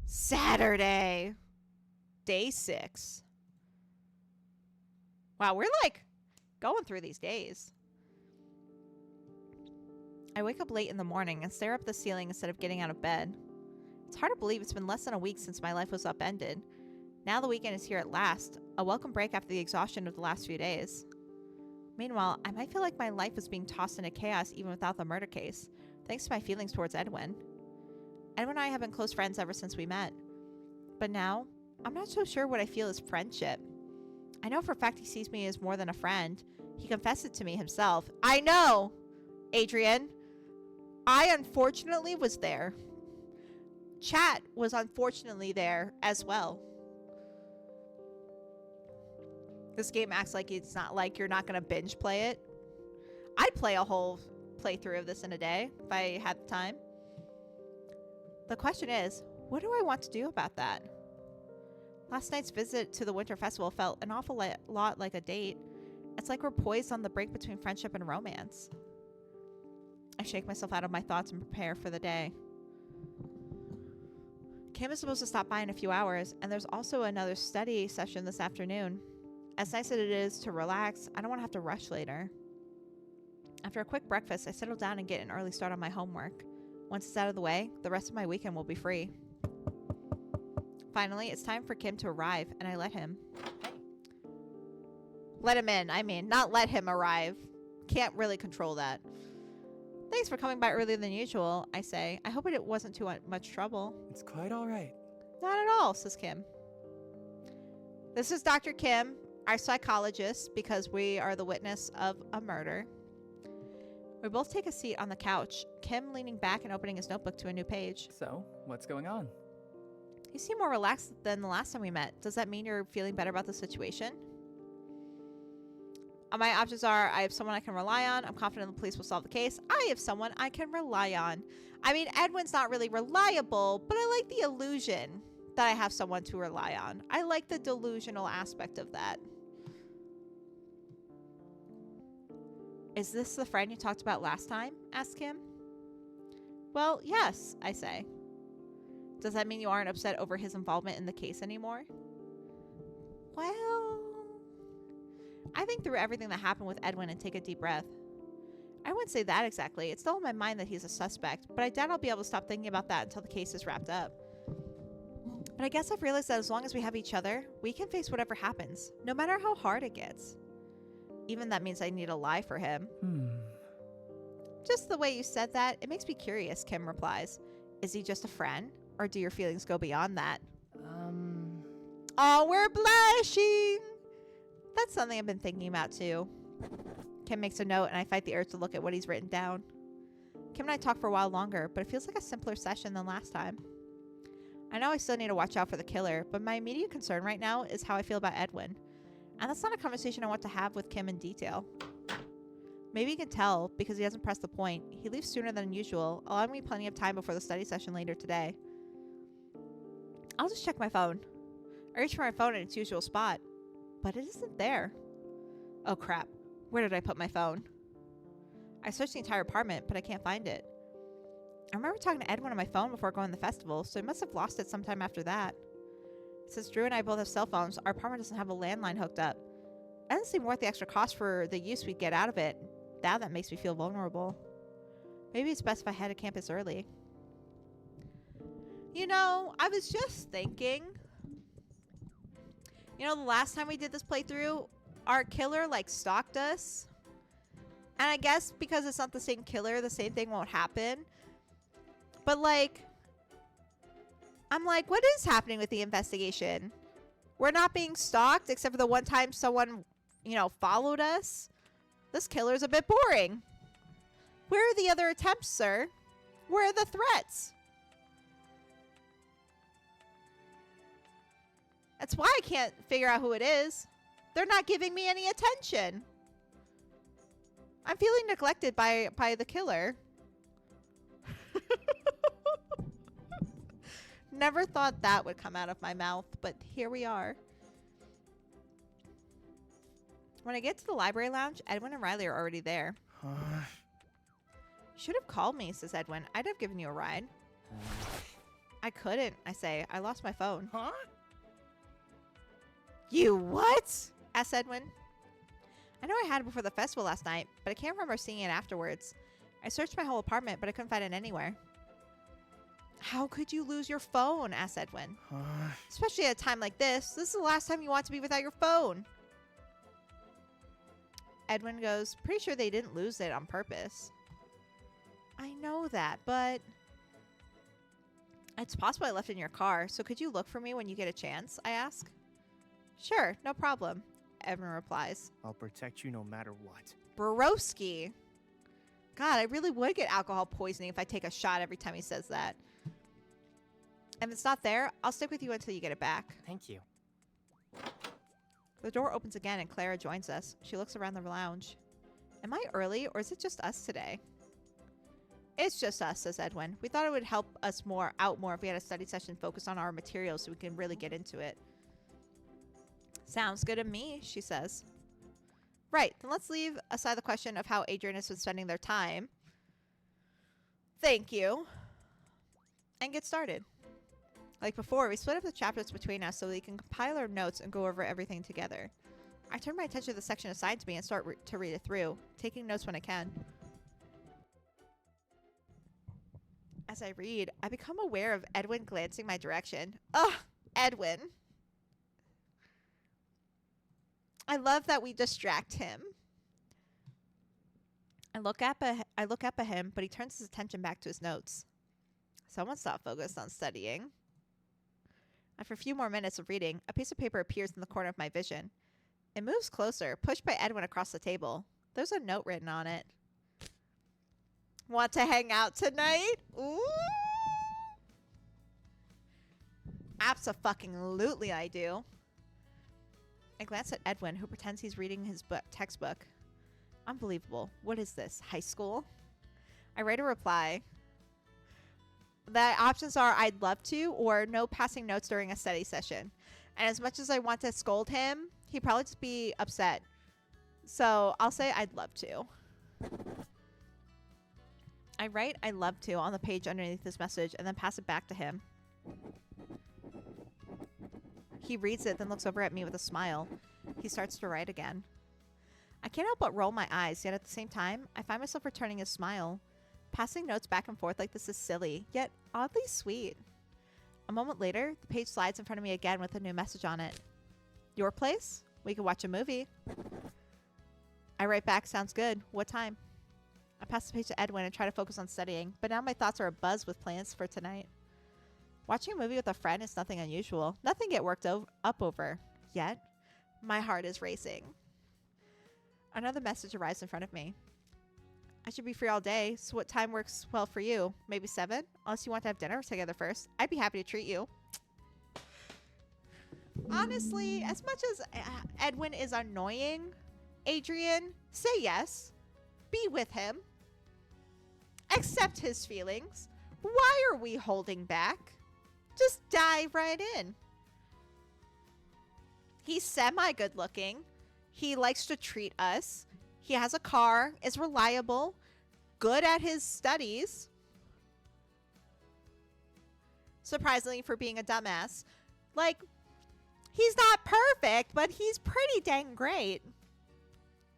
S1: Saturday. Day 6. Wow, we're like going through these days. I wake up late in the morning and stare up the ceiling instead of getting out of bed. It's hard to believe it's been less than a week since my life was upended. Now the weekend is here at last, a welcome break after the exhaustion of the last few days. Meanwhile, I might feel like my life was being tossed into chaos even without the murder case, thanks to my feelings towards Edwin. Edwin and I have been close friends ever since we met. But now, I'm not so sure what I feel is friendship. I know for a fact he sees me as more than a friend. He confessed it to me himself. I know! Adrian! I unfortunately was there. Chat was unfortunately there as well. This game acts like it's not like you're not going to binge play it. I'd play a whole playthrough of this in a day if I had the time. The question is, what do I want to do about that? Last night's visit to the Winter Festival felt an awful lot like a date. It's like we're poised on the brink between friendship and romance. I shake myself out of my thoughts and prepare for the day. Kim is supposed to stop by in a few hours, and there's also another study session this afternoon. As nice as it is to relax, I don't want to have to rush later. After a quick breakfast, I settle down and get an early start on my homework. Once it's out of the way, the rest of my weekend will be free. Finally, it's time for Kim to arrive, and I let him. Let him in, I mean, not let him arrive. Can't really control that. Thanks for coming by earlier than usual, I say. I hope it wasn't too much trouble.
S5: It's quite all right.
S1: Not at all, says Kim. This is Dr. Kim, our psychologist, because we are the witness of a murder. We both take a seat on the couch, Kim leaning back and opening his notebook to a new page.
S5: So, what's going on?
S1: You seem more relaxed than the last time we met. Does that mean you're feeling better about the situation? My options are, I have someone I can rely on. I'm confident the police will solve the case. I have someone I can rely on. I mean, Edwin's not really reliable, but I like the illusion that I have someone to rely on. I like the delusional aspect of that. Is this the friend you talked about last time? Asked Kim. Well, yes, I say. Does that mean you aren't upset over his involvement in the case anymore? Well, I think through everything that happened with Edwin and take a deep breath. I wouldn't say that exactly. It's still in my mind that he's a suspect, but I doubt I'll be able to stop thinking about that until the case is wrapped up. But I guess I've realized that as long as we have each other, we can face whatever happens, no matter how hard it gets. Even that means I need to lie for him. Just the way you said that, it makes me curious, Kim replies. Is he just a friend, or do your feelings go beyond that? Oh, we're blushing! That's something I've been thinking about too. Kim makes a note and I fight the urge to look at what he's written down. Kim and I talk for a while longer, but it feels like a simpler session than last time. I know I still need to watch out for the killer, but my immediate concern right now is how I feel about Edwin. And that's not a conversation I want to have with Kim in detail. Maybe you can tell, because he doesn't press the point, he leaves sooner than usual, allowing me plenty of time before the study session later today. I'll just check my phone. I reach for my phone in its usual spot, but it isn't there. Oh crap, where did I put my phone? I searched the entire apartment, but I can't find it. I remember talking to Edwin on my phone before going to the festival, so I must have lost it sometime after that. Since Drew and I both have cell phones, our apartment doesn't have a landline hooked up. It doesn't seem worth the extra cost for the use we'd get out of it. Now that makes me feel vulnerable. Maybe it's best if I head to campus early. You know, I was just thinking, you know, the last time we did this playthrough, our killer, like, stalked us. And I guess because it's not the same killer, the same thing won't happen. But, like, I'm like, what is happening with the investigation? We're not being stalked, except for the one time someone, you know, followed us. This killer's a bit boring. Where are the other attempts, sir? Where are the threats? That's why I can't figure out who it is. They're not giving me any attention. I'm feeling neglected by the killer. Never thought that would come out of my mouth, but here we are. When I get to the library lounge, Edwin and Riley are already there. You should have called me, says Edwin. I'd have given you a ride. I couldn't, I say. I lost my phone.
S3: Huh?
S1: You what? Asked Edwin. I know I had it before the festival last night, but I can't remember seeing it afterwards. I searched my whole apartment, but I couldn't find it anywhere. How could you lose your phone? Asked Edwin. Especially at a time like this. This is the last time you want to be without your phone. Edwin goes, pretty sure they didn't lose it on purpose. I know that, but it's possible I left it in your car, so could you look for me when you get a chance? I ask. Sure, no problem, Edwin replies.
S2: I'll protect you no matter what.
S1: Borowski. God, I really would get alcohol poisoning if I take a shot every time he says that. And if it's not there, I'll stick with you until you get it back.
S3: Thank you.
S1: The door opens again and Clara joins us. She looks around the lounge. Am I early or is it just us today? It's just us, says Edwin. We thought it would help us out more if we had a study session focused on our materials so we can really get into it. Sounds good to me, she says. Right, then let's leave aside the question of how Adrian has been spending their time. Thank you. And get started. Like before, we split up the chapters between us so we can compile our notes and go over everything together. I turn my attention to the section assigned to me and start to read it through, taking notes when I can. As I read, I become aware of Edwin glancing my direction. Ugh, Edwin. I love that we distract him. I look up at him, but he turns his attention back to his notes. Someone's not focused on studying. After a few more minutes of reading, a piece of paper appears in the corner of my vision. It moves closer, pushed by Edwin across the table. There's a note written on it. Want to hang out tonight? Ooh. Abso-fucking-lutely I do. I glance at Edwin, who pretends he's reading his textbook. Unbelievable. What is this, high school? I write a reply. The options are I'd love to or no passing notes during a study session. And as much as I want to scold him, he'd probably just be upset. So I'll say I'd love to. I write I love to on the page underneath this message and then pass it back to him. He reads it, then looks over at me with a smile. He starts to write again. I can't help but roll my eyes, yet at the same time, I find myself returning his smile. Passing notes back and forth like this is silly, yet oddly sweet. A moment later, the page slides in front of me again with a new message on it. Your place? We could watch a movie. I write back, sounds good. What time? I pass the page to Edwin and try to focus on studying, but now my thoughts are abuzz with plans for tonight. Watching a movie with a friend is nothing unusual. Nothing to get worked up over. Yet, my heart is racing. Another message arrives in front of me. I should be free all day, so what time works well for you? Maybe 7? Unless you want to have dinner together first. I'd be happy to treat you. Honestly, as much as Edwin is annoying, Adrian, say yes. Be with him. Accept his feelings. Why are we holding back? Just dive right in. He's semi-good looking. He likes to treat us. He has a car, is reliable, good at his studies. Surprisingly for being a dumbass. Like, he's not perfect, but he's pretty dang great.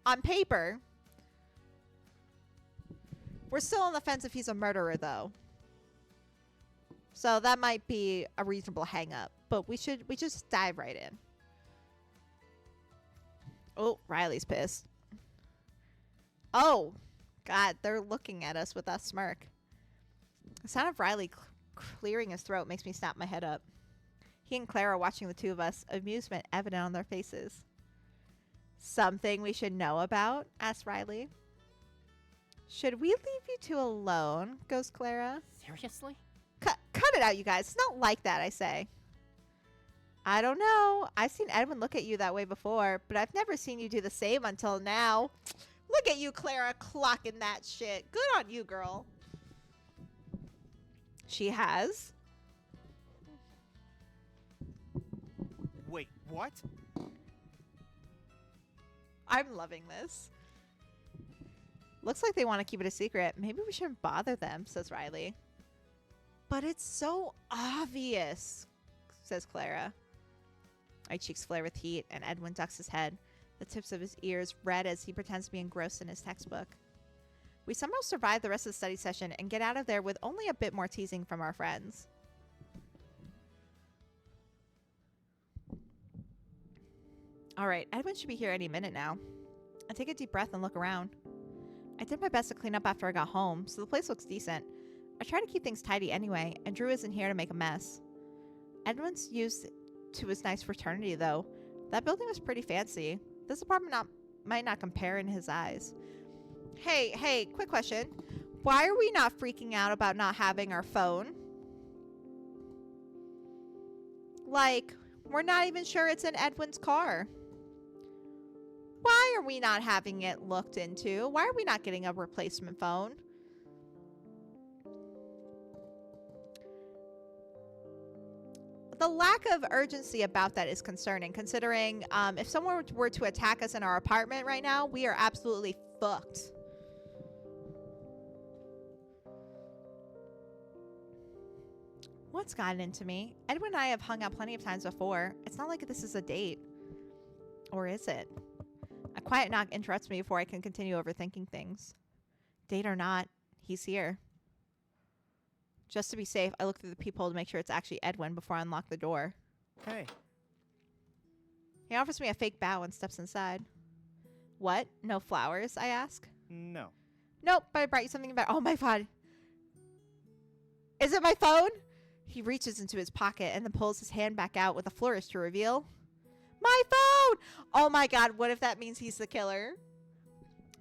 S1: On paper. We're still on the fence if he's a murderer, though. So that might be a reasonable hang-up. But we just dive right in. Oh, Riley's pissed. Oh, God, they're looking at us with that smirk. The sound of Riley clearing his throat makes me snap my head up. He and Claire are watching the two of us, amusement evident on their faces. Something we should know about? Asks Riley. Should we leave you two alone? Goes Clara.
S3: Seriously?
S1: Cut it out, you guys. It's not like that, I say. I don't know. I've seen Edwin look at you that way before, but I've never seen you do the same until now. Look at you, Clara, clocking that shit. Good on you, girl. She has.
S2: Wait, what?
S1: I'm loving this. Looks like they want to keep it a secret. Maybe we shouldn't bother them, says Riley. But it's so obvious, says Clara. My cheeks flare with heat, and Edwin ducks his head, the tips of his ears red as he pretends to be engrossed in his textbook. We somehow survive the rest of the study session and get out of there with only a bit more teasing from our friends. All right, Edwin should be here any minute now. I take a deep breath and look around. I did my best to clean up after I got home, so the place looks decent. I try to keep things tidy anyway, and Drew isn't here to make a mess. Edwin's used to his nice fraternity, though. That building was pretty fancy. This apartment might not compare in his eyes. Hey, quick question. Why are we not freaking out about not having our phone? Like, we're not even sure it's in Edwin's car. Why are we not having it looked into? Why are we not getting a replacement phone? The lack of urgency about that is concerning, considering if someone were to attack us in our apartment right now, we are absolutely fucked. What's gotten into me? Edwin and I have hung out plenty of times before. It's not like this is a date. Or is it? A quiet knock interrupts me before I can continue overthinking things. Date or not, he's here. Just to be safe, I look through the peephole to make sure it's actually Edwin before I unlock the door.
S2: Hey.
S1: He offers me a fake bow and steps inside. What? No flowers? I ask.
S2: No.
S1: Nope, but I brought you something better. Oh my god. Is it my phone? He reaches into his pocket and then pulls his hand back out with a flourish to reveal my phone! Oh my god, what if that means he's the killer?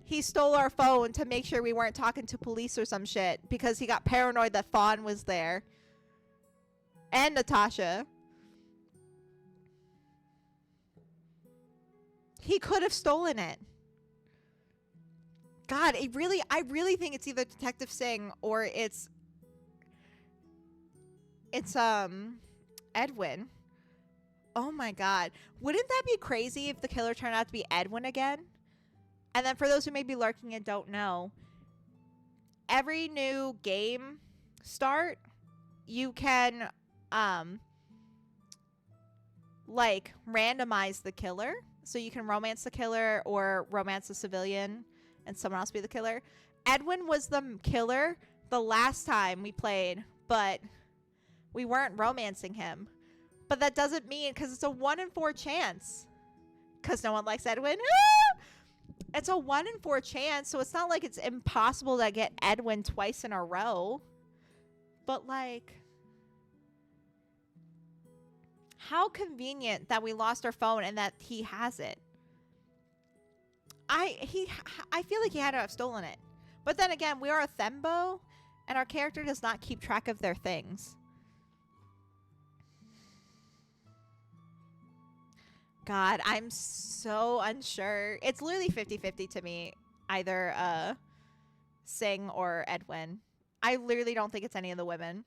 S1: He stole our phone to make sure we weren't talking to police or some shit because he got paranoid that Fawn was there. And Natasha. He could have stolen it. God, I really think it's either Detective Singh or it's Edwin. Oh my god. Wouldn't that be crazy if the killer turned out to be Edwin again? And then for those who may be lurking and don't know, every new game start, you can like randomize the killer. So you can romance the killer or romance the civilian and someone else be the killer. Edwin was the killer the last time we played, but we weren't romancing him. But that doesn't mean, because it's a 1 in 4 chance. Because no one likes Edwin. Ah! It's a 1 in 4 chance, so it's not like it's impossible to get Edwin twice in a row. But like, how convenient that we lost our phone and that he has it. I feel like he had to have stolen it. But then again, we are a Thembo, and our character does not keep track of their things. God, I'm so unsure. It's literally 50-50 to me. Either Singh or Edwin. I literally don't think it's any of the women.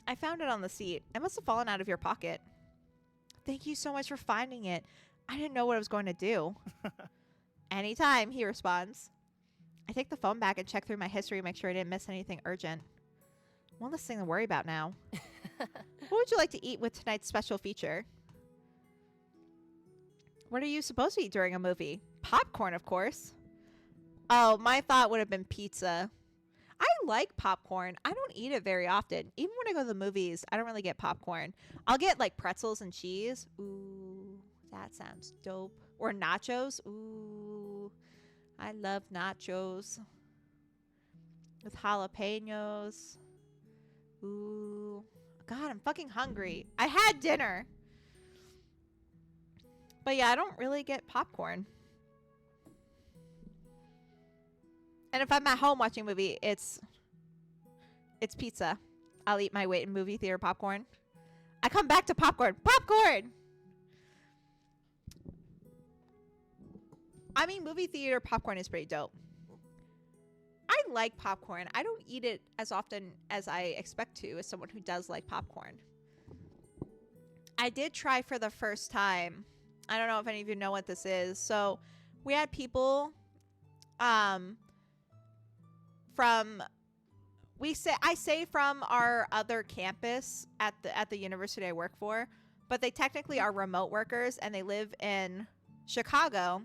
S1: I found it on the seat. It must have fallen out of your pocket. Thank you so much for finding it. I didn't know what I was going to do. Anytime, he responds. I take the phone back and check through my history to make sure I didn't miss anything urgent. One less thing to worry about now. What would you like to eat with tonight's special feature? What are you supposed to eat during a movie? Popcorn, of course. Oh, my thought would have been pizza. I like popcorn. I don't eat it very often. Even when I go to the movies, I don't really get popcorn. I'll get like pretzels and cheese. Ooh, that sounds dope. Or nachos. Ooh, I love nachos. With jalapenos. Ooh. God, I'm fucking hungry. I had dinner. But yeah, I don't really get popcorn. And if I'm at home watching a movie, it's pizza. I'll eat my weight in movie theater popcorn. I come back to popcorn. Popcorn! I mean, movie theater popcorn is pretty dope. I like popcorn. I don't eat it as often as I expect to as someone who does like popcorn. I did try for the first time. I don't know if any of you know what this is. So we had people from I say from our other campus at the university I work for, but they technically are remote workers and they live in Chicago.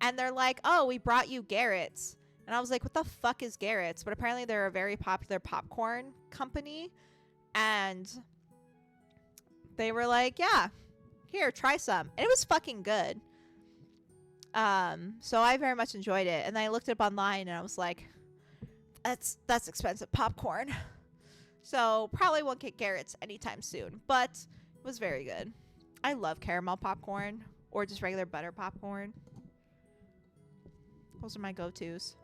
S1: And they're like, "Oh, we brought you Garrett's." And I was like, what the fuck is Garrett's? But apparently they're a very popular popcorn company. And they were like, yeah, here, try some. And it was fucking good. So I very much enjoyed it. And then I looked it up online and I was like, that's expensive popcorn. So probably won't get Garrett's anytime soon. But it was very good. I love caramel popcorn or just regular butter popcorn. Those are my go-tos.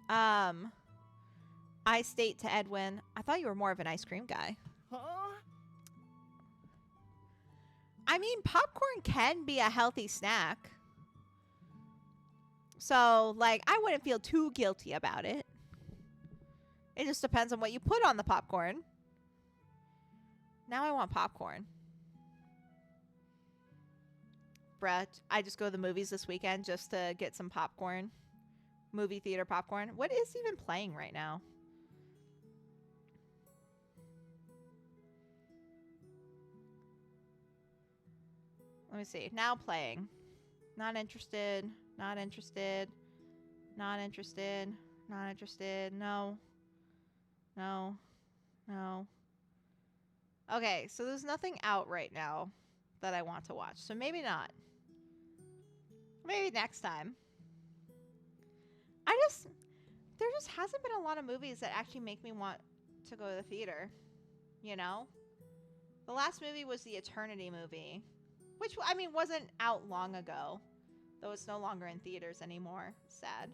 S1: I state to Edwin, I thought you were more of an ice cream guy.
S3: Huh?
S1: I mean, popcorn can be a healthy snack. So, like, I wouldn't feel too guilty about it. It just depends on what you put on the popcorn. Now I want popcorn. Bruh, I just go to the movies this weekend just to get some popcorn. Movie theater popcorn. What is even playing right now? Let me see. Now playing. Not interested. Not interested. Not interested. Not interested. No. No. No. Okay, so there's nothing out right now that I want to watch. So maybe not. Maybe next time. There just hasn't been a lot of movies that actually make me want to go to the theater. You know? The last movie was the Eternity movie. Which, I mean, wasn't out long ago. Though it's no longer in theaters anymore. Sad.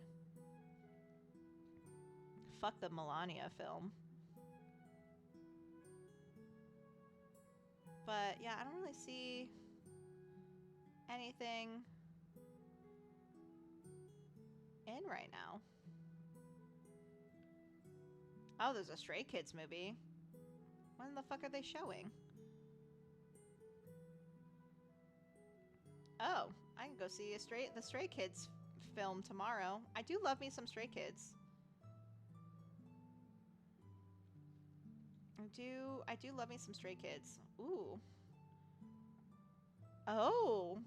S1: Fuck the Melania film. But, yeah, I don't really see anything in right now. Oh, there's a Stray Kids movie. When the fuck are they showing? Oh, I can go see the Stray Kids film tomorrow. I do love me some Stray Kids. I do love me some Stray Kids. Ooh. Oh.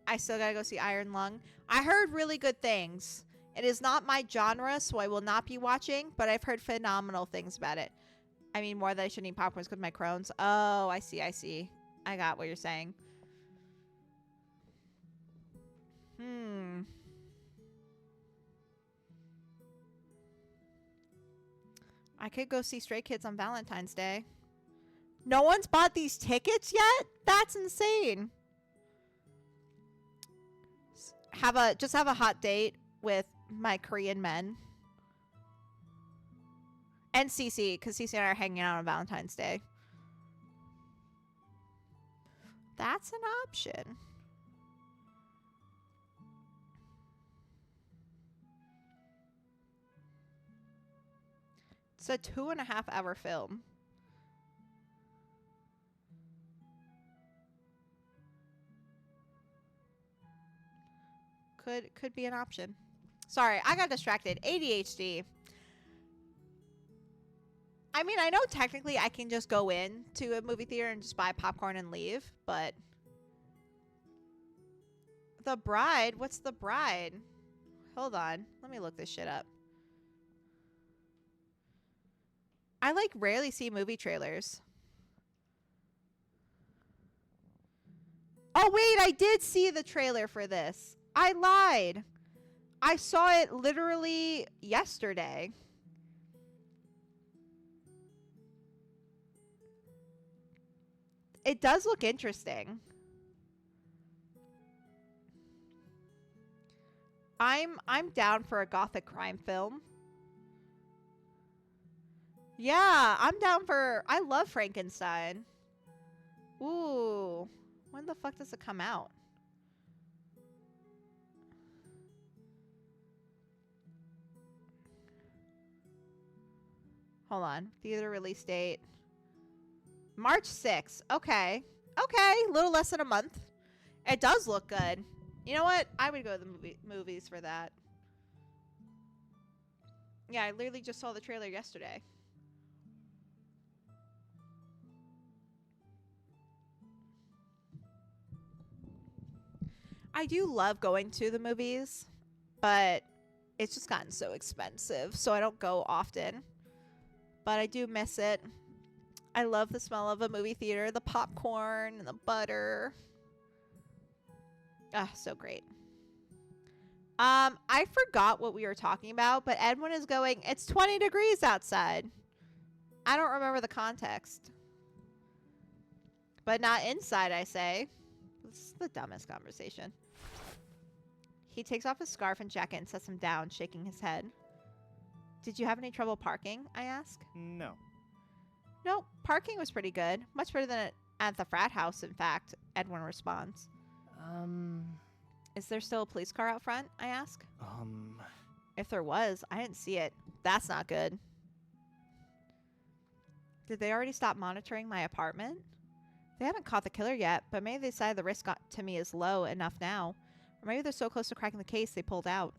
S1: I still gotta go see Iron Lung. I heard really good things. It is not my genre, so I will not be watching, but I've heard phenomenal things about it. I mean, more that I shouldn't eat popcorn because of my Crohn's. Oh, I see, I see. I got what you're saying. I could go see Stray Kids on Valentine's Day. No one's bought these tickets yet? That's insane. Just have a hot date with my Korean men. And Cece, because Cece and I are hanging out on Valentine's Day. That's an option. It's a 2.5-hour film. Could be an option. Sorry, I got distracted. ADHD. I mean, I know technically I can just go in to a movie theater and just buy popcorn and leave, but The Bride? What's The Bride? Hold on. Let me look this shit up. I like rarely see movie trailers. Oh wait, I did see the trailer for this. I lied. I saw it literally yesterday. It does look interesting. I'm down for a gothic crime film. Yeah, I'm down for... I love Frankenstein. Ooh. When the fuck does it come out? Hold on. Theater release date. March 6th. Okay. Okay. A little less than a month. It does look good. You know what? I would go to the movies for that. Yeah, I literally just saw the trailer yesterday. I do love going to the movies, but it's just gotten so expensive, so I don't go often. But I do miss it. I love the smell of a movie theater, the popcorn and the butter. Ah, so great. I forgot what we were talking about, but Edwin is going, it's 20 degrees outside. I don't remember the context. But not inside, I say. This is the dumbest conversation. He takes off his scarf and jacket and sets him down, shaking his head. Did you have any trouble parking? I ask.
S2: No.
S1: No, parking was pretty good. Much better than at the frat house, in fact, Edwin responds. Is there still a police car out front? I ask. If there was, I didn't see it. That's not good. Did they already stop monitoring my apartment? They haven't caught the killer yet, but maybe they decided the risk to me is low enough now. Or maybe they're so close to cracking the case they pulled out.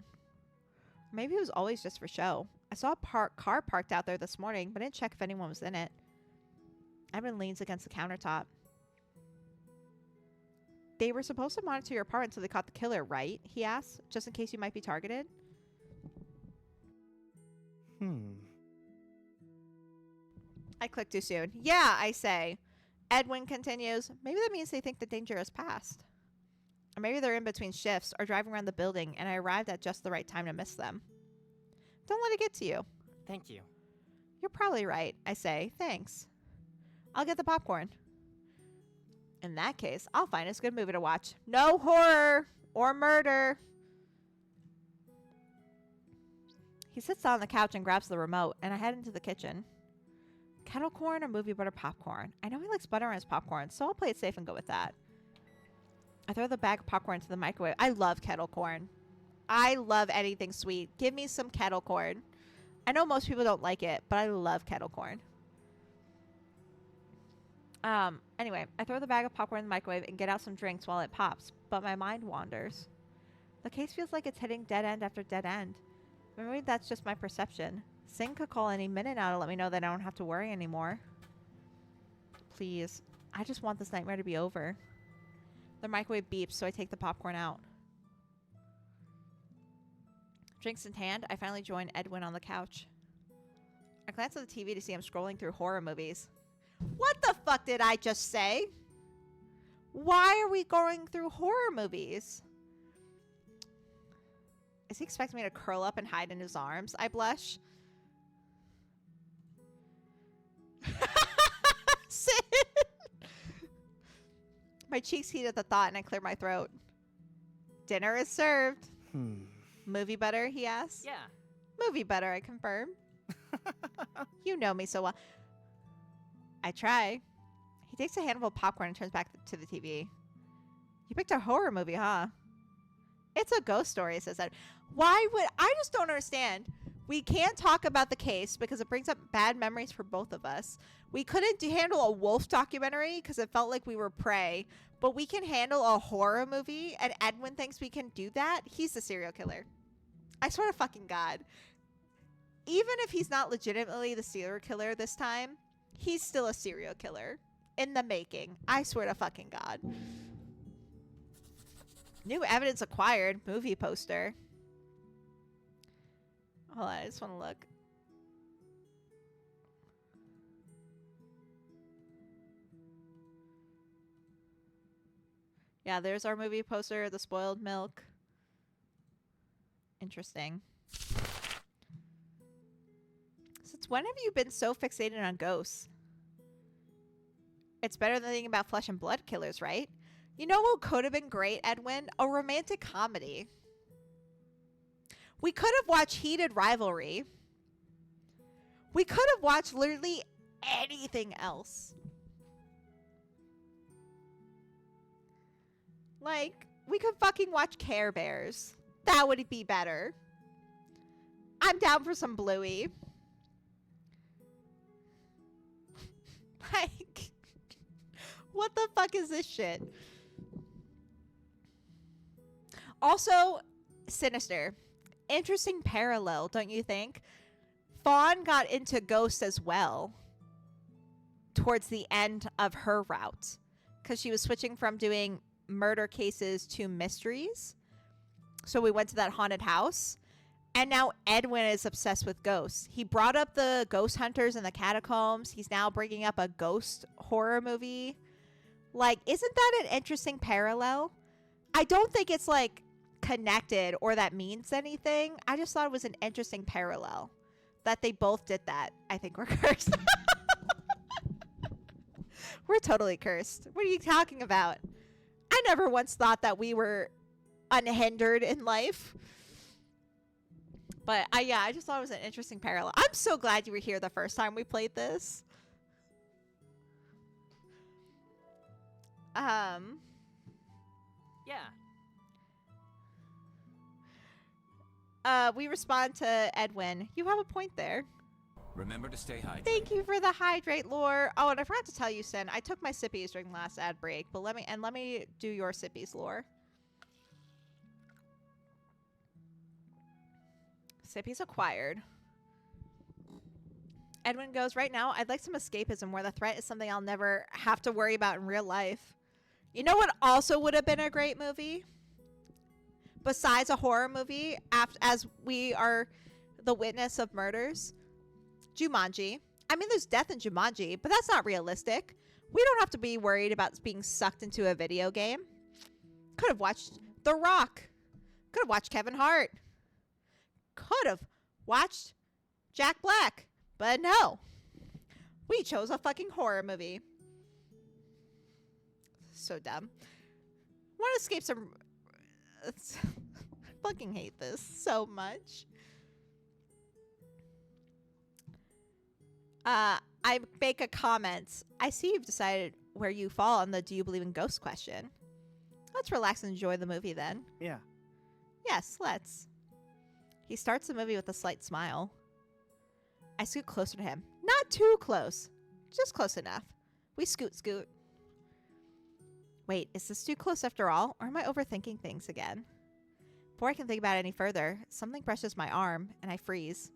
S1: Or maybe it was always just for show. I saw a car parked out there this morning, but I didn't check if anyone was in it. Edwin leans against the countertop. They were supposed to monitor your apartment until they caught the killer, right? He asks, just in case you might be targeted. I click too soon. Yeah, I say. Edwin continues, maybe that means they think the danger is past. Or maybe they're in between shifts or driving around the building and I arrived at just the right time to miss them. Don't let it get to you.
S3: Thank you.
S1: You're probably right, I say. Thanks. I'll get the popcorn. In that case, I'll find us a good movie to watch. No horror or murder. He sits down on the couch and grabs the remote, and I head into the kitchen. Kettle corn or movie butter popcorn? I know he likes butter on his popcorn, so I'll play it safe and go with that. I throw the bag of popcorn into the microwave. I love kettle corn. I love anything sweet. Give me some kettle corn. I know most people don't like it, but I love kettle corn. Anyway, I throw the bag of popcorn in the microwave and get out some drinks while it pops, but my mind wanders. The case feels like it's hitting dead end after dead end. Maybe that's just my perception. Singh could call any minute now to let me know that I don't have to worry anymore. Please. I just want this nightmare to be over. The microwave beeps, so I take the popcorn out. Drinks in hand, I finally join Edwin on the couch. I glance at the TV to see him scrolling through horror movies. What the fuck did I just say? Why are we going through horror movies? Is he expecting me to curl up and hide in his arms? I blush. Sit. My cheeks heat at the thought and I clear my throat. Dinner is served. Movie butter, he asks.
S3: Yeah.
S1: Movie butter, I confirm. You know me so well. I try. He takes a handful of popcorn and turns back to the TV. You picked a horror movie, huh? It's a ghost story, says that. Why would... I just don't understand. We can't talk about the case because it brings up bad memories for both of us. We couldn't handle a wolf documentary because it felt like we were prey. But we can handle a horror movie, and Edwin thinks we can do that? He's the serial killer. I swear to fucking God. Even if he's not legitimately the serial killer this time, he's still a serial killer. In the making. I swear to fucking God. New evidence acquired. Movie poster. Hold on, I just want to look. Yeah, there's our movie poster, The Spoiled Milk. Interesting. Since when have you been so fixated on ghosts? It's better than thinking about flesh and blood killers, right? You know what could have been great, Edwin? A romantic comedy. We could have watched Heated Rivalry. We could have watched literally anything else. Like, we could fucking watch Care Bears. That would be better. I'm down for some Bluey. Like, what the fuck is this shit? Also, Sinister. Interesting parallel, don't you think? Fawn got into ghosts as well towards the end of her route because she was switching from doing murder cases to mysteries. So we went to that haunted house, and now Edwin is obsessed with ghosts. He brought up the ghost hunters in the catacombs. He's now bringing up a ghost horror movie. Like, isn't that an interesting parallel? I don't think it's like connected or that means anything. I just thought it was an interesting parallel that they both did that. I think we're cursed. We're totally cursed. What are you talking about? I never once thought that we were unhindered in life. But I just thought it was an interesting parallel. I'm so glad you were here the first time we played this.
S3: Yeah.
S1: We respond to Edwin. You have a point there.
S7: Remember to stay hydrated.
S1: Thank you for the hydrate lore. Oh, and I forgot to tell you, Sin. I took my sippies during the last ad break, but let me do your sippies lore. Sippies acquired. Edwin goes, right now, I'd like some escapism where the threat is something I'll never have to worry about in real life. You know what also would have been a great movie? Besides a horror movie, as we are the witness of murders? Jumanji. I mean, there's death in Jumanji, but that's not realistic. We don't have to be worried about being sucked into a video game. Could have watched The Rock. Could have watched Kevin Hart. Could have watched Jack Black. But no. We chose a fucking horror movie. So dumb. Want to escape some... I fucking hate this so much. I make a comment. I see you've decided where you fall on the do you believe in ghosts question. Let's relax and enjoy the movie then.
S2: Yeah.
S1: Yes, let's. He starts the movie with a slight smile. I scoot closer to him. Not too close. Just close enough. We scoot. Wait, is this too close after all? Or am I overthinking things again? Before I can think about it any further, something brushes my arm, and I freeze.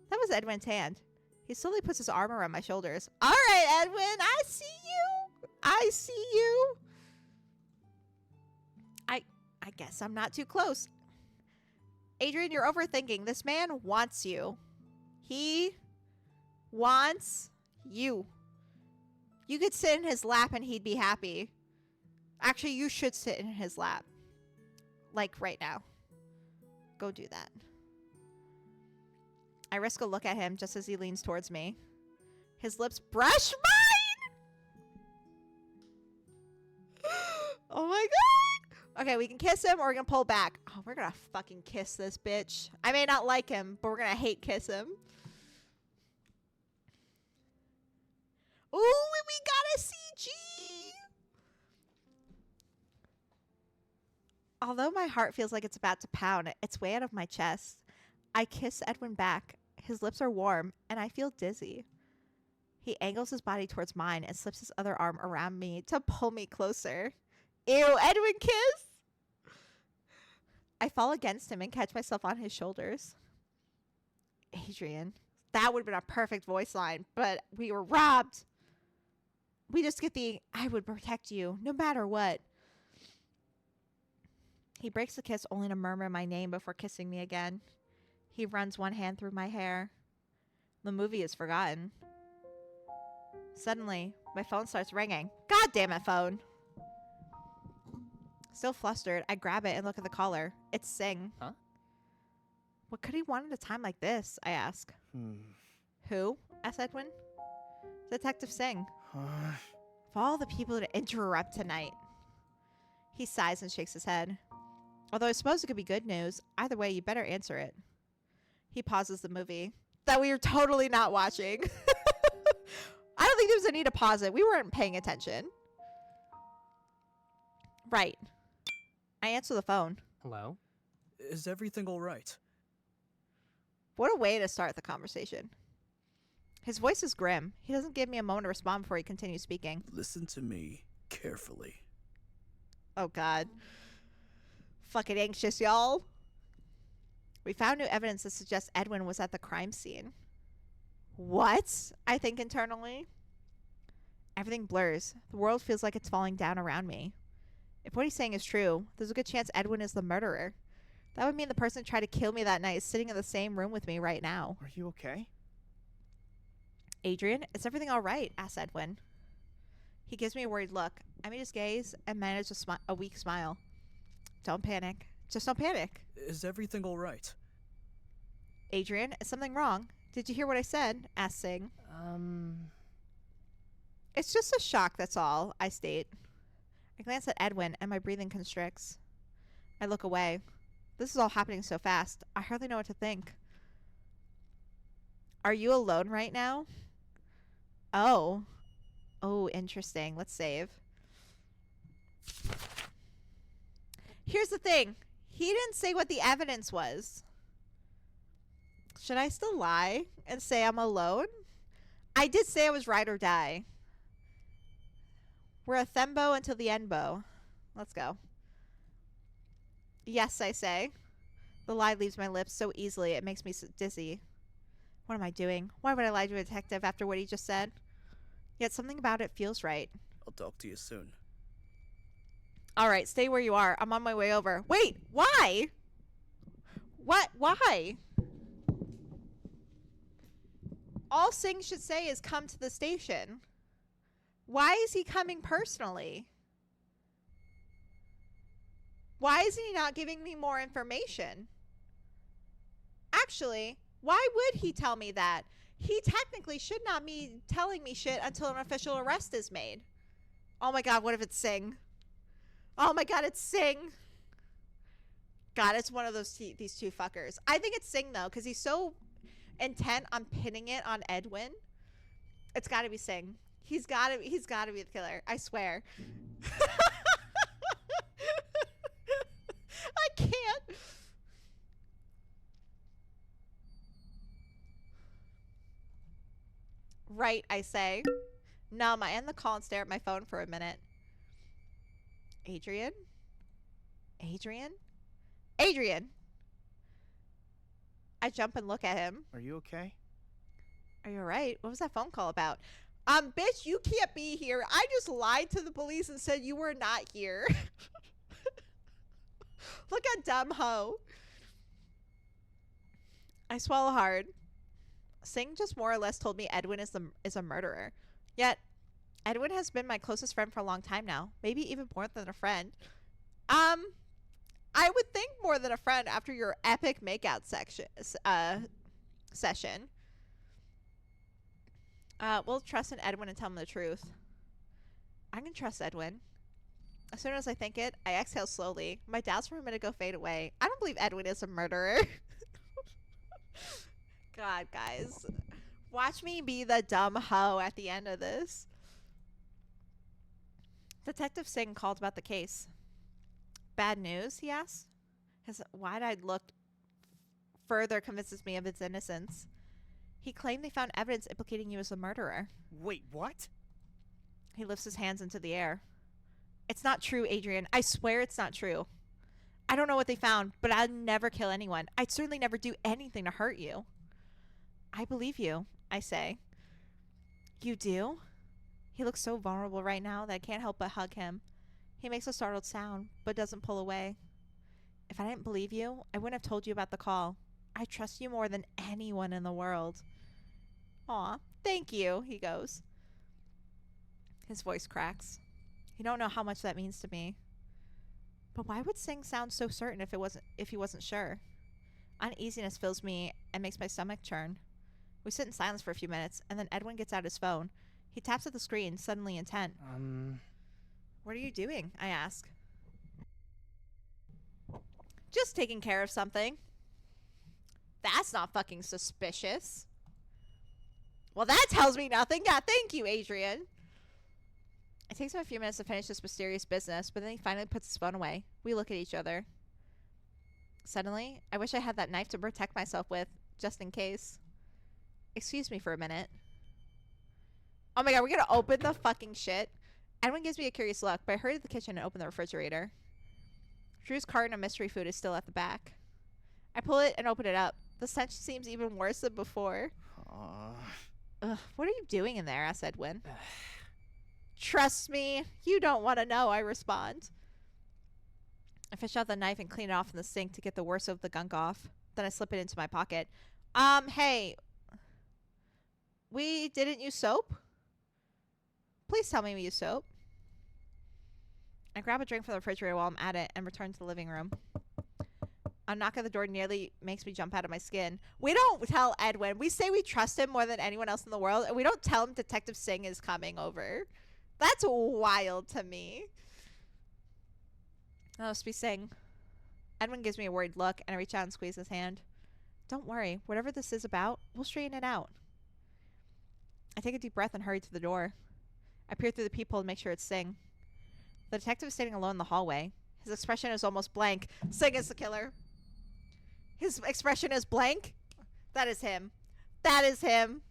S1: That was Edwin's hand. He slowly puts his arm around my shoulders. All right, Edwin, I see you. I see you. I guess I'm not too close. Adrian, you're overthinking. This man wants you. He wants you. You could sit in his lap and he'd be happy. Actually, you should sit in his lap. Like right now. Go do that. I risk a look at him just as he leans towards me. His lips brush mine! Oh my god! Okay, we can kiss him or we're gonna pull back. Oh, we're gonna fucking kiss this bitch. I may not like him, but we're gonna hate kiss him. Ooh, and we got a CG! Although my heart feels like it's about to pound, it's way out of my chest. I kiss Edwin back. His lips are warm, and I feel dizzy. He angles his body towards mine and slips his other arm around me to pull me closer. Ew, Edwin kiss! I fall against him and catch myself on his shoulders. Adrian, that would have been a perfect voice line, but we were robbed. We just get the, I would protect you, no matter what. He breaks the kiss only to murmur my name before kissing me again. He runs one hand through my hair. The movie is forgotten. Suddenly, my phone starts ringing. God damn it, phone. Still flustered, I grab it and look at the caller. It's Singh.
S3: Huh?
S1: What could he want at a time like this? I ask. Who? Asked Edwin. Detective Singh. Of all the people to interrupt tonight. He sighs and shakes his head. Although I suppose it could be good news. Either way, you better answer it. He pauses the movie. That we are totally not watching. I don't think there's a need to pause it. We weren't paying attention. Right. I answer the phone.
S3: Hello?
S4: Is everything all right?
S1: What a way to start the conversation. His voice is grim. He doesn't give me a moment to respond before he continues speaking.
S4: Listen to me carefully.
S1: Oh, God. Fucking anxious, y'all. We found new evidence that suggests Edwin was at the crime scene. What? I think internally. Everything blurs. The world feels like it's falling down around me. If what he's saying is true, there's a good chance Edwin is the murderer. That would mean the person who tried to kill me that night is sitting in the same room with me right now.
S2: Are you okay?
S1: Adrian, is everything all right? Asks Edwin. He gives me a worried look. I meet his gaze and manage a weak smile. Don't panic. Just don't panic.
S4: Is everything all right?
S1: Adrian, is something wrong? Did you hear what I said? Asked Singh. It's just a shock, that's all, I state. I glance at Edwin and my breathing constricts. I look away. This is all happening so fast. I hardly know what to think. Are you alone right now? Oh. Oh, interesting. Let's save. Here's the thing. He didn't say what the evidence was. Should I still lie and say I'm alone? I did say I was ride or die. We're a thembo until the endbo. Let's go. Yes, I say. The lie leaves my lips so easily it makes me dizzy. What am I doing? Why would I lie to a detective after what he just said? Yet something about it feels right.
S4: I'll talk to you soon.
S1: All right, stay where you are. I'm on my way over. Wait, why? What? Why? All Singh should say is come to the station. Why is he coming personally? Why is he not giving me more information? Actually, why would he tell me that? He technically should not be telling me shit until an official arrest is made. Oh my god, what if it's Singh? Oh my god, it's Singh. God, it's one of these two fuckers. I think it's Singh though, because he's so intent on pinning it on Edwin. It's got to be Singh. He's got to be the killer. I swear. I can't. Right, I say. Numb, I end the call and stare at my phone for a minute. Adrian? Adrian? Adrian! I jump and look at him.
S2: Are you okay?
S1: Are you alright? What was that phone call about? Bitch, you can't be here. I just lied to the police and said you were not here. Look at dumb hoe. I swallow hard. Singh just more or less told me Edwin is a murderer. Yet, Edwin has been my closest friend for a long time now. Maybe even more than a friend. I would think more than a friend after your epic makeout session. We'll trust in Edwin and tell him the truth. I can trust Edwin. As soon as I think it, I exhale slowly. My doubts for a minute go fade away. I don't believe Edwin is a murderer. God, guys. Watch me be the dumb hoe at the end of this. Detective Singh called about the case. Bad news, he asked. His wide-eyed look further convinces me of its innocence. He claimed they found evidence implicating you as the murderer.
S2: Wait, what?
S1: He lifts his hands into the air. It's not true, Adrian. I swear it's not true. I don't know what they found, but I'd never kill anyone. I'd certainly never do anything to hurt you. I believe you, I say. You do? He looks so vulnerable right now that I can't help but hug him. He makes a startled sound, but doesn't pull away. If I didn't believe you, I wouldn't have told you about the call. I trust you more than anyone in the world. Aw, thank you, he goes. His voice cracks. You don't know how much that means to me. But why would Singh sound so certain if he wasn't sure? Uneasiness fills me and makes my stomach churn. We sit in silence for a few minutes, and then Edwin gets out his phone. He taps at the screen, suddenly intent. What are you doing? I ask. Just taking care of something. That's not fucking suspicious. Well, that tells me nothing. Yeah, thank you, Adrian. It takes him a few minutes to finish this mysterious business, but then he finally puts his phone away. We look at each other. Suddenly, I wish I had that knife to protect myself with, just in case. Excuse me for a minute. Oh my god, we're gonna open the fucking shit. Edwin gives me a curious look, but I hurry to the kitchen and open the refrigerator. Drew's carton of mystery food is still at the back. I pull it and open it up. The stench seems even worse than before. Ugh, what are you doing in there? Asked Edwin. Trust me, you don't want to know, I respond. I fish out the knife and clean it off in the sink to get the worst of the gunk off. Then I slip it into my pocket. Hey. We didn't use soap? Please tell me we use soap. I grab a drink from the refrigerator while I'm at it and return to the living room. A knock at the door nearly makes me jump out of my skin. We don't tell Edwin. We say we trust him more than anyone else in the world, and we don't tell him Detective Singh is coming over. That's wild to me. That must be Singh. Edwin gives me a worried look, and I reach out and squeeze his hand. Don't worry. Whatever this is about, we'll straighten it out. I take a deep breath and hurry to the door. I peer through the peephole to make sure it's Singh. The detective is standing alone in the hallway. His expression is almost blank. Singh is the killer. His expression is blank. That is him. That is him.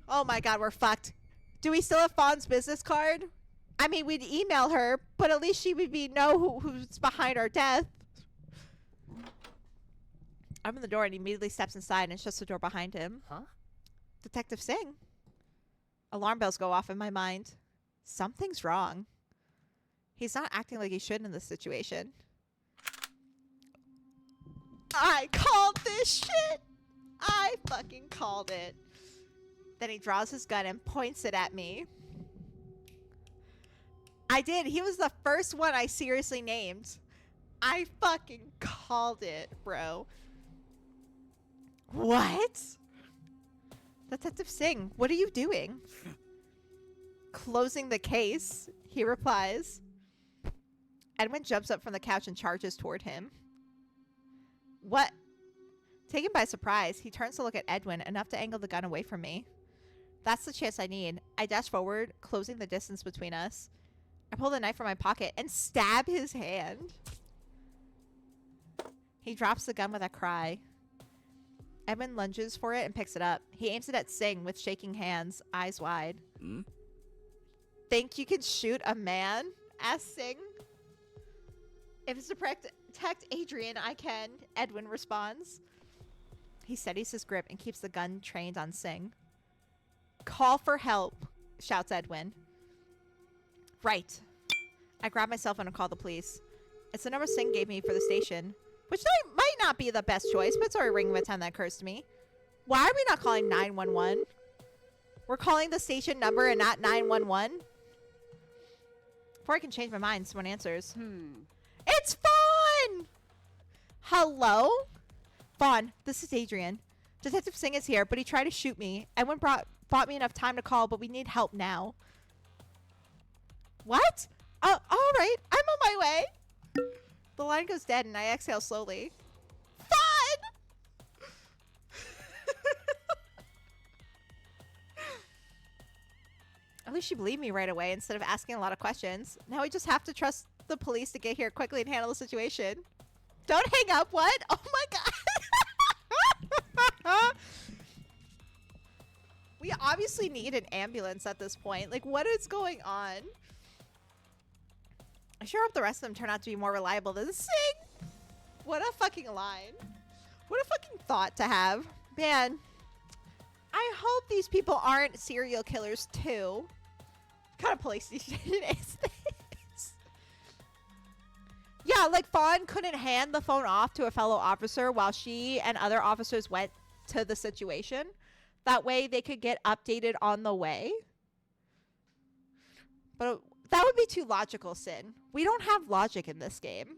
S1: Oh my god, we're fucked. Do we still have Fawn's business card? I mean, we'd email her, but at least she would know who's behind our death. I open the door and he immediately steps inside and shuts the door behind him.
S3: Huh?
S1: Detective Singh. Alarm bells go off in my mind. Something's wrong. He's not acting like he should in this situation. I called this shit. I fucking called it. Then he draws his gun and points it at me. I did. He was the first one I seriously named. I fucking called it, bro. What? Detective Singh, what are you doing? Closing the case, he replies. Edwin jumps up from the couch and charges toward him. What? Taken by surprise, he turns to look at Edwin, enough to angle the gun away from me. That's the chance I need. I dash forward, closing the distance between us. I pull the knife from my pocket and stab his hand. He drops the gun with a cry. Edwin lunges for it and picks it up. He aims it at Singh with shaking hands, eyes wide.
S4: Hmm?
S1: Think you can shoot a man? Asks Singh. If it's to protect Adrian, I can, Edwin responds. He steadies his grip and keeps the gun trained on Singh. Call for help, shouts Edwin. Right. I grab my cell phone and call the police. It's the number Singh gave me for the station, which might not be the best choice, but it's already ringing by the time that occurs to me. Why are we not calling 911? We're calling the station number and not 911? Before I can change my mind, someone answers. It's Fawn! Hello? Fawn, this is Adrian. Detective Singh is here, but he tried to shoot me. Edwin bought me enough time to call, but we need help now. What? All right. I'm on my way. The line goes dead, and I exhale slowly. Fawn! At least she believed me right away instead of asking a lot of questions. Now we just have to trust the police to get here quickly and handle the situation. Don't hang up. What? Oh my god. We obviously need an ambulance at this point. Like, what is going on? I sure hope the rest of them turn out to be more reliable than Singh. What a fucking line. What a fucking thought to have. Man, I hope these people aren't serial killers too. What kind of police station is this? Yeah, like Fawn couldn't hand the phone off to a fellow officer while she and other officers went to the situation. That way they could get updated on the way. But that would be too logical, Sin. We don't have logic in this game.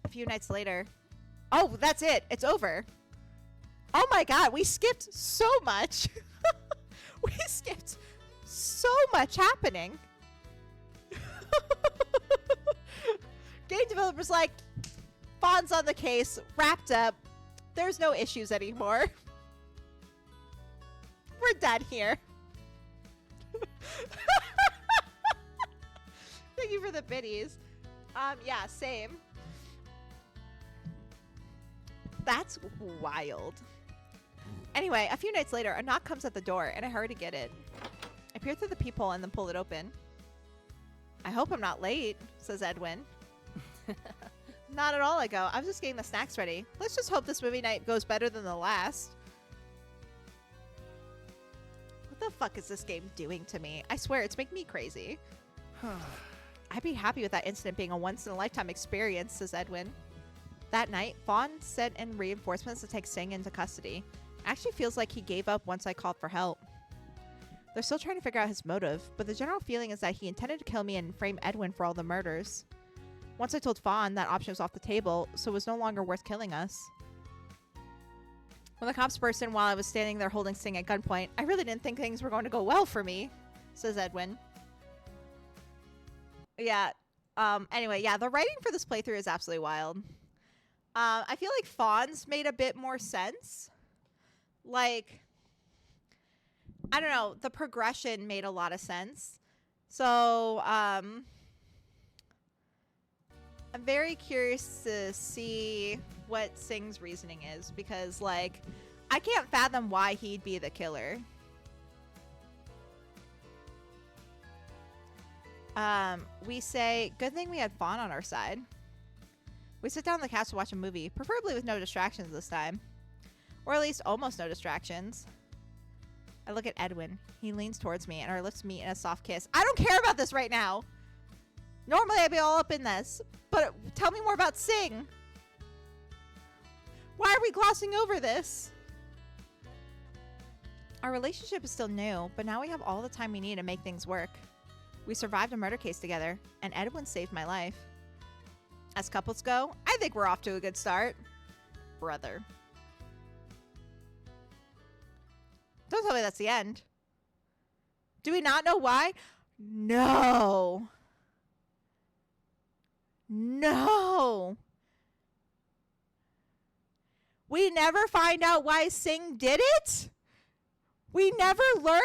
S1: A few nights later. Oh, that's it. It's over. Oh my god, we skipped so much. We skipped so much happening. Game developers like, Fawn's on the case, wrapped up. There's no issues anymore. We're done here. Thank you for the biddies. Yeah, same. That's wild. Anyway, a few nights later, a knock comes at the door, and I hurry to get it. I peer through the peephole and then pull it open. I hope I'm not late, says Edwin. Not at all, I go. I was just getting the snacks ready. Let's just hope this movie night goes better than the last. What the fuck is this game doing to me? I swear, it's making me crazy. I'd be happy with that incident being a once-in-a-lifetime experience, says Edwin. That night, Fawn sent in reinforcements to take Singh into custody. Actually feels like he gave up once I called for help. They're still trying to figure out his motive, but the general feeling is that he intended to kill me and frame Edwin for all the murders. Once I told Fawn, that option was off the table, so it was no longer worth killing us. When the cops burst in while I was standing there holding Sing at gunpoint, I really didn't think things were going to go well for me, says Edwin. Yeah, anyway, yeah, the writing for this playthrough is absolutely wild. I feel like Fawn's made a bit more sense. Like, I don't know, the progression made a lot of sense. So, I'm very curious to see what Sing's reasoning is, because, like, I can't fathom why he'd be the killer. We say, good thing we had Fawn on our side. We sit down on the couch to watch a movie, preferably with no distractions this time. Or at least almost no distractions. I look at Edwin. He leans towards me and our lips meet in a soft kiss. I don't care about this right now. Normally I'd be all up in this, but tell me more about Sing. Why are we glossing over this? Our relationship is still new, but now we have all the time we need to make things work. We survived a murder case together, and Edwin saved my life. As couples go, I think we're off to a good start. Brother. Don't tell me that's the end. Do we not know why? No. No. We never find out why Sing did it? We never learn?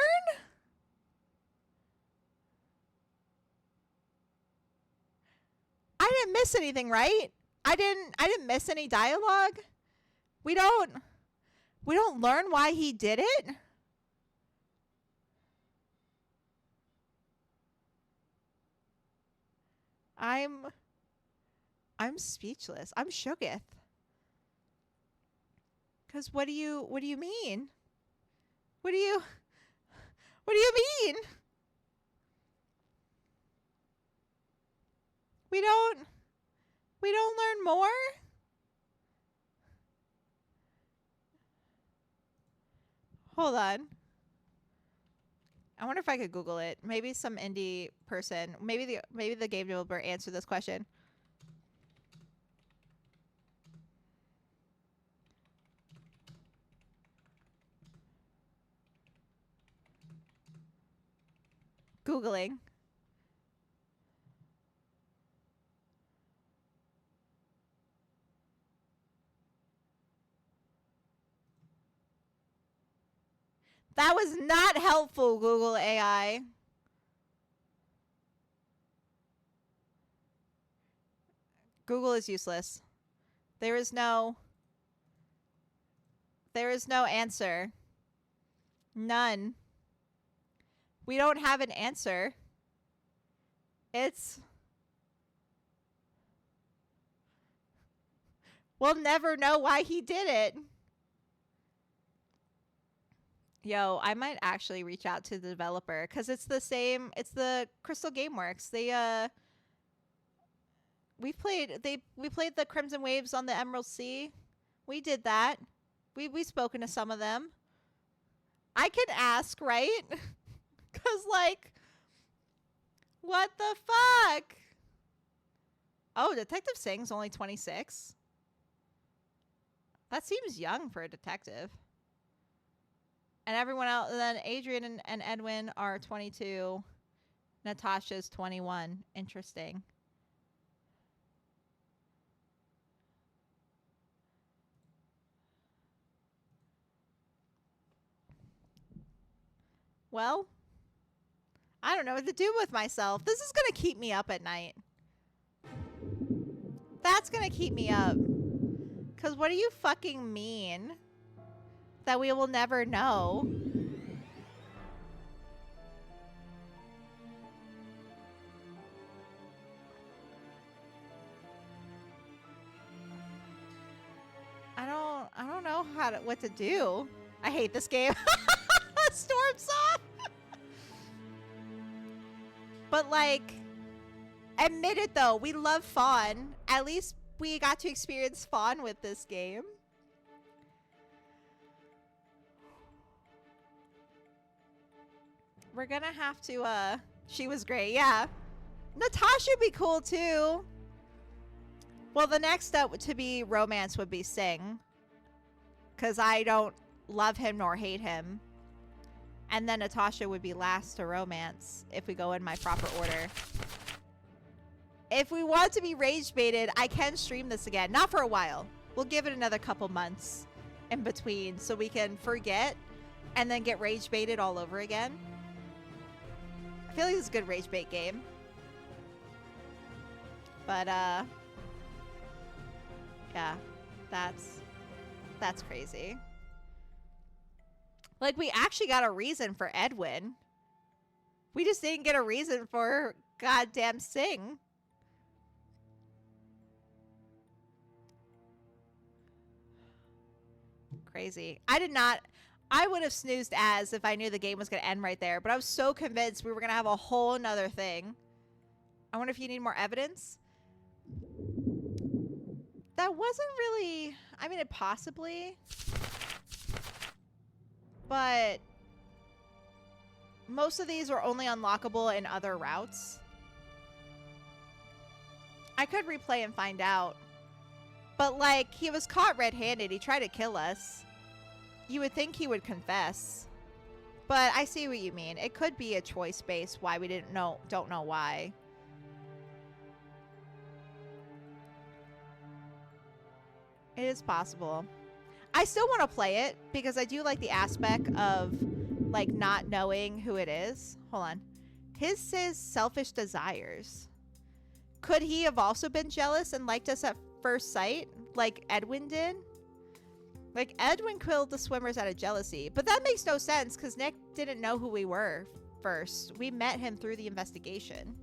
S1: I didn't miss anything, right? I didn't miss any dialogue. We don't learn why he did it? I'm speechless. I'm shooketh. Cause what do you mean? What do you mean? We don't learn more? Hold on. I wonder if I could Google it. Maybe some indie person, maybe the game developer answered this question. Googling. That was not helpful, Google AI. Google is useless. There is no answer. None. We don't have an answer. We'll never know why he did it. Yo, I might actually reach out to the developer because it's the same. It's the Crystal Gameworks. We played the Crimson Waves on the Emerald Sea. We did that. We've spoken to some of them. I can ask, right? Cause like, what the fuck? Oh, Detective Sing's only 26. That seems young for a detective. And everyone else, then Adrian and Edwin are 22. Natasha's 21. Interesting. Well, I don't know what to do with myself. This is going to keep me up at night. That's going to keep me up. Because what do you fucking mean? That we will never know. I don't know what to do. I hate this game. Storm's off. But like, admit it though, we love Fawn. At least we got to experience Fawn with this game. We're gonna have to, she was great, yeah. Natasha would be cool, too. Well, the next step to be romance would be Sing. Because I don't love him nor hate him. And then Natasha would be last to romance if we go in my proper order. If we want to be rage baited, I can stream this again. Not for a while. We'll give it another couple months in between so we can forget and then get rage baited all over again. I feel like this is a good rage bait game. But, yeah, that's crazy. Like, we actually got a reason for Edwin. We just didn't get a reason for goddamn Sing. Crazy. I would have snoozed as if I knew the game was going to end right there, but I was so convinced we were going to have a whole nother thing. I wonder if you need more evidence. That wasn't really, I mean, it possibly, but most of these are only unlockable in other routes. I could replay and find out, but like, he was caught red-handed. He tried to kill us. You would think he would confess, but I see what you mean. It could be a choice based why we don't know why. It is possible. I still want to play it because I do like the aspect of like not knowing who it is. Hold on. His says selfish desires. Could he have also been jealous and liked us at first sight like Edwin did? Like Edwin killed the swimmers out of jealousy, but that makes no sense because Nick didn't know who we were first. We met him through the investigation.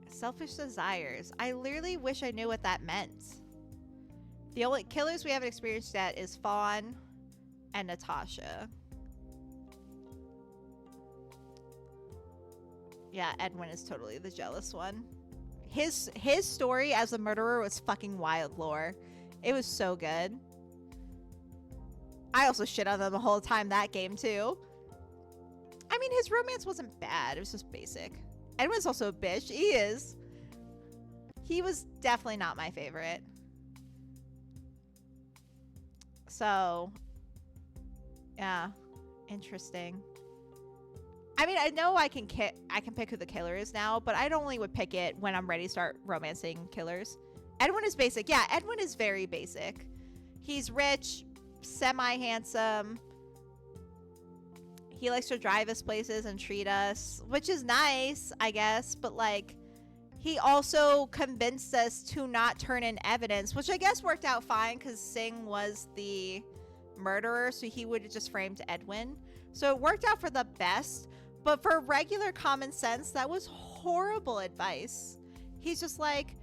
S1: Selfish desires. I literally wish I knew what that meant. The only killers we haven't experienced yet is Fawn and Natasha. Yeah, Edwin is totally the jealous one. His story as a murderer was fucking wild lore. It was so good. I also shit on them the whole time that game too. I mean, his romance wasn't bad. It was just basic. Edwin's also a bitch. He is. He was definitely not my favorite. So, yeah, interesting. I mean, I know I can pick who the killer is now, but I only would pick it when I'm ready to start romancing killers. Edwin is basic. Yeah, Edwin is very basic. He's rich, semi-handsome. He likes to drive us places and treat us, which is nice, I guess. But, like, he also convinced us to not turn in evidence, which I guess worked out fine because Singh was the murderer, so he would have just framed Edwin. So it worked out for the best. But for regular common sense, that was horrible advice. He's just like,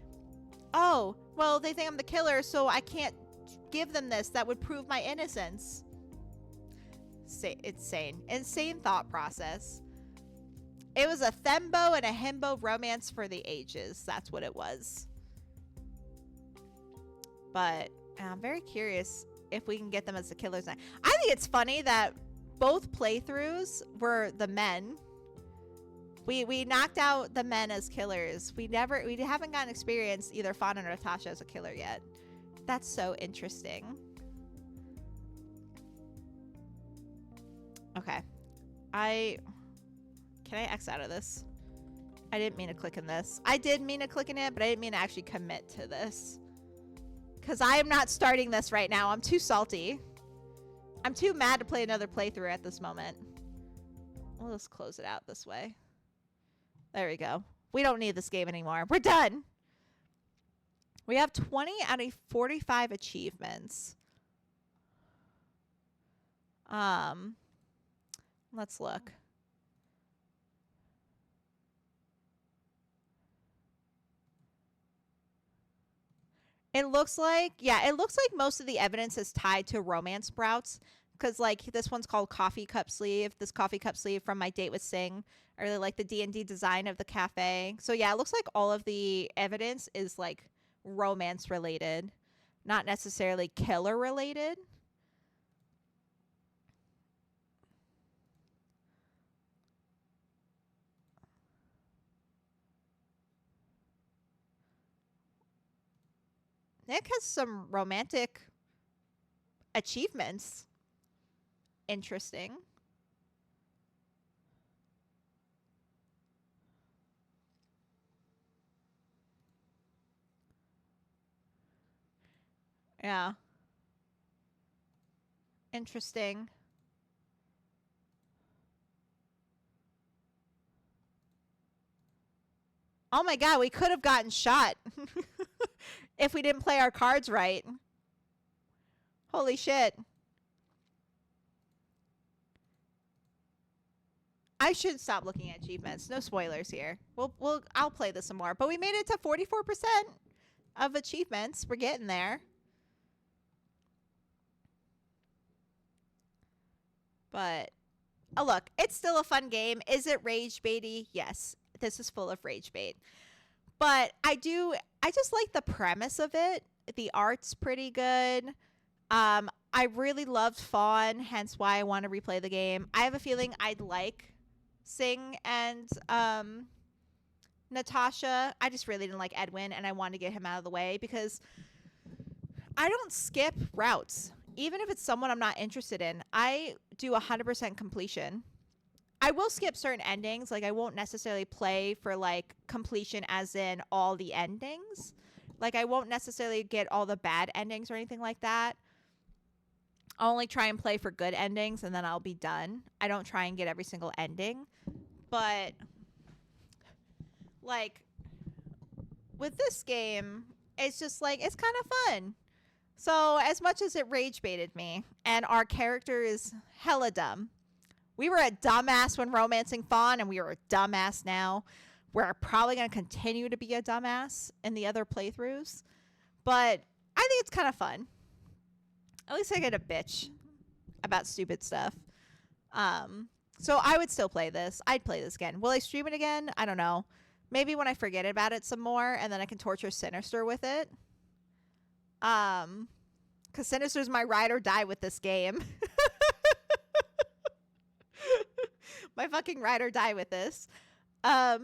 S1: oh, well, they think I'm the killer, so I can't give them this. That would prove my innocence. Insane thought process. It was a thembo and a himbo romance for the ages. That's what it was. But I'm very curious if we can get them as the killers now. I think it's funny that both playthroughs were the men. We knocked out the men as killers. We haven't gotten experience either Fawn or Natasha as a killer yet. That's so interesting. Okay. Can I X out of this? I didn't mean to click in this. I did mean to click in it, but I didn't mean to actually commit to this. Because I am not starting this right now. I'm too salty. I'm too mad to play another playthrough at this moment. We'll just close it out this way. There we go. We don't need this game anymore. We're done. We have 20 out of 45 achievements. Let's look. It looks like most of the evidence is tied to romance sprouts. Because, like, this one's called Coffee Cup Sleeve. This coffee cup sleeve from My Date with Sing. I really like the D&D design of the cafe. So, yeah, it looks like all of the evidence is, like, romance-related. Not necessarily killer-related. Nick has some romantic achievements. Interesting. Yeah. Interesting. Oh my god, we could have gotten shot if we didn't play our cards right. Holy shit. I should stop looking at achievements. No spoilers here. I'll play this some more. But we made it to 44% of achievements. We're getting there. But oh look, it's still a fun game. Is it rage baity? Yes. This is full of rage bait. But I just like the premise of it. The art's pretty good. I really loved Fawn, hence why I want to replay the game. I have a feeling I'd like Sing and Natasha. I just really didn't like Edwin, and I wanted to get him out of the way because I don't skip routes. Even if it's someone I'm not interested in, I do 100% completion. I will skip certain endings. Like, I won't necessarily play for, like, completion as in all the endings. Like, I won't necessarily get all the bad endings or anything like that. I'll only try and play for good endings, and then I'll be done. I don't try and get every single ending. But, like, with this game, it's just, like, it's kind of fun. So, as much as it rage baited me, and our character is hella dumb. We were a dumbass when romancing Fawn, and we are a dumbass now. We're probably going to continue to be a dumbass in the other playthroughs. But I think it's kind of fun. At least I get a bitch about stupid stuff. So I would still play this. I'd play this again. Will I stream it again? I don't know. Maybe when I forget about it some more, and then I can torture Sinister with it. Because Sinister's my ride or die with this game. My fucking ride or die with this. I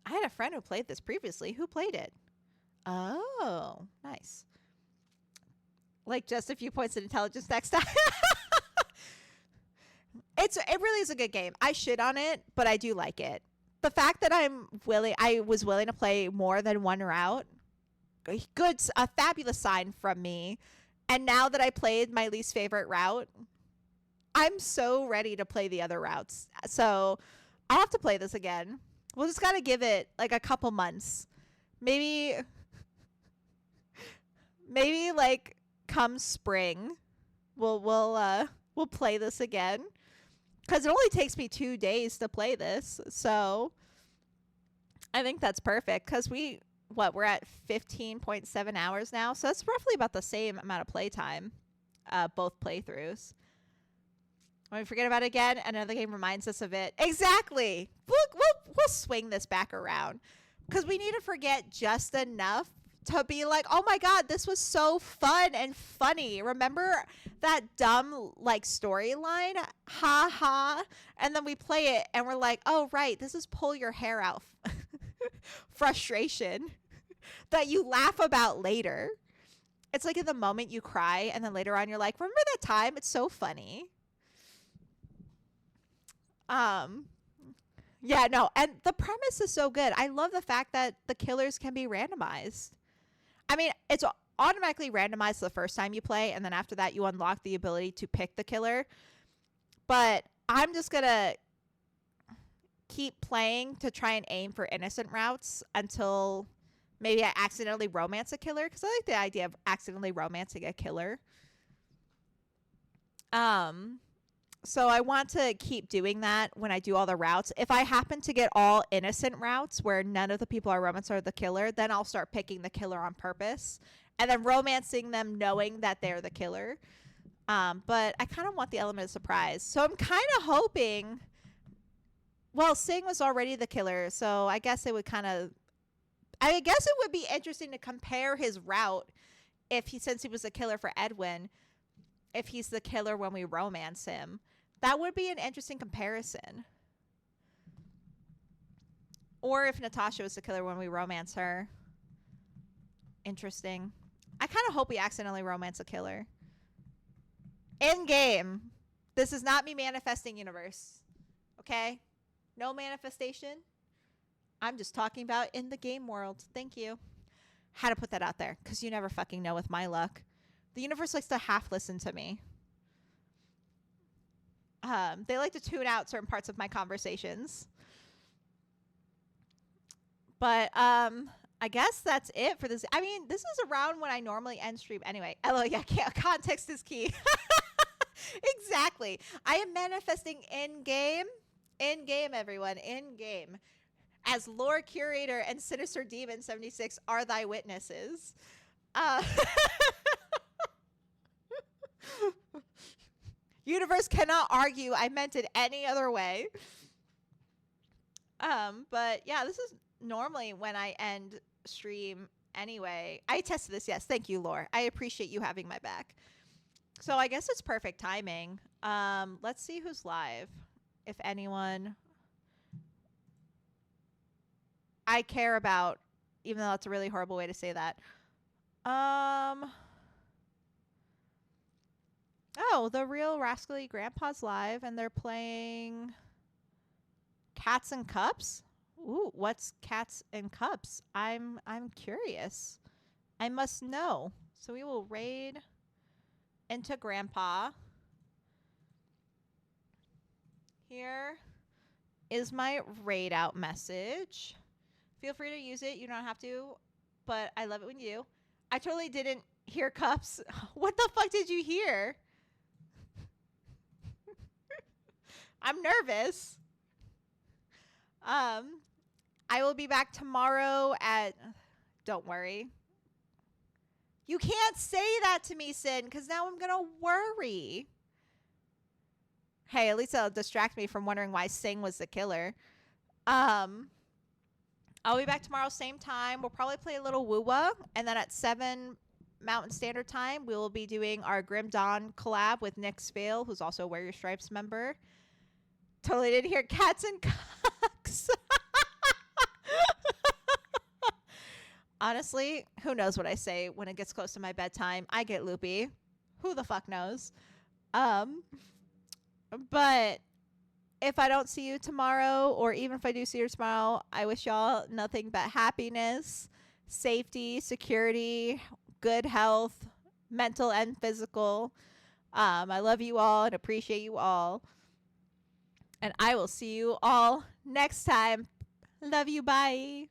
S1: had a friend who played this previously. Who played it? Oh, nice. Like just a few points of intelligence next time. It really is a good game. I shit on it, but I do like it. The fact that I was willing to play more than one route, a fabulous sign from me. And now that I played my least favorite route, I'm so ready to play the other routes. So I'll have to play this again. We'll just got to give it like a couple months. Maybe like come spring, we'll play this again. Because it only takes me 2 days to play this. So I think that's perfect. Because we're at 15.7 hours now. So that's roughly about the same amount of playtime, both playthroughs. When we forget about it again, another game reminds us of it. Exactly. We'll swing this back around. Because we need to forget just enough to be like, oh my god, this was so fun and funny. Remember that dumb, like, storyline? Ha ha. And then we play it and we're like, oh, right, this is pull your hair out frustration that you laugh about later. It's like in the moment you cry and then later on you're like, remember that time? It's so funny. Yeah, no, and the premise is so good. I love the fact that the killers can be randomized. I mean, it's automatically randomized the first time you play, and then after that you unlock the ability to pick the killer. But I'm just gonna keep playing to try and aim for innocent routes until maybe I accidentally romance a killer, because I like the idea of accidentally romancing a killer. So I want to keep doing that when I do all the routes. If I happen to get all innocent routes where none of the people I romance are the killer, then I'll start picking the killer on purpose and then romancing them knowing that they're the killer. But I kind of want the element of surprise. So I'm kind of hoping, well, Sing was already the killer, so I guess it would be interesting to compare his route since he was the killer for Edwin, if he's the killer when we romance him. That would be an interesting comparison. Or if Natasha was the killer when we romance her. Interesting. I kind of hope we accidentally romance a killer. In game. This is not me manifesting universe. Okay? No manifestation. I'm just talking about in the game world. Thank you. Had to put that out there because you never fucking know with my luck. The universe likes to half listen to me. They like to tune out certain parts of my conversations. But I guess that's it for this. I mean, this is around when I normally end stream anyway. LO, yeah, context is key. Exactly. I am manifesting in game. In game, everyone. In game. As lore curator and sinister demon 76 are thy witnesses. Universe cannot argue. I meant it any other way. But yeah, this is normally when I end stream anyway. I tested this. Yes, thank you, Lore. I appreciate you having my back. So I guess it's perfect timing. Let's see who's live. If anyone I care about, even though that's a really horrible way to say that. Oh, the real rascally grandpa's live and they're playing Cats and Cups. Ooh, what's Cats and Cups? I'm curious. I must know. So we will raid into Grandpa. Here is my raid out message. Feel free to use it. You don't have to, but I love it when you do. I totally didn't hear Cups. What the fuck did you hear? I'm nervous. I will be back tomorrow at... Don't worry. You can't say that to me, Sin, because now I'm going to worry. Hey, at least it'll distract me from wondering why Sing was the killer. I'll be back tomorrow, same time. We'll probably play a little Woo-Wah, and then at 7 Mountain Standard Time, we will be doing our Grim Dawn collab with Nick Spale, who's also a Wear Your Stripes member. Totally didn't hear Cats and Cocks. Honestly, who knows what I say when it gets close to my bedtime. I get loopy. Who the fuck knows? But if I don't see you tomorrow, or even if I do see you tomorrow, I wish y'all nothing but happiness, safety, security, good health, mental and physical. I love you all and appreciate you all. And I will see you all next time. Love you. Bye.